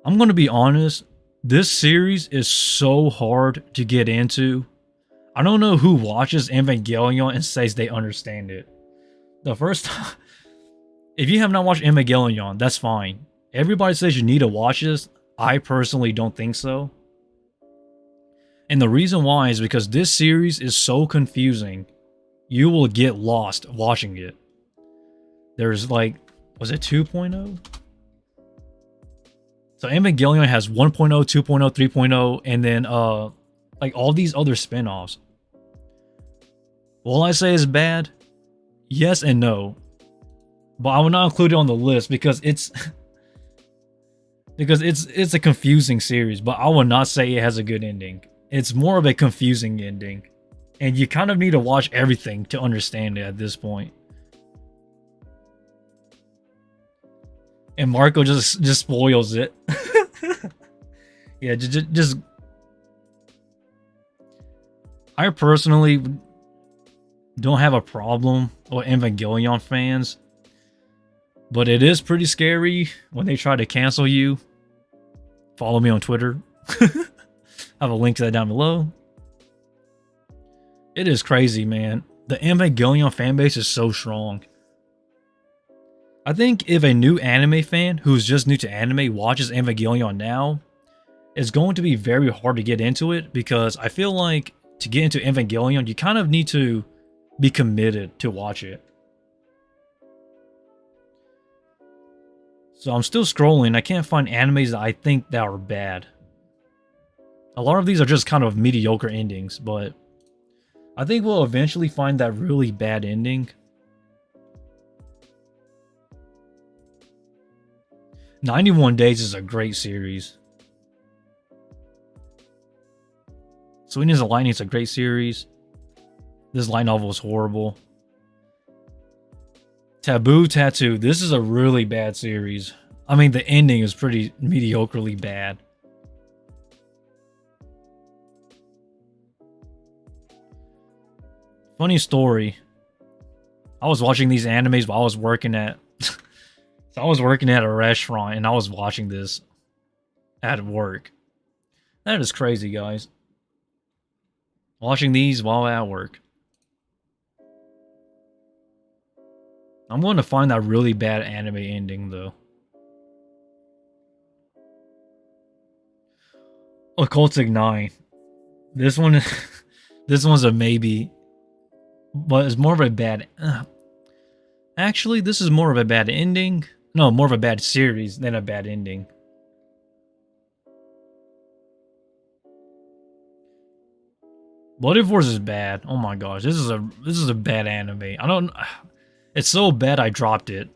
I'm going to be honest, this series is so hard to get into. I don't know who watches Evangelion and says they understand it. The first time, if you have not watched Evangelion, that's fine. Everybody says you need to watch this. I personally don't think so. And the reason why is because this series is so confusing. You will get lost watching it. There's like, was it 2.0? So Evangelion has 1.0, 2.0, 3.0, and then like all these other spin-offs. Will I say it's bad? Yes and no. But I will not include it on the list because it's it's a confusing series, but I will not say it has a good ending. It's more of a confusing ending. And you kind of need to watch everything to understand it at this point. And Marco just spoils it. Yeah, just I personally don't have a problem with Evangelion fans, but it is pretty scary when they try to cancel you. Follow me on Twitter. I have a link to that down below. It is crazy, man. The Evangelion fanbase is so strong. I think if a new anime fan who's just new to anime watches Evangelion now, it's going to be very hard to get into it because I feel like to get into Evangelion, you kind of need to be committed to watch it. So I'm still scrolling. I can't find animes that I think that are bad. A lot of these are just kind of mediocre endings, but I think we'll eventually find that really bad ending. "91 Days" is a great series. "Sweetness and Lightning" is a great series. This light novel is horrible. "Taboo Tattoo." This is a really bad series. I mean, the ending is pretty mediocrely bad. Funny story. I was watching these animes while I was working at So I was working at a restaurant and I was watching this at work. That is crazy, guys. Watching these while at work. I'm going to find that really bad anime ending, though. Occultic 9. This one, this one's a maybe, but it's more of a bad. Actually, this is more of a bad ending. No, more of a bad series than a bad ending. Bloody Force is bad. Oh my gosh, this is a bad anime. I don't. It's so bad I dropped it.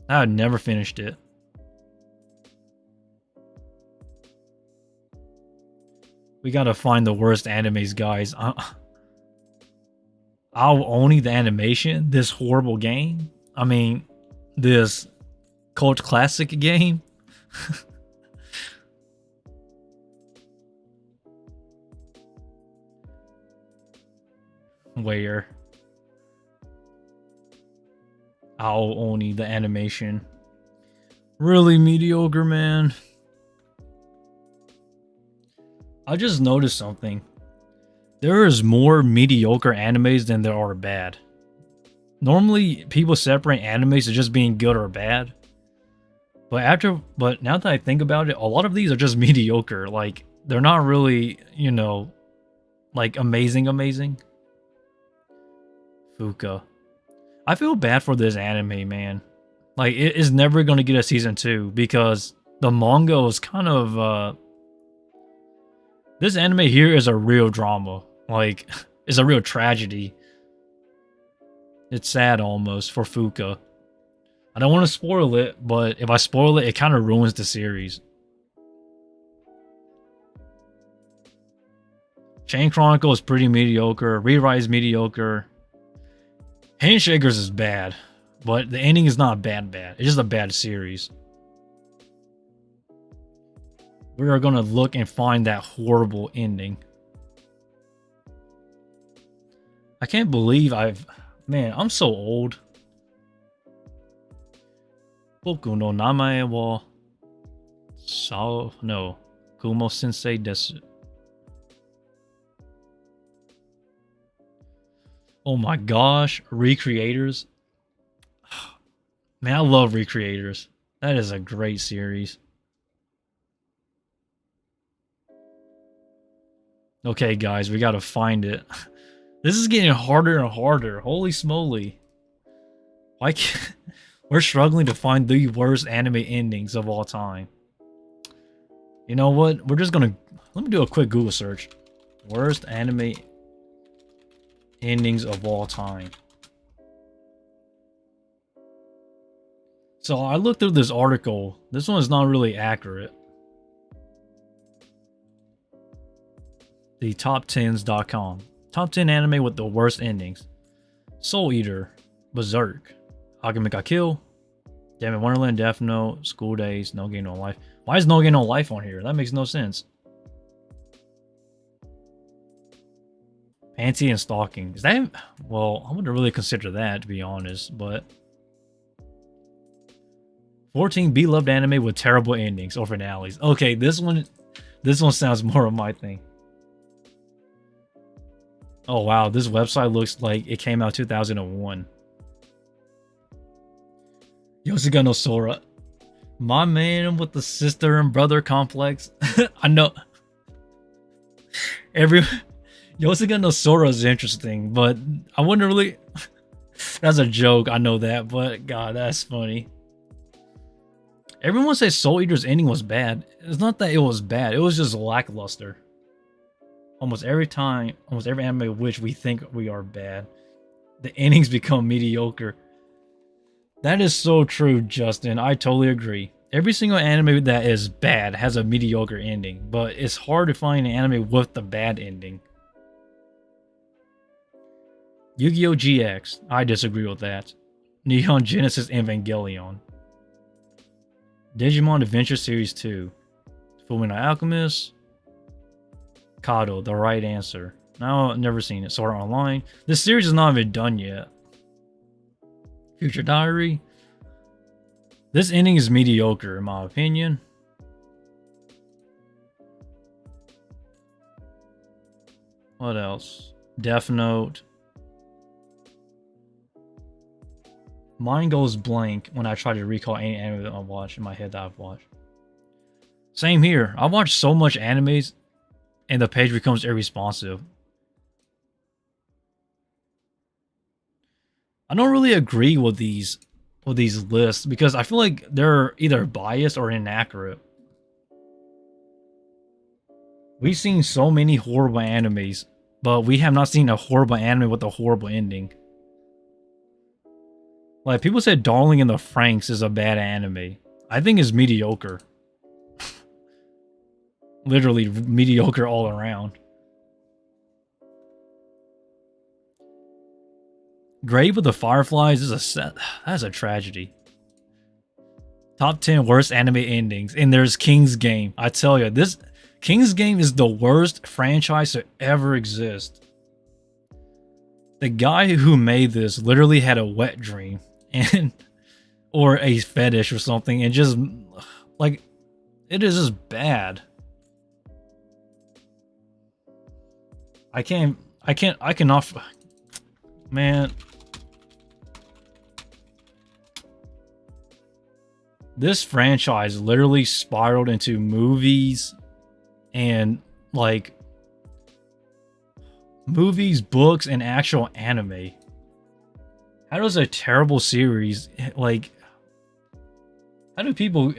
I had never finished it. We gotta find the worst animes, guys. I'll only the animation. This horrible game. I mean, this cult classic game. Where I'll only the animation. Really mediocre, man. I just noticed something. There is more mediocre animes than there are bad. Normally, people separate animes as just being good or bad. But now that I think about it, a lot of these are just mediocre. Like, they're not really, you know, like amazing. Fuka. I feel bad for this anime, man. Like, it is never going to get a season 2 because the manga is kind of, this anime here is a real drama. Like, it's a real tragedy. It's sad almost for Fuka. I don't want to spoil it, but if I spoil it, it kind of ruins the series. Chain Chronicle is pretty mediocre. Rewrite is mediocre. Handshakers is bad, but the ending is not bad. It's just a bad series. We are going to look and find that horrible ending. I can't believe Man, I'm so old. Boku no namae wa no Kumo Sensei desu. Oh my gosh, Recreators. Man, I love Recreators. That is a great series. Okay, guys, we gotta find it. This is getting harder and harder. Holy smoly. Why can't... We're struggling to find the worst anime endings of all time. You know what? We're just gonna... Let me do a quick Google search. Worst anime endings of all time. So I looked through this article. This one is not really accurate. The top10s.com. Top 10 anime with the worst endings. Soul Eater, Berserk, Akame ga Kill, Damn It Wonderland, Death Note, School Days, No Game No Life. Why is No Game No Life on here? That makes no sense. Panty and Stalking. Is that... Well, I wouldn't really consider that, to be honest, but... 14 beloved anime with terrible endings or finales. Okay, this one sounds more of my thing. Oh wow, this website looks like it came out 2001. Yosuga no Sora. My man with the sister and brother complex. I know. Yosuga no Sora is interesting, but I wouldn't really... That's a joke, I know that, but god, that's funny. Everyone says Soul Eater's ending was bad. It's not that it was bad, it was just lackluster. Almost every anime which we think we are bad, the endings become mediocre. That is so true, Justin. I totally agree. Every single anime that is bad has a mediocre ending, but it's hard to find an anime with the bad ending. Yu-Gi-Oh! GX. I disagree with that. Neon Genesis Evangelion. Digimon Adventure Series 2. Fullmetal Alchemist. Kado, The Right Answer. No, I've never seen it. Sword Art Online. This series is not even done yet. Future Diary. This ending is mediocre in my opinion. What else? Death Note. Mine goes blank when I try to recall any anime that I watch in my head that I've watched. Same here. I watch so much animes and the page becomes irresponsive. I don't really agree with these lists because I feel like they're either biased or inaccurate. We've seen so many horrible animes, but we have not seen a horrible anime with a horrible ending. Like, people said Darling in the Franxx is a bad anime. I think it's mediocre. Literally mediocre all around. Grave of the Fireflies is that's a tragedy. Top 10 worst anime endings, and there's King's Game. I tell you, this King's Game is the worst franchise to ever exist. The guy who made this literally had a wet dream and or a fetish or something, and just like it is just bad. I cannot, man. This franchise literally spiraled into movies and like movies, books, and actual anime. How does a terrible series, like, how do people,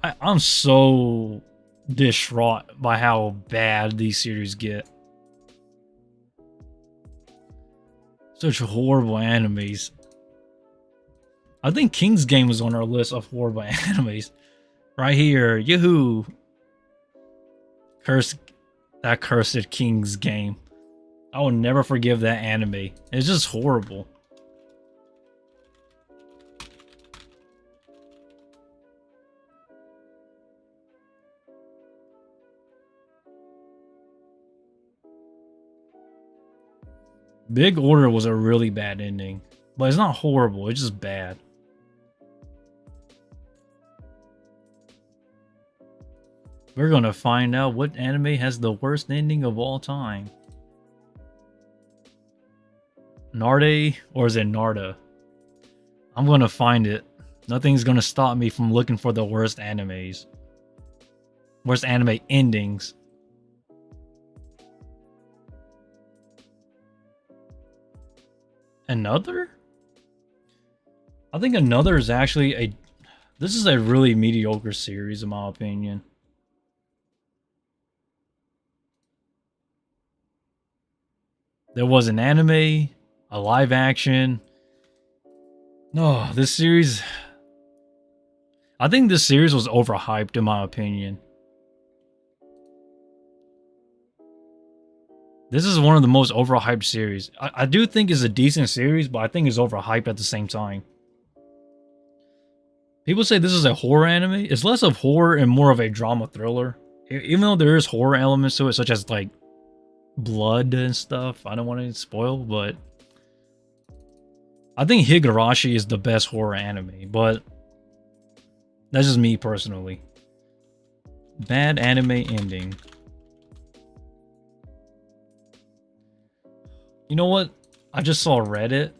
I'm so distraught by how bad these series get. Such horrible animes. I think King's Game was on our list of horrible animes. Right here, yoo-hoo. That cursed King's Game. I will never forgive that anime. It's just horrible. Big Order was a really bad ending. But it's not horrible, it's just bad. We're gonna find out what anime has the worst ending of all time. Narde, or is it Narda? I'm gonna find it. Nothing's gonna stop me from looking for the worst animes. Worst anime endings. Another? I think Another is actually a... This is a really mediocre series in my opinion. There was an anime, a live action. No, this series... I think this series was overhyped in my opinion. This is one of the most overhyped series. I do think it's a decent series, but I think it's overhyped at the same time. People say this is a horror anime. It's less of horror and more of a drama thriller. Even though there is horror elements to it, such as like blood and stuff. I don't want to spoil, but I think Higurashi is the best horror anime, but that's just me personally. Bad anime ending. You know what? I just saw Reddit.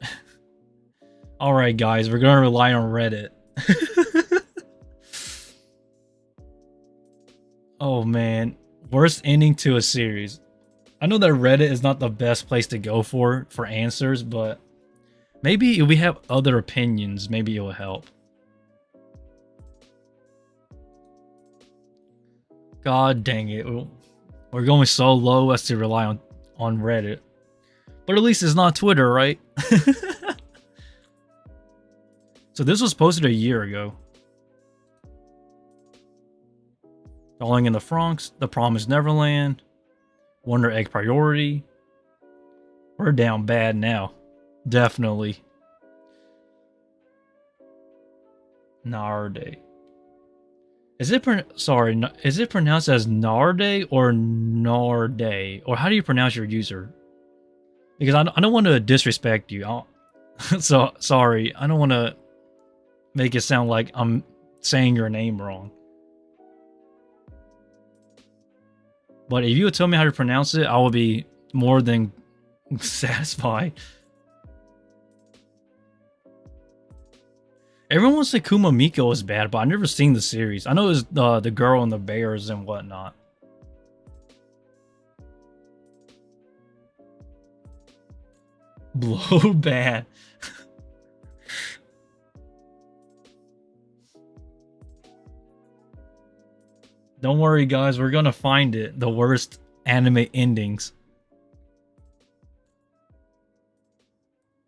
Alright guys, we're gonna rely on Reddit. Oh man. Worst ending to a series. I know that Reddit is not the best place to go for answers, but maybe if we have other opinions, maybe it will help. God dang it. We're going so low as to rely on Reddit. But at least it's not Twitter, right? So this was posted a year ago. Falling in the Franxx, The Promised Neverland, Wonder Egg Priority. We're down bad now. Definitely. Narde. Is it pronounced as Narde or Narde? Or how do you pronounce your user? Because I don't want to disrespect you. So sorry. I don't want to make it sound like I'm saying your name wrong. But if you would tell me how to pronounce it, I will be more than satisfied. Everyone wants to say Kumo Miko is bad, but I've never seen the series. I know it was the girl and the bears and whatnot. Blow bad. Don't worry, guys. We're gonna find it. The worst anime endings.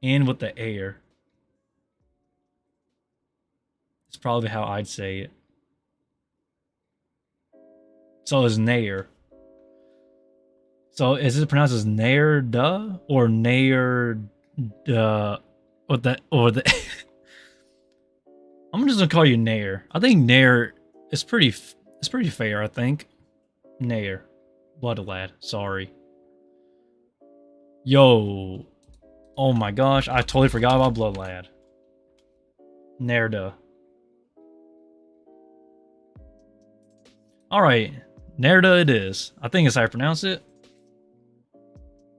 And with the air. It's probably how I'd say it. So it's Nair. So is it pronounced as Nair duh or Nair duh? Or the I'm just gonna call you Nair. I think Nair is pretty fair, I think. Nair. Blood lad, sorry. Yo. Oh my gosh, I totally forgot about Blood lad. Nerda. Alright, Nerda it is. I think it's how I pronounce it.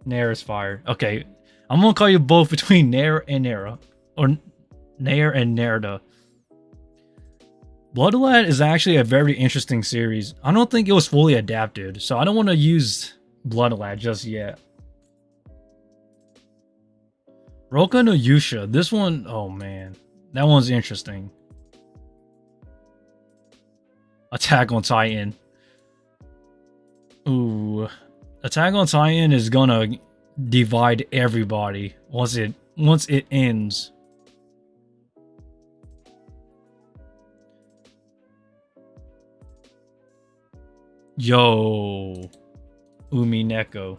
Nair is fire. Okay, I'm gonna call you both between Nair and Nera. Or Nair and Nerda. Blood lad is actually a very interesting series. I don't think it was fully adapted, so I don't want to use Blood lad just yet. Roka no Yusha. This one, oh man. That one's interesting. Attack on Titan. Ooh. Attack on Titan is gonna divide everybody once it ends. Yo. Umineko.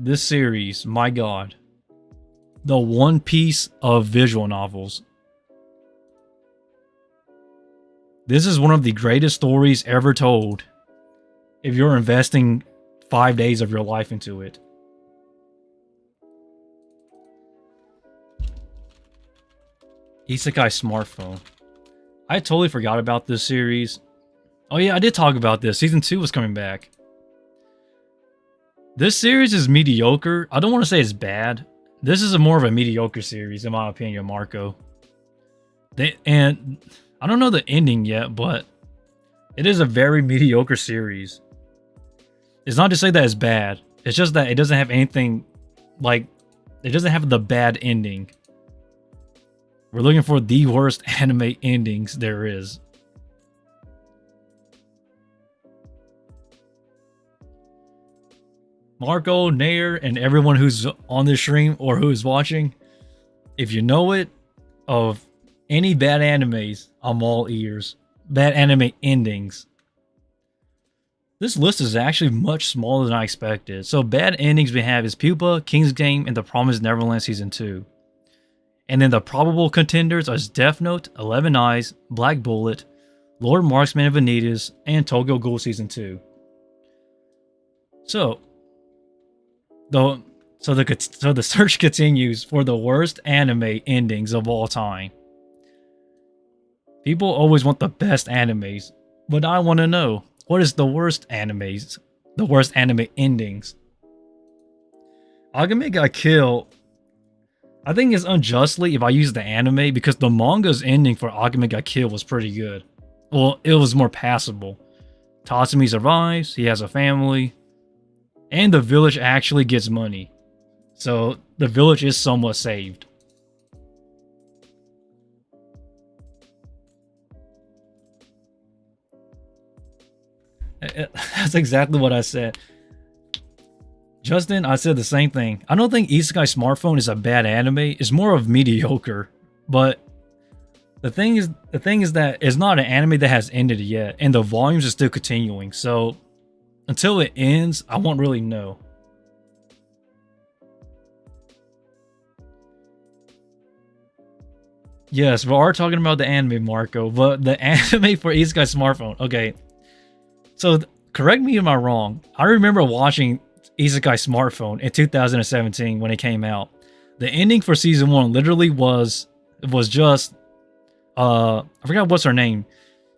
This series, my god. The One Piece of visual novels. This is one of the greatest stories ever told if you're investing 5 days of your life into it. Isekai Smartphone. I totally forgot about this series. Oh yeah, I did talk about this. Season 2 was coming back. This series is mediocre. I don't want to say it's bad. This is more of a mediocre series, in my opinion, Marco. And I don't know the ending yet, but it is a very mediocre series. It's not to say that it's bad. It's just that it doesn't have anything, like, it doesn't have the bad ending. We're looking for the worst anime endings there is. Marco, Nair, and everyone who's on this stream or who is watching, if you know it, of any bad animes, I'm all ears. Bad anime endings. This list is actually much smaller than I expected. So bad endings we have is Pupa, King's Game, and The Promised Neverland Season 2. And then the probable contenders are Death Note, 11 Eyes, Black Bullet, Lord Marksman of Vanitas, and Tokyo Ghoul Season 2. So the search continues for the worst anime endings of all time. People always want the best animes, but I want to know, what is the worst animes? The worst anime endings? Agame got killed. I think it's unjustly if I use the anime because the manga's ending for Agame got killed was pretty good. Well, it was more passable. Tatsumi survives, he has a family, and the village actually gets money. So the village is somewhat saved. That's exactly what I said. Justin, I said the same thing. I don't think Isekai Smartphone is a bad anime. It's more of mediocre. But the thing is that it's not an anime that has ended yet, and the volumes are still continuing. So until it ends, I won't really know. Yes, we are talking about the anime, Marco, but the anime for Isekai Smartphone. Okay, so correct me if I'm wrong. I remember watching Isekai Smartphone in 2017 when it came out. The ending for season 1 literally was just I forgot what's her name.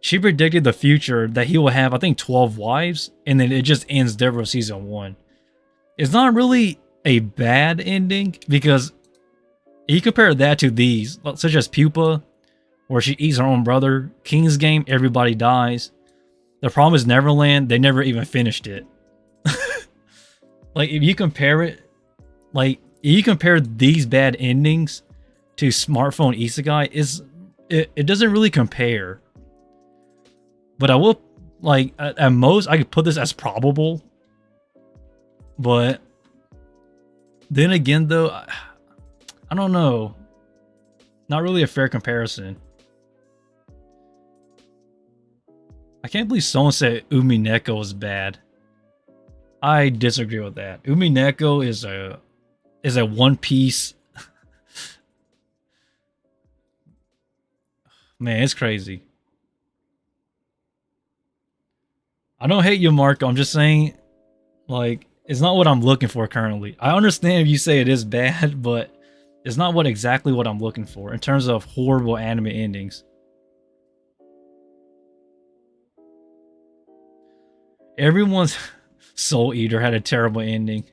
She predicted the future that he will have, I think, 12 wives, and then it just ends there for season 1. It's not really a bad ending because you compare that to these, such as Pupa, where she eats her own brother. King's Game, everybody dies. The problem is Neverland, they never even finished it. Like, if you compare it, like, if you compare these bad endings to Smartphone Isekai, it doesn't really compare. But I will, like, at most, I could put this as probable. But then again, though, I don't know. Not really a fair comparison. I can't believe someone said Umineko is bad. I disagree with that. Umineko is a One Piece. Man, it's crazy. I don't hate you, Marco. I'm just saying, like, it's not what I'm looking for currently. I understand if you say it is bad, but it's not exactly what I'm looking for in terms of horrible anime endings. Everyone's Soul Eater had a terrible ending.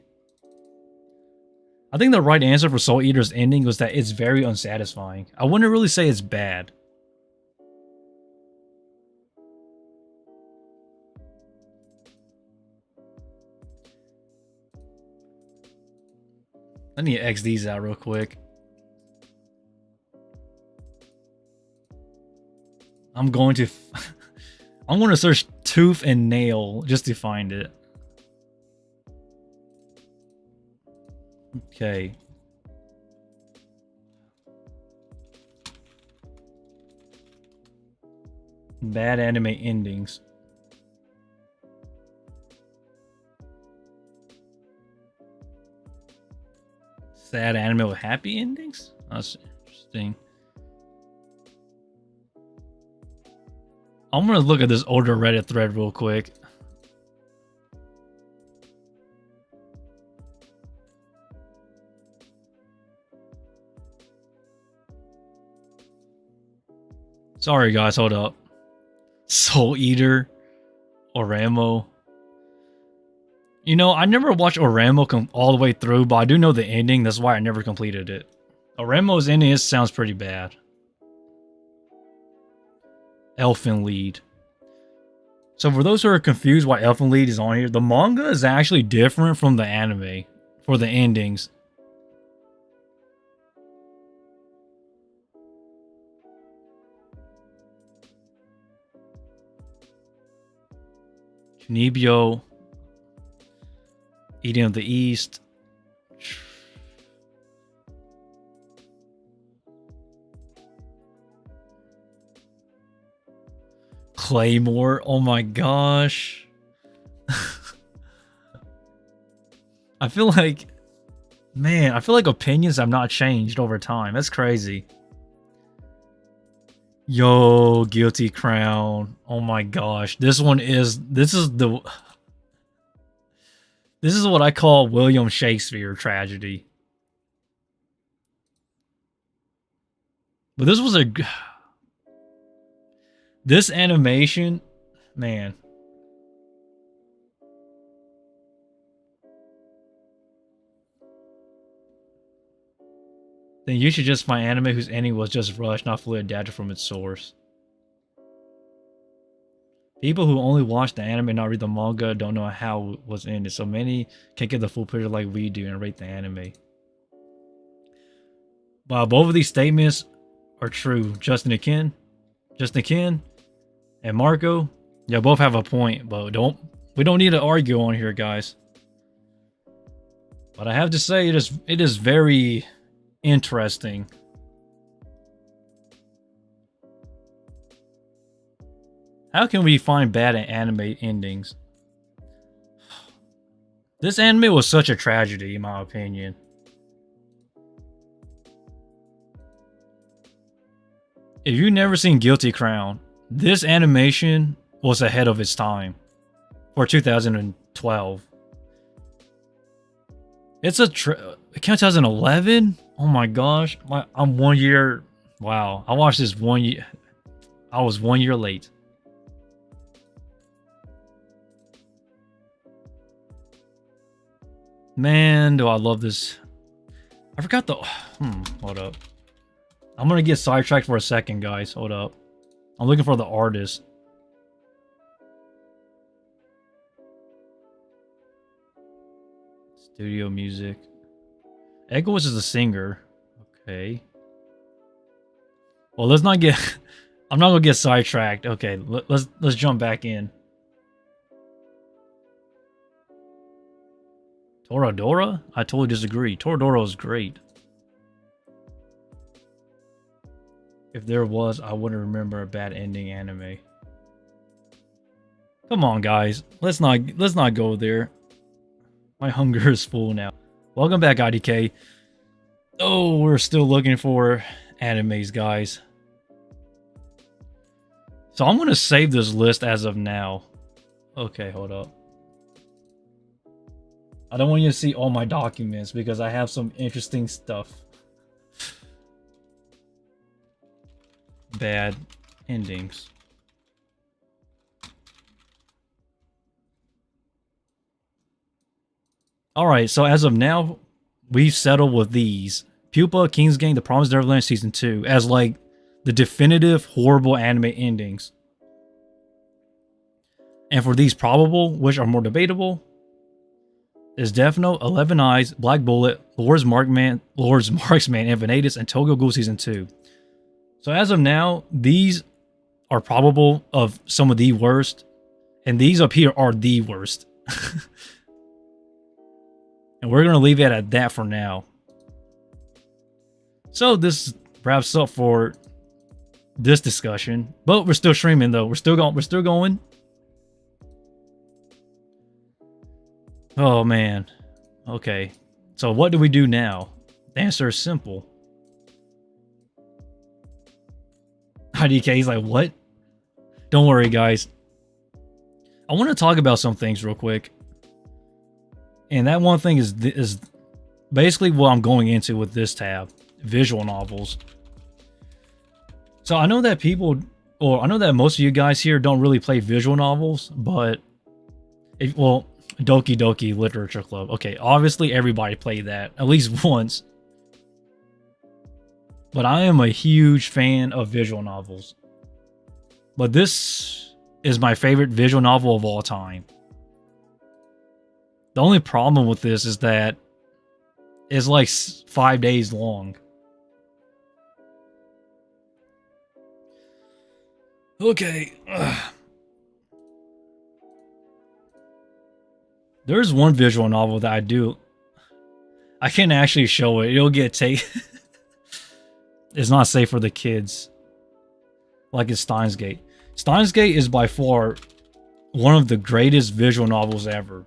I think the right answer for Soul Eater's ending was that it's very unsatisfying. I wouldn't really say it's bad. I need to X these out real quick. I'm going to search tooth and nail just to find it. Okay. Bad anime endings. Sad anime with happy endings? That's interesting. I'm gonna look at this older Reddit thread real quick. Sorry guys, hold up. Soul Eater, Oramo. You know, I never watched Oramo all the way through, but I do know the ending. That's why I never completed it. Oramo's ending sounds pretty bad. Elfen Lied. So for those who are confused why Elfen Lied is on here, the manga is actually different from the anime for the endings. Junibyo, Eden of the East. Claymore, oh my gosh. I feel like, man, I feel like opinions have not changed over time. That's crazy. Yo, Guilty Crown. Oh my gosh. This is what I call William Shakespeare tragedy. But this animation, man. Then you should just find anime whose ending was just rushed, not fully adapted from its source. People who only watch the anime and not read the manga don't know how it was ended, so many can't get the full picture like we do and rate the anime. While both of these statements are true, Justin Akin, and Marco, yeah, both have a point, but we don't need to argue on here, guys. But I have to say, it is very interesting. How can we find bad anime endings? This anime was such a tragedy, in my opinion. If you've never seen Guilty Crown, this animation was ahead of its time for 2012. It's 2011? Oh my gosh, I'm 1 year. Wow, I watched this 1 year. I was 1 year late. Man, do I love this. I forgot the... hold up. I'm gonna get sidetracked for a second, guys. Hold up. I'm looking for the artist. Studio music. Echoes is the singer. Okay. Well, let's not get... I'm not gonna get sidetracked. Okay, let's jump back in. Toradora? I totally disagree. Toradora is great. If there was, I wouldn't remember a bad ending anime. Come on, guys. Let's not go there. My hunger is full now. Welcome back, IDK. Oh, we're still looking for animes, guys. So I'm gonna save this list as of now. Okay, hold up. I don't want you to see all my documents because I have some interesting stuff. Bad endings. Alright, so as of now, we've settled with these. Pupa, King's Game, The Promised Neverland Season 2 as like the definitive horrible anime endings. And for these probable, which are more debatable, is Death Note, 11 Eyes, Black Bullet, Lord's Marksman, Invanatus, and Tokyo Ghoul Season 2. So as of now, these are probable of some of the worst. And these up here are the worst. And we're going to leave it at that for now. So this wraps up for this discussion. But we're still streaming though. We're still going. Oh man. Okay. So what do we do now? The answer is simple. IDK is like, what? Don't worry, guys. I want to talk about some things real quick. And that one thing is basically what I'm going into with this tab. Visual novels. So I know that I know that most of you guys here don't really play visual novels, but... well, Doki Doki Literature Club. Okay, obviously everybody played that at least once. But I am a huge fan of visual novels. But this is my favorite visual novel of all time. The only problem with this is that it's like 5 days long. Okay. There's one visual novel that I can't actually show it. It'll get taken. It's not safe for the kids. Like it's Steins Gate. Steins Gate is by far one of the greatest visual novels ever.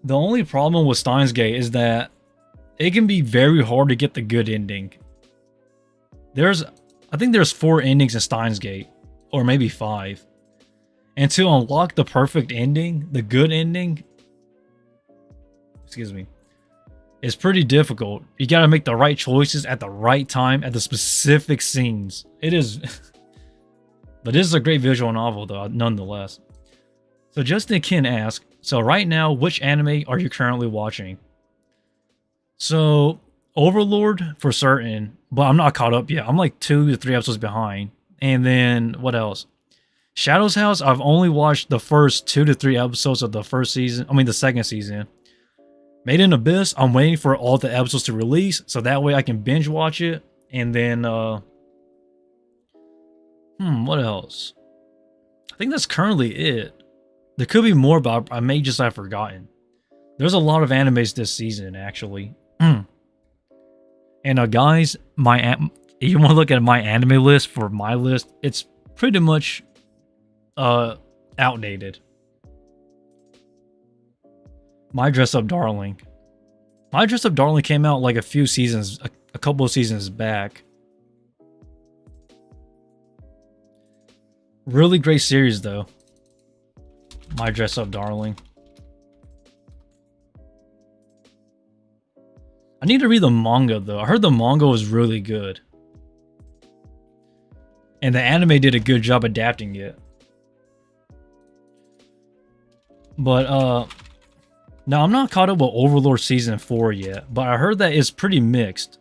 The only problem with Steins Gate is that it can be very hard to get the good ending. I think there's 4 endings in Steins Gate, or maybe 5. And to unlock the perfect ending, the good ending, excuse me, it's pretty difficult. You gotta make the right choices at the right time, at the specific scenes. It is... But this is a great visual novel, though, nonetheless. So Justin Kin asks, so right now, which anime are you currently watching? So, Overlord, for certain, but I'm not caught up yet. I'm like 2 to 3 episodes behind. And then, what else? Shadow's House, I've only watched the first 2 to 3 episodes of the first season. I mean, the second season. Made in Abyss, I'm waiting for all the episodes to release, so that way I can binge watch it. And then, what else? I think that's currently it. There could be more, but I may just have forgotten. There's a lot of animes this season, actually. And guys, you want to look at my anime list for my list, it's pretty much outdated. My Dress Up Darling. My Dress Up Darling came out like a couple of seasons back. Really great series though. My Dress Up Darling. I need to read the manga though. I heard the manga was really good. And the anime did a good job adapting it. But now I'm not caught up with Overlord season 4 yet, but I heard that it's pretty mixed.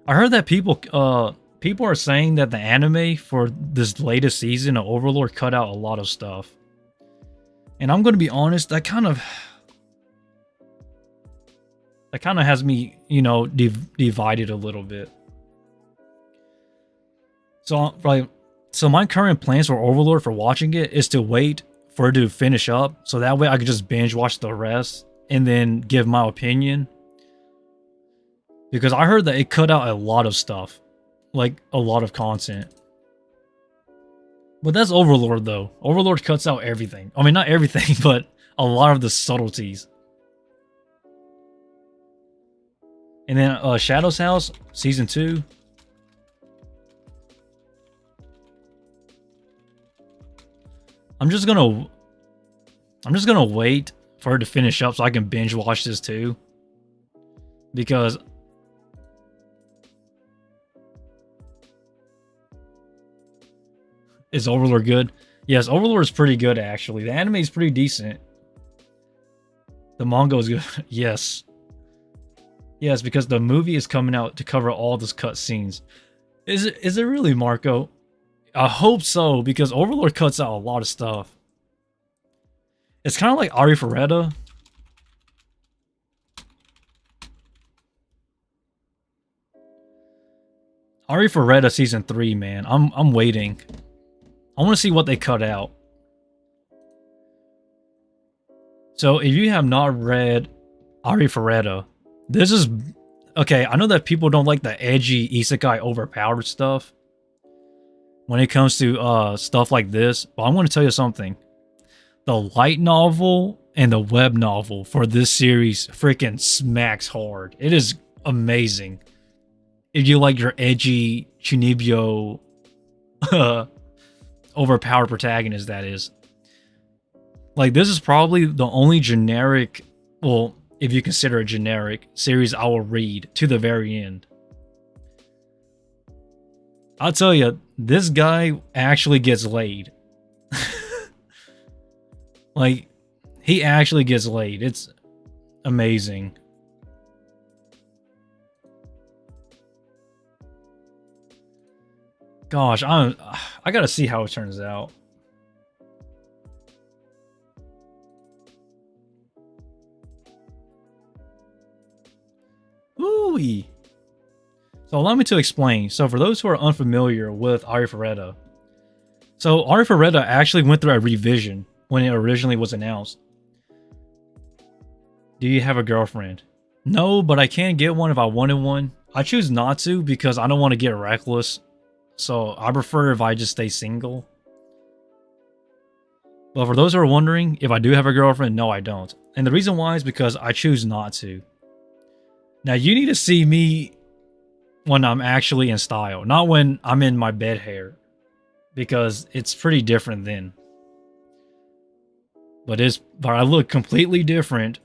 I heard that people are saying that the anime for this latest season of Overlord cut out a lot of stuff. And I'm going to be honest, that kind of has me, you know, divided a little bit. So my current plans for Overlord for watching it is to wait for it to finish up, so that way I could just binge watch the rest and then give my opinion. Because I heard that it cut out a lot of stuff, like a lot of content. But that's Overlord though. Overlord cuts out everything. I mean, not everything, but a lot of the subtleties. And then Shadow's House season 2. I'm just gonna wait for her to finish up so I can binge watch this too. Because is Overlord good? Yes, Overlord is pretty good actually. The anime is pretty decent. The manga is good. Yes. Yes, because the movie is coming out to cover all those cut scenes. Is it really, Marco? I hope so, because Overlord cuts out a lot of stuff. It's kind of like Ari Ferretta. Ari Ferretta season 3, man. I'm waiting. I want to see what they cut out. So if you have not read Ari Ferretta, this is okay. I know that people don't like the edgy isekai overpowered stuff when it comes to stuff like this, but I'm going to tell you something. The light novel and the web novel for this series freaking smacks hard. It is amazing. If you like your edgy Chunibyo overpowered protagonist, that is. Like, this is probably the only generic, well, if you consider a generic series I will read to the very end. I'll tell you, this guy actually gets laid. Like, he actually gets laid. It's amazing. Gosh, I gotta see how it turns out. Ooh-wee. So allow me to explain. So for those who are unfamiliar with Ari Ferretta, so Ari Ferretta actually went through a revision when it originally was announced. Do you have a girlfriend? No, but I can get one if I wanted one. I choose not to because I don't want to get reckless. So I prefer if I just stay single. But for those who are wondering, if I do have a girlfriend, no, I don't. And the reason why is because I choose not to. Now, you need to see me when I'm actually in style, not when I'm in my bed hair, because it's pretty different then. But I look completely different.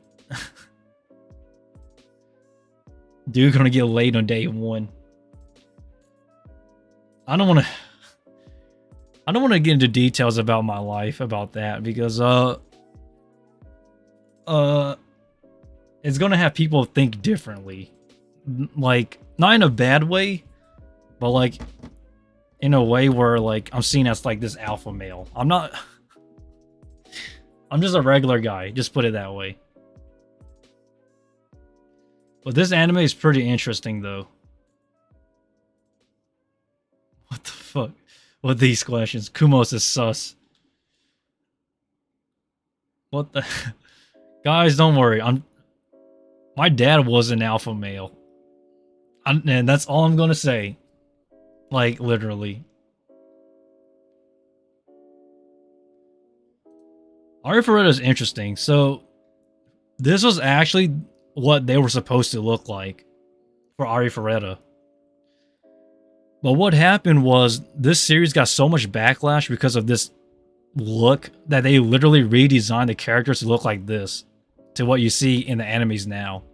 Dude gonna get laid on day 1. I don't want to get into details about my life about that because it's gonna have people think differently. Like, not in a bad way, but like in a way where like I'm seen as like this alpha male. I'm not. I'm just a regular guy. Just put it that way. But this anime is pretty interesting though. What the fuck? What these questions? Kumos is sus. What the? Guys, don't worry. My dad was an alpha male. And that's all I'm gonna say. Like, literally. Ari Ferretta is interesting. So, this was actually what they were supposed to look like for Ari Ferretta. But what happened was this series got so much backlash because of this look that they literally redesigned the characters to look like this, to what you see in the animes now.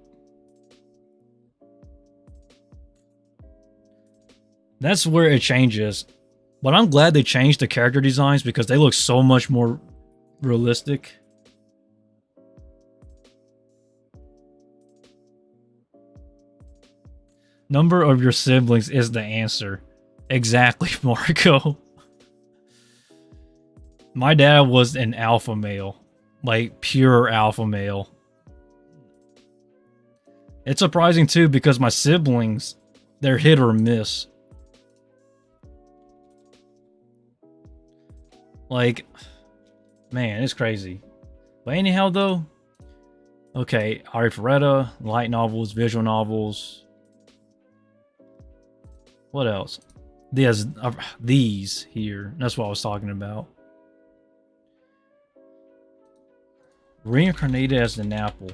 That's where it changes. But I'm glad they changed the character designs because they look so much more realistic. Number of your siblings is the answer. Exactly, Marco. My dad was an alpha male. Like, pure alpha male. It's surprising, too, because my siblings, they're hit or miss. Like, man, it's crazy. But anyhow, though, okay, Ari Ferretta, light novels, visual novels. What else? These here. That's what I was talking about. Reincarnated as an apple.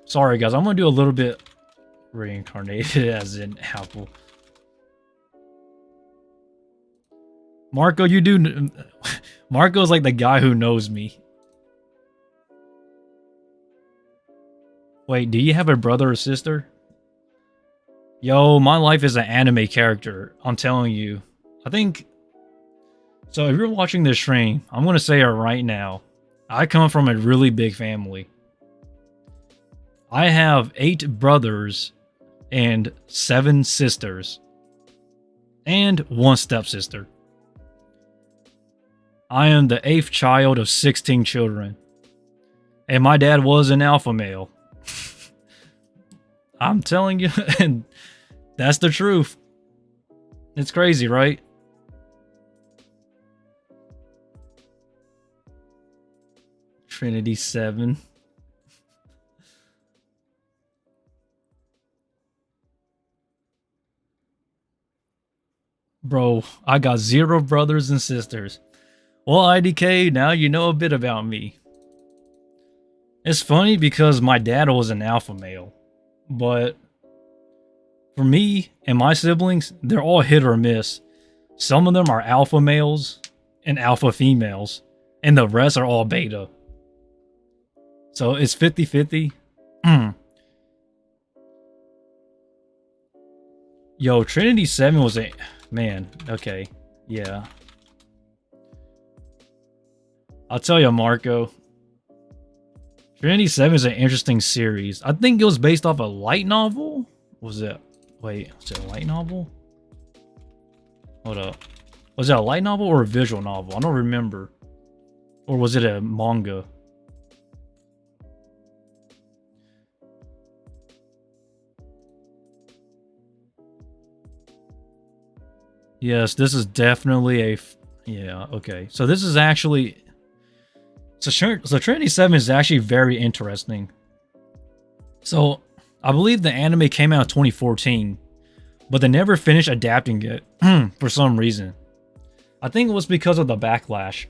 Sorry, guys. I'm going to do a little bit reincarnated as an apple. Marco, you do... Marco's like the guy who knows me. Wait, do you have a brother or sister? Yo, my life is an anime character. I'm telling you. I think... So if you're watching this stream, I'm going to say it right now. I come from a really big family. I have 8 brothers and 7 sisters. And 1 stepsister. I am the 8th child of 16 children. And my dad was an alpha male. I'm telling you, and that's the truth. It's crazy, right? Trinity 7. Bro, I got 0 brothers and sisters. Well, IDK, now you know a bit about me. It's funny because my dad was an alpha male. But for me and my siblings, they're all hit or miss. Some of them are alpha males and alpha females. And the rest are all beta. So it's 50-50. Yo, Trinity 7 was a... Man, okay. Yeah. I'll tell you, Marco. Trinity 7 is an interesting series. I think it was based off a light novel? Was it... Wait, was it a light novel? Hold up. Was it a light novel or a visual novel? I don't remember. Or was it a manga? Yes, this is definitely a... Yeah, okay. So this is actually... So Trinity 7 is actually very interesting. So, I believe the anime came out in 2014. But they never finished adapting it. For some reason. I think it was because of the backlash.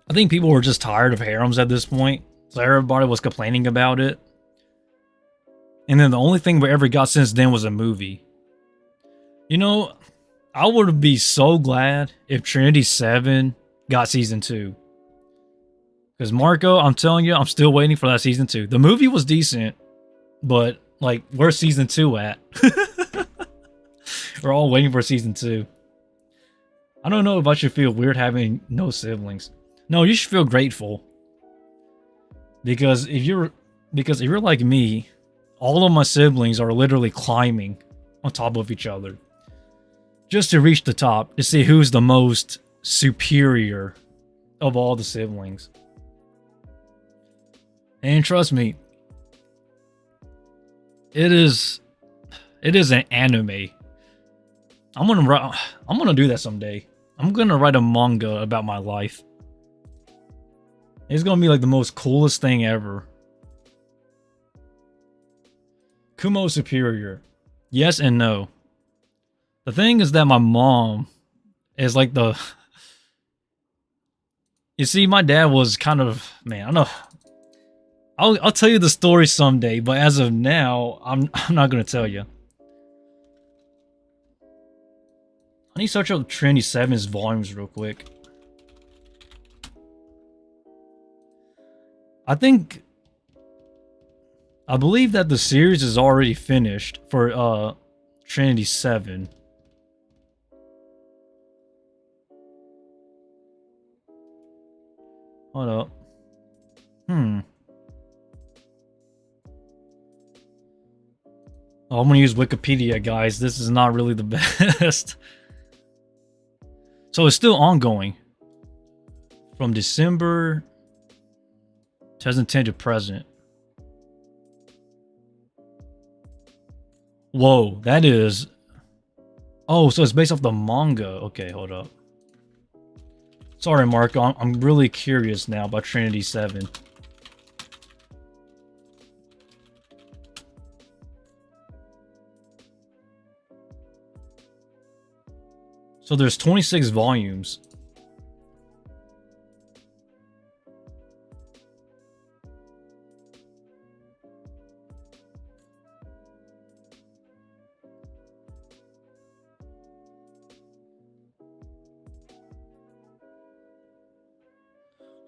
I think people were just tired of harems at this point. So everybody was complaining about it. And then the only thing we ever got since then was a movie. You know, I would be so glad if Trinity 7 got season 2. Because Marco, I'm telling you, I'm still waiting for that season 2. The movie was decent, but like, where's season 2 at? We're all waiting for season 2. I don't know if I should feel weird having no siblings. No, you should feel grateful. Because if you're like me, all of my siblings are literally climbing on top of each other. Just to reach the top, to see who's the most superior of all the siblings. And trust me, it is an anime. I'm gonna do that someday. I'm gonna write a manga about my life. It's gonna be like the most coolest thing ever. Kumo superior. Yes and no. The thing is that my mom is like the... You see, my dad was kind of... Man, I don't know. I'll tell you the story someday, but as of now, I'm not going to tell you. I need to search up Trinity 7's volumes real quick. I think I believe that the series is already finished for Trinity 7. Hold up. Oh, I'm gonna use Wikipedia, guys. This is not really the best. So it's still ongoing. From December 2010 to present. Whoa, that is... Oh, so it's based off the manga. Okay, hold up. Sorry, Marco. I'm really curious now about Trinity 7. So there's 26 volumes.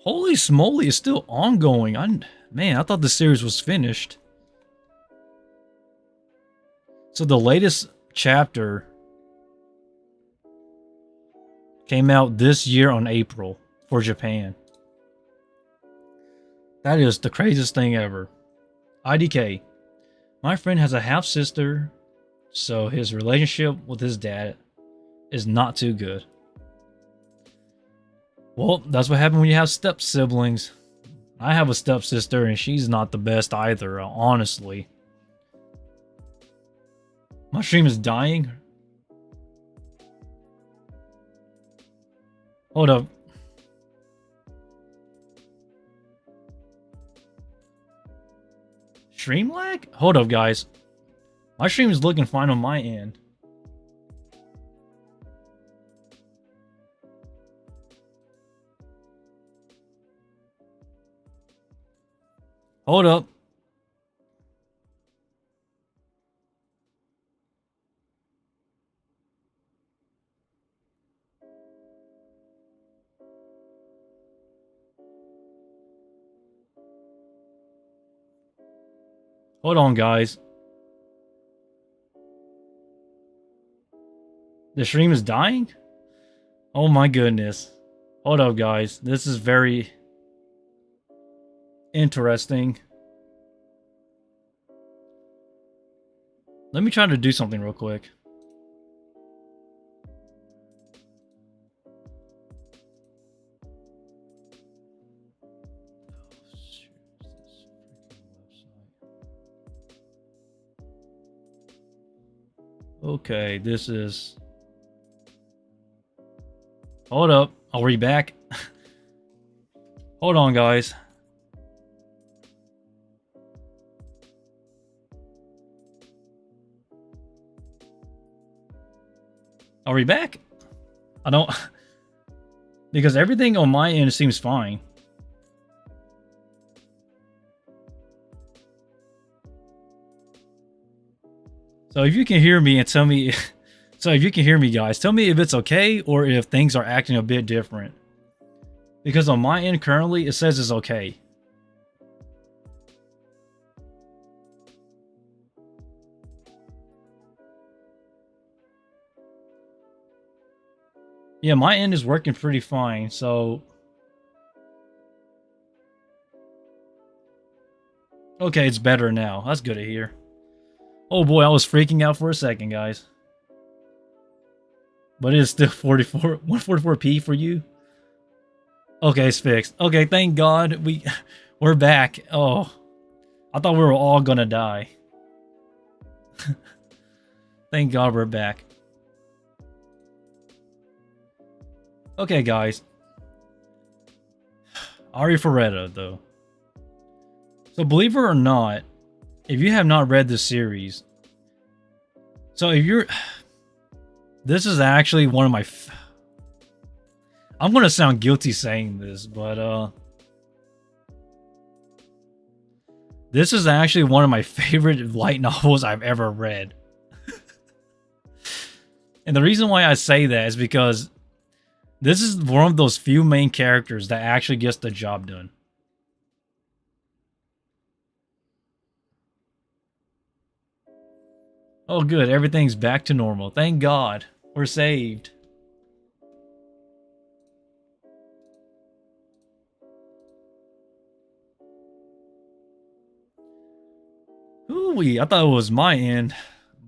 Holy smoly, it's still ongoing. Man, I thought the series was finished. So the latest chapter came out this year on April for Japan. That is the craziest thing ever. IDK. My friend has a half sister, so his relationship with his dad is not too good. Well, that's what happens when you have step siblings. I have a stepsister and she's not the best either, honestly. My stream is dying. Hold up. Stream lag? Hold up, guys. My stream is looking fine on my end. Hold up. Hold on, guys. The stream is dying? Oh my goodness. Hold up, guys. This is very interesting. Let me try to do something real quick. Okay, this is... Hold up. Are we back? Hold on, guys. Are we back? I don't... Because everything on my end seems fine. So if you can hear me and tell me... So if you can hear me, guys, tell me if it's okay or if things are acting a bit different. Because on my end currently, it says it's okay. Yeah, my end is working pretty fine, so... Okay, it's better now. That's good to hear. Oh boy, I was freaking out for a second, guys. But it is still 144p for you? Okay, it's fixed. Okay, thank God we're back. Oh, I thought we were all gonna die. Thank God we're back. Okay, guys. Ari Ferretta, though. So believe it or not, if you have not read this series, so if you're... This is actually one of my... I'm going to sound guilty saying this, but this is actually one of my favorite light novels I've ever read. And the reason why I say that is because this is one of those few main characters that actually gets the job done. Oh, good. Everything's back to normal. Thank God. We're saved. Ooh, I thought it was my end,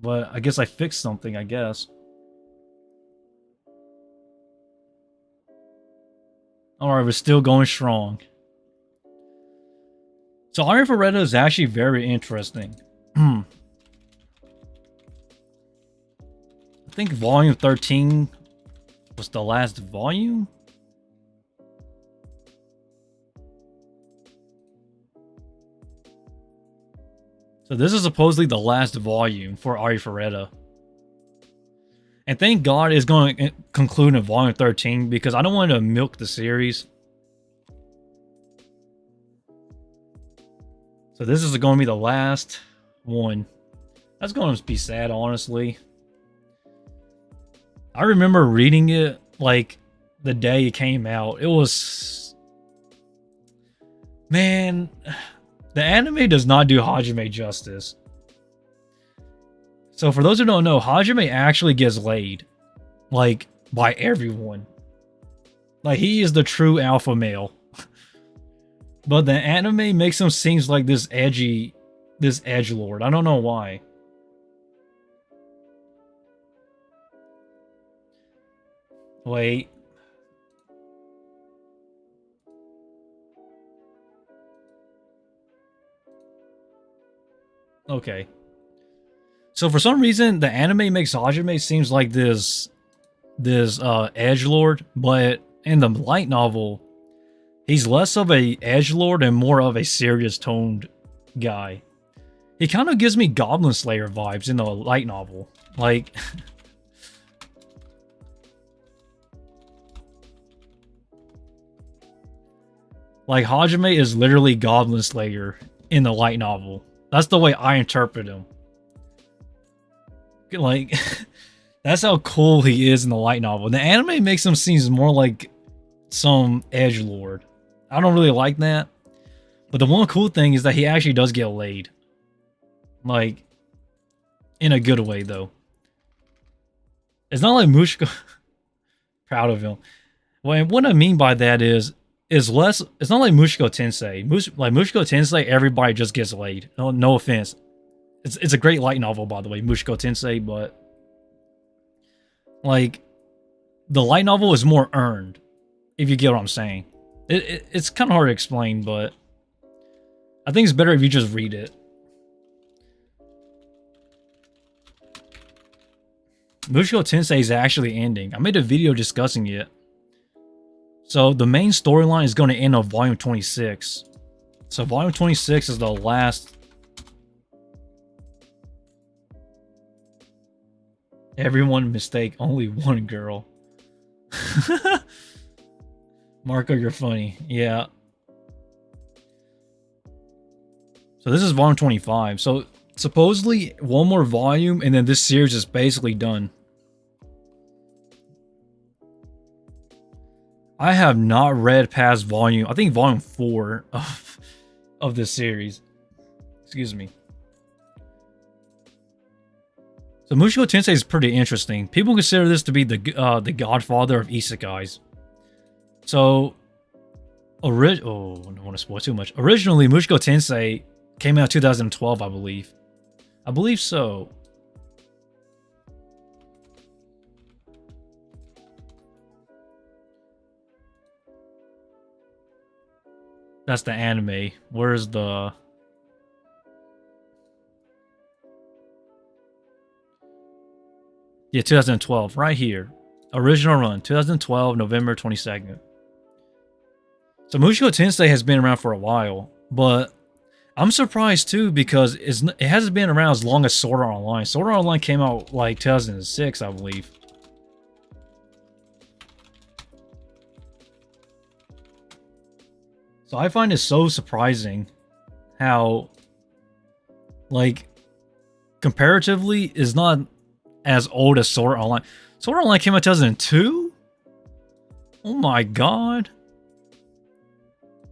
but I guess I fixed something, I guess. Alright, we're still going strong. So Iron Ferretta is actually very interesting. I think volume 13 was the last volume? So this is supposedly the last volume for Ari Ferretta. And thank God it's going to conclude in volume 13 because I don't want to milk the series. So this is going to be the last one. That's going to be sad, honestly. I remember reading it like the day it came out. It was... Man, the anime does not do Hajime justice. So for those who don't know, Hajime actually gets laid. Like, by everyone. Like, he is the true alpha male. But the anime makes him seems like this edgelord. I don't know why. Wait. Okay. So for some reason, the anime makes Hajime seems like this edgelord, but in the light novel, he's less of a edgelord and more of a serious toned guy. He kind of gives me Goblin Slayer vibes in the light novel. Like like Hajime is literally Goblin Slayer in the light novel. That's the way I interpret him. Like that's how cool he is in the light novel. The anime makes him seem more like some edgelord. I don't really like that. But the one cool thing is that he actually does get laid. Like, in a good way, though. It's not like Mushiko... Proud of him. Well, what I mean by that is less... It's not like Mushiko Tensei. Like, Mushiko Tensei, everybody just gets laid. No offense. It's a great light novel, by the way, Mushiko Tensei, but... Like, the light novel is more earned. If you get what I'm saying. It's kind of hard to explain, but... I think it's better if you just read it. Mushiko Tensei is actually ending. I made a video discussing it. So the main storyline is going to end on volume 26. So volume 26 is the last. Everyone mistake only one girl. Marco, you're funny. Yeah. So this is volume 25. So supposedly one more volume and then this series is basically done. I have not read past volume, I think volume 4 of this series. Excuse me. So Mushiko Tensei is pretty interesting. People consider this to be the godfather of isekais. So, I don't want to spoil too much. Originally, Mushiko Tensei came out in 2012, I believe. I believe so. That's the anime. Where's the... Yeah, 2012. Right here. Original run. 2012, November 22nd. So Mushiko Tensei has been around for a while. But I'm surprised too because it hasn't been around as long as Sword Art Online. Sword Art Online came out like 2006, I believe. So I find it so surprising how, like, comparatively is not as old as Sword Art Online. Sword Art Online came out 2002? Oh my god.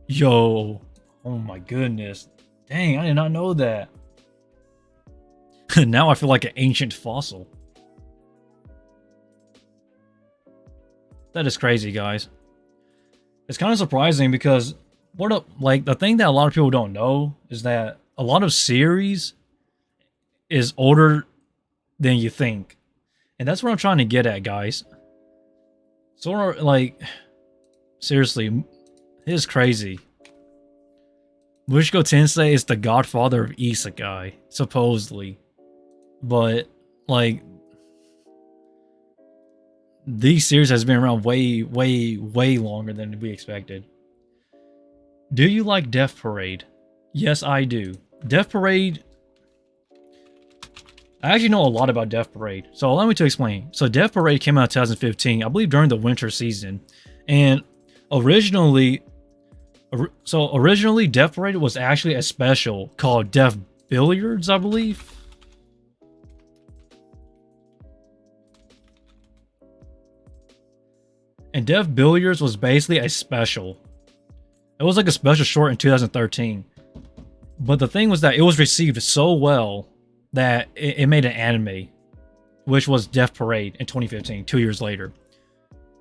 Yo. Oh my goodness. Dang, I did not know that. Now I feel like an ancient fossil. That is crazy, guys. It's kind of surprising because the thing that a lot of people don't know is that a lot of series is older than you think. And that's what I'm trying to get at, guys. Sort of like, seriously, it is crazy. Mushoku Tensei is the godfather of isekai, supposedly. But, like, these series has been around way, way, way longer than we expected. Do you like Death Parade? Yes, I do. Death Parade... I actually know a lot about Death Parade, so allow me to explain. So Death Parade came out in 2015, I believe during the winter season. And originally Death Parade was actually a special called Death Billiards, I believe. And Death Billiards was basically a special. It was like a special short in 2013. But the thing was that it was received so well that it made an anime, which was Death Parade in 2015, 2 years later.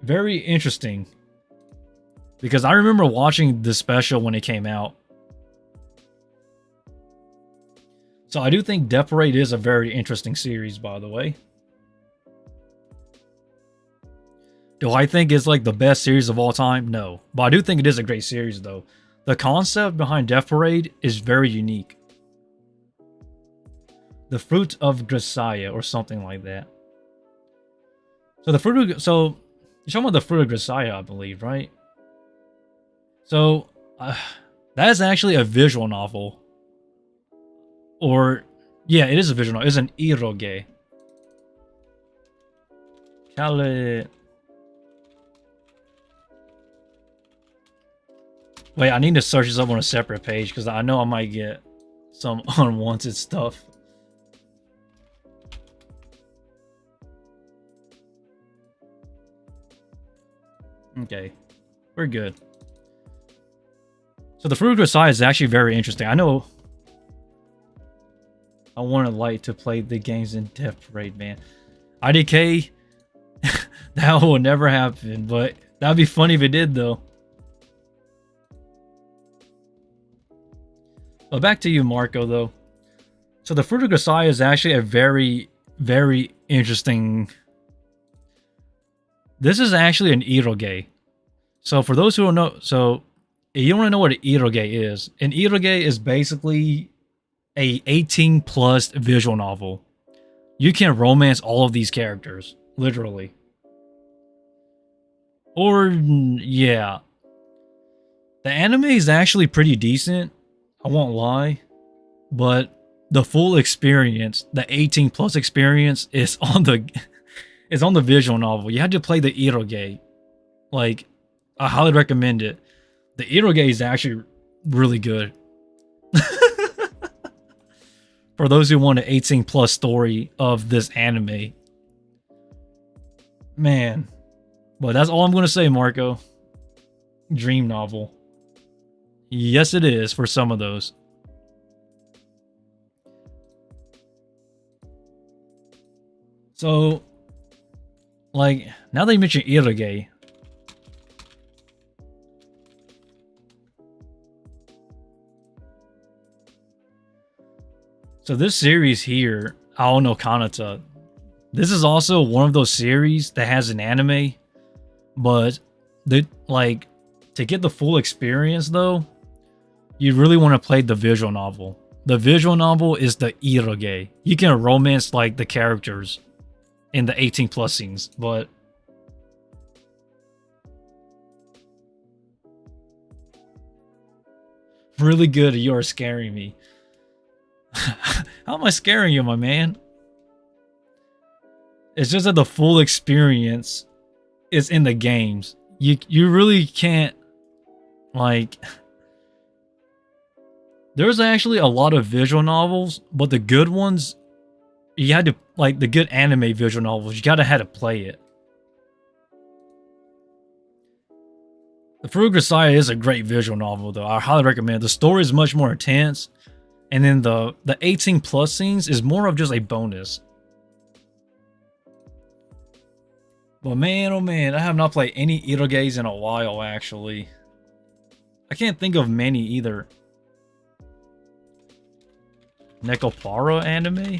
Very interesting. Because I remember watching the special when it came out. So I do think Death Parade is a very interesting series, by the way. Do I think it's like the best series of all time? No. But I do think it is a great series, though. The concept behind Death Parade is very unique. The Fruit of Grisaya, or something like that. So you're talking about the Fruit of Grisaya, I believe, right? So that is actually a visual novel. Or yeah, it is a visual novel. It's an iroge. Wait, I need to search this up on a separate page because I know I might get some unwanted stuff. Okay, we're good. So the Fruit of Grisaya is actually very interesting. I know I wanted Light to play the games in Death Parade, man. IDK, that will never happen, but that'd be funny if it did, though. But back to you, Marco, though. So the Fruit of Grisaya is actually a very, very interesting... This is actually an iroge. So for those who don't know... So you don't want to know what an iroge is. An iroge is basically a 18-plus visual novel. You can romance all of these characters. Literally. Or, yeah. The anime is actually pretty decent. I won't lie, but the full experience, the 18+ experience, is on the visual novel. You had to play the iroge. Like, I highly recommend it. The iroge is actually really good. For those who want an 18+ story of this anime. Man. But that's all I'm going to say, Marco. Dream novel. Yes, it is for some of those. So, like, now that you mention iroge, so this series here, Ao no Kanata, this is also one of those series that has an anime, but to get the full experience though, you really want to play the visual novel. The visual novel is the iroge. You can romance like the characters in the 18+ scenes, but really good. You are scaring me. How am I scaring you, my man? It's just that the full experience is in the games. You really can't, like... There's actually a lot of visual novels, but the good ones, you had to, like, the good anime visual novels, you gotta have to play it. The Fruit of Grisaya is a great visual novel, though. I highly recommend it. The story is much more intense, and then the 18 plus scenes is more of just a bonus. But man, oh man, I have not played any Iroges in a while, actually. I can't think of many either. Nekopara anime?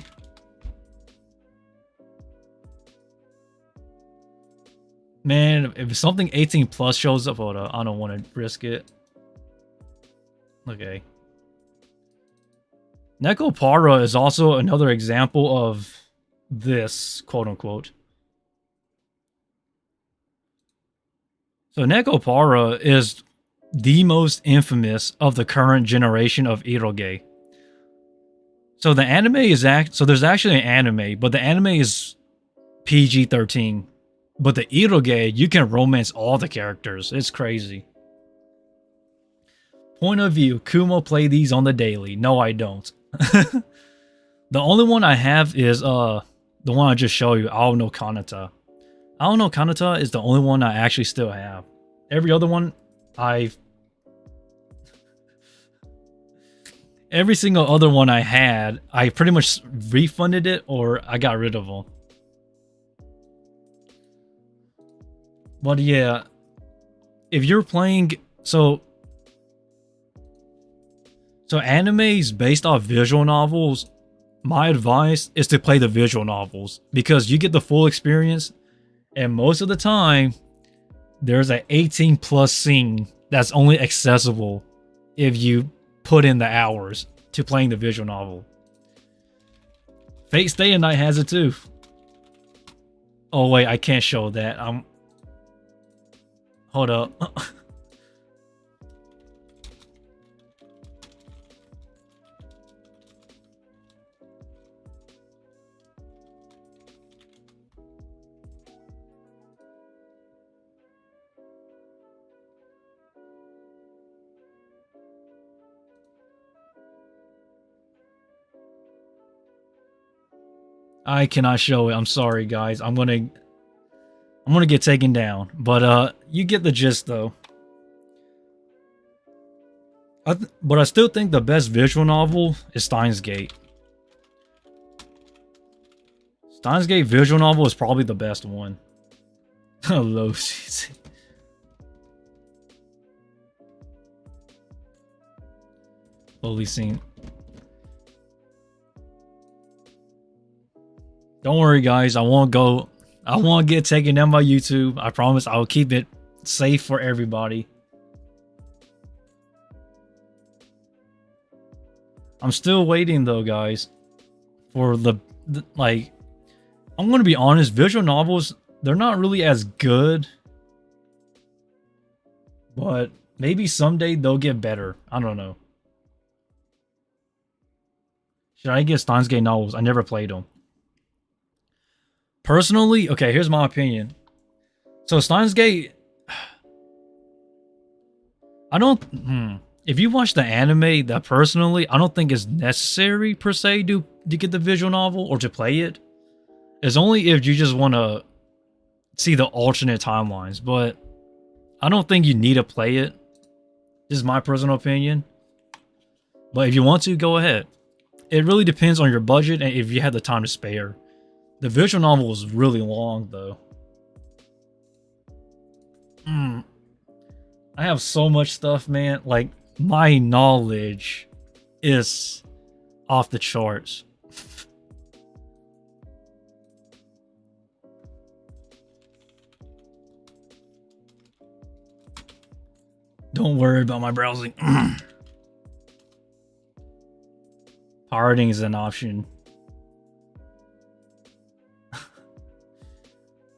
Man, if something 18 plus shows up, hold on, I don't want to risk it. Okay. Nekopara is also another example of this, quote unquote. So Nekopara is the most infamous of the current generation of Iroge. So the anime is so there's actually an anime, but the anime is PG-13. But the Iroge, you can romance all the characters. It's crazy. Point of view, Kumo play these on the daily. No, I don't. The only one I have is the one I just showed you, Ao no Kanata. Ao no Kanata is the only one I actually still have. Every other one, every single other one I had, I pretty much refunded it or I got rid of them. But yeah, if you're playing, so animes based off visual novels, my advice is to play the visual novels because you get the full experience, and most of the time, there's an 18 plus scene that's only accessible if you put in the hours to playing the visual novel. Fate Stay at Night has it too. Oh wait, I can't show that. Hold up. I cannot show it. I'm sorry, guys. I'm gonna get taken down. But you get the gist, though. But I still think the best visual novel is Steins Gate. Steins Gate visual novel is probably the best one. Low season. Slowly seen. Don't worry, guys. I won't get taken down by YouTube. I promise I'll keep it safe for everybody. I'm still waiting though, guys, for the like, I'm going to be honest, visual novels, they're not really as good, but maybe someday they'll get better. I don't know. Should I get Steins Gate novels? I never played them. Personally, okay, here's my opinion. So Steins Gate, I don't. If you watch the anime, that personally, I don't think is necessary per se to get the visual novel or to play it. It's only if you just want to see the alternate timelines, but I don't think you need to play it. This is my personal opinion. But if you want to, go ahead. It really depends on your budget and if you have the time to spare. The visual novel is really long, though. I have so much stuff, man. Like, my knowledge is off the charts. Don't worry about my browsing. Pirating is an option.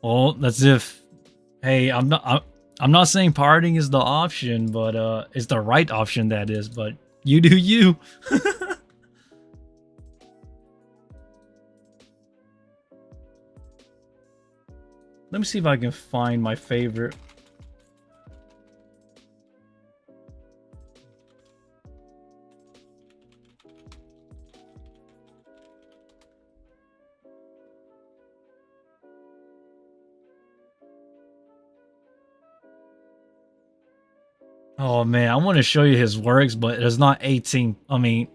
Well, that's if. Hey, I'm not saying pirating is the option, but it's the right option, that is. But you do you. Let me see if I can find my favorite. Oh man, I want to show you his works, but it's not 18. I mean,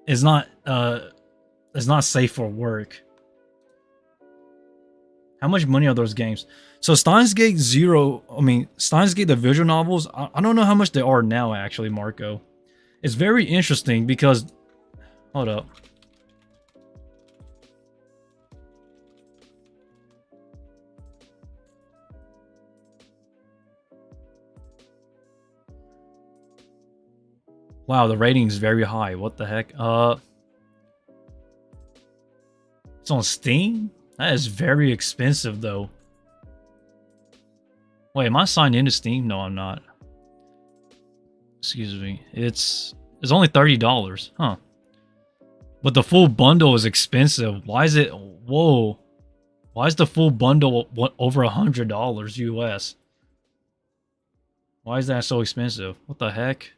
is not safe for work. How much money are those games? So Steins Gate Zero, Steins Gate, the visual novels, I don't know how much they are now, actually, Marco. It's very interesting because... Hold up. Wow, the rating is very high. What the heck? It's on Steam? That is very expensive, though. Wait, am I signed into Steam? No, I'm not. Excuse me. It's only $30, huh? But the full bundle is expensive. Why is it? Whoa! Why is the full bundle over $100 US? Why is that so expensive? What the heck?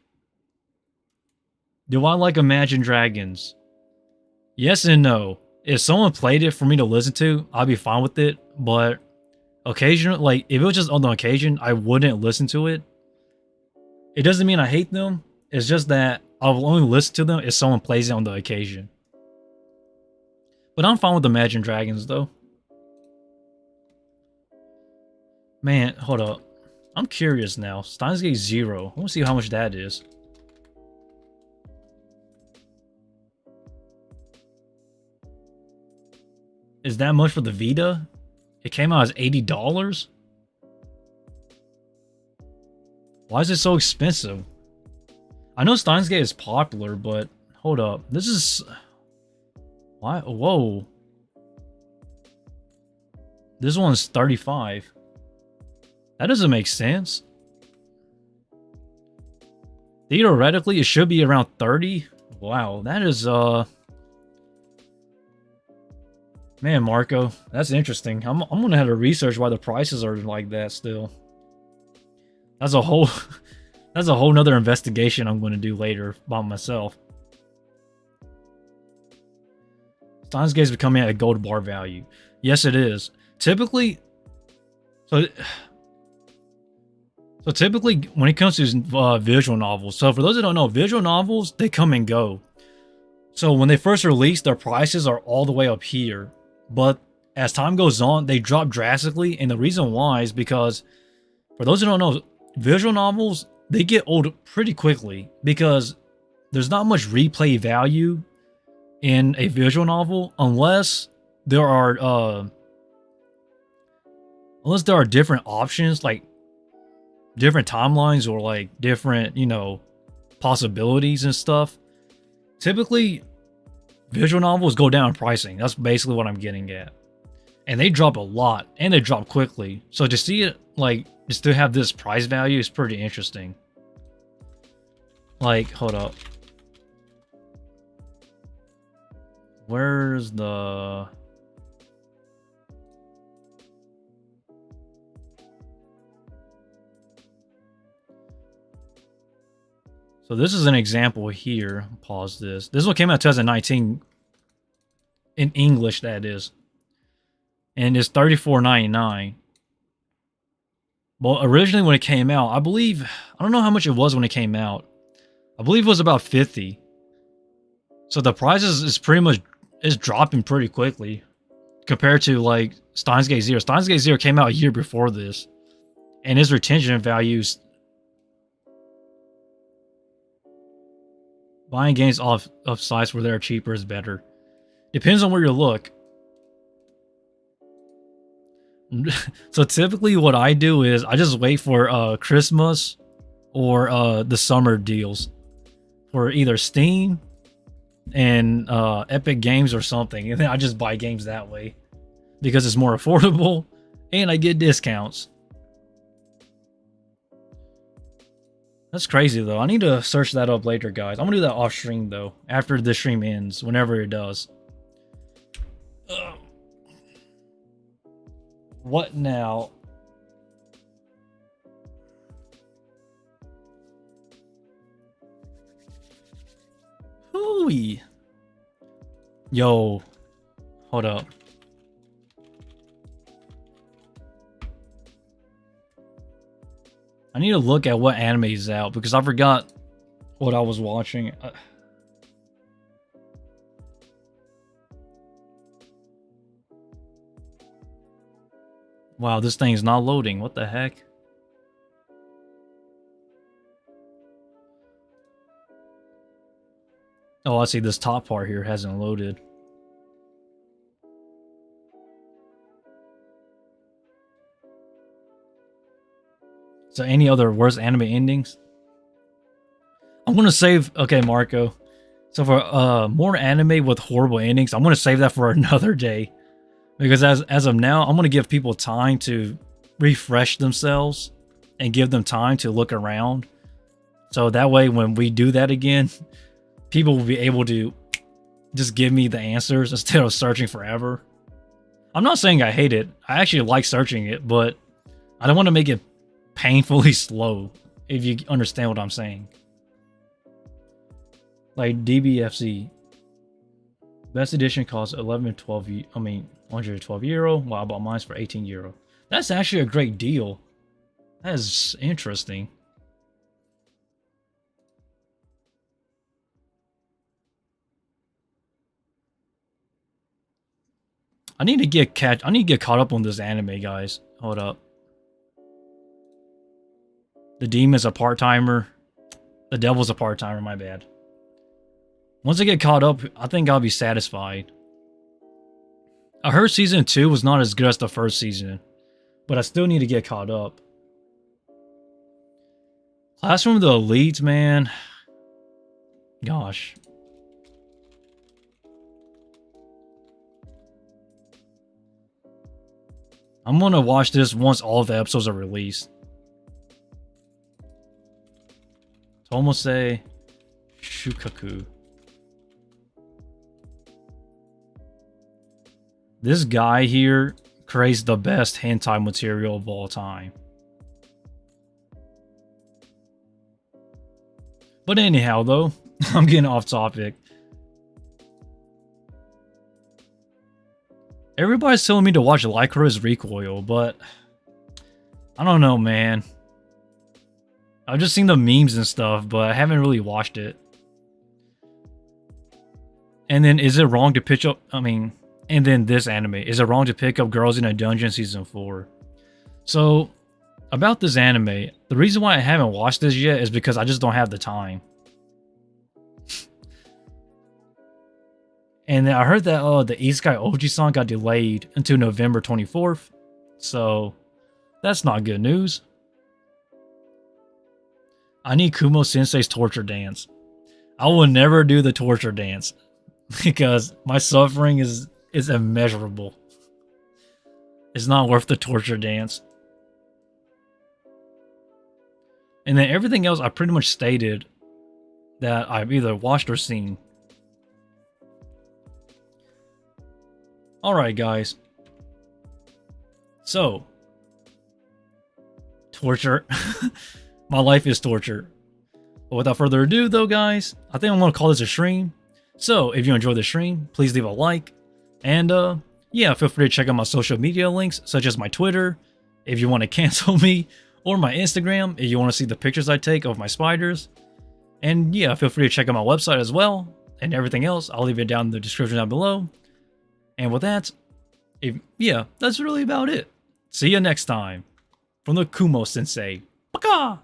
Do I like Imagine Dragons? Yes and no. If someone played it for me to listen to, I'd be fine with it. But occasionally, like, if it was just on the occasion, I wouldn't listen to it. It doesn't mean I hate them. It's just that I'll only listen to them if someone plays it on the occasion. But I'm fine with Imagine Dragons, though. Man, hold up. I'm curious now. Steins Gate Zero. I want to see how much that is. Is that much for the Vita? It came out as $80? Why is it so expensive? I know Steins Gate is popular, but hold up. This is... Why? Whoa. This one's $35. That doesn't make sense. Theoretically, it should be around $30. Wow, that is, Man, Marco, that's interesting. I'm gonna have to research why the prices are like that still. That's a whole that's a whole nother investigation I'm gonna do later by myself. Steins Gate is becoming at a gold bar value. Yes, it is. Typically, so typically when it comes to visual novels, so for those that don't know, visual novels, they come and go. So when they first release, their prices are all the way up here. But as time goes on, they drop drastically. And the reason why is because, for those who don't know, visual novels, they get old pretty quickly. Because there's not much replay value in a visual novel unless there are different options, like different timelines or like different, possibilities and stuff. Typically, visual novels go down in pricing. That's basically what I'm getting at. And they drop a lot, and they drop quickly. So to see it, like, just to have this price value is pretty interesting. Like, hold up. Where's the... So this is an example here. Pause this. This one came out 2019. In English, that is. And it's $34.99. Well, originally when it came out, I don't know how much it was when it came out. I believe it was about $50. So the price is pretty much dropping pretty quickly compared to like Steins Gate Zero. Steins Gate Zero came out a year before this, and his retention values. Buying games off of sites where they're cheaper is better. Depends on where you look. So typically what I do is I just wait for Christmas or the summer deals for either Steam and Epic Games or something. And then I just buy games that way because it's more affordable and I get discounts. That's crazy, though. I need to search that up later, guys. I'm going to do that off stream, though, after the stream ends, whenever it does. What now? Hooey. Yo. Hold up. I need to look at what anime is out because I forgot what I was watching. Wow, this thing's not loading. What the heck? Oh, I see this top part here hasn't loaded. So any other worst anime endings? I'm gonna save. Okay, Marco. So for more anime with horrible endings, I'm gonna save that for another day, because as of now, I'm gonna give people time to refresh themselves and give them time to look around. So that way, when we do that again, people will be able to just give me the answers instead of searching forever. I'm not saying I hate it. I actually like searching it, but I don't want to make it painfully slow, if you understand what I'm saying. Like DBFC. Best edition costs 112 euro. Wow, I bought mine for 18 euro. That's actually a great deal. That is interesting. I need to get caught up on this anime, guys. Hold up. The demon's a part-timer. The devil's a part-timer, my bad. Once I get caught up, I think I'll be satisfied. I heard season 2 was not as good as the first season, but I still need to get caught up. Classroom of the Elites, man. Gosh. I'm gonna watch this once all of the episodes are released. Tomose Shukaku. This guy here creates the best hentai material of all time. But anyhow, though, I'm getting off topic. Everybody's telling me to watch Lycra's Recoil, but I don't know, man. I've just seen the memes and stuff, but I haven't really watched it. And then, is it wrong to pitch up? And then this anime. Is it wrong to pick up Girls in a Dungeon Season 4? So, about this anime, the reason why I haven't watched this yet is because I just don't have the time. And then I heard that the Isekai Oji song got delayed until November 24th. So, that's not good news. I need Kumo Sensei's torture dance. I will never do the torture dance because my suffering is immeasurable. It's not worth the torture dance. And then everything else I pretty much stated that I've either watched or seen. Alright, guys. So, torture. My life is torture. But without further ado, though, guys, I think I'm going to call this a stream. So, if you enjoyed the stream, please leave a like. And, yeah, feel free to check out my social media links, such as my Twitter, if you want to cancel me, or my Instagram, if you want to see the pictures I take of my spiders. And, yeah, feel free to check out my website as well. And everything else, I'll leave it down in the description down below. And with that, yeah, that's really about it. See you next time. From the Kumo Sensei. Baka!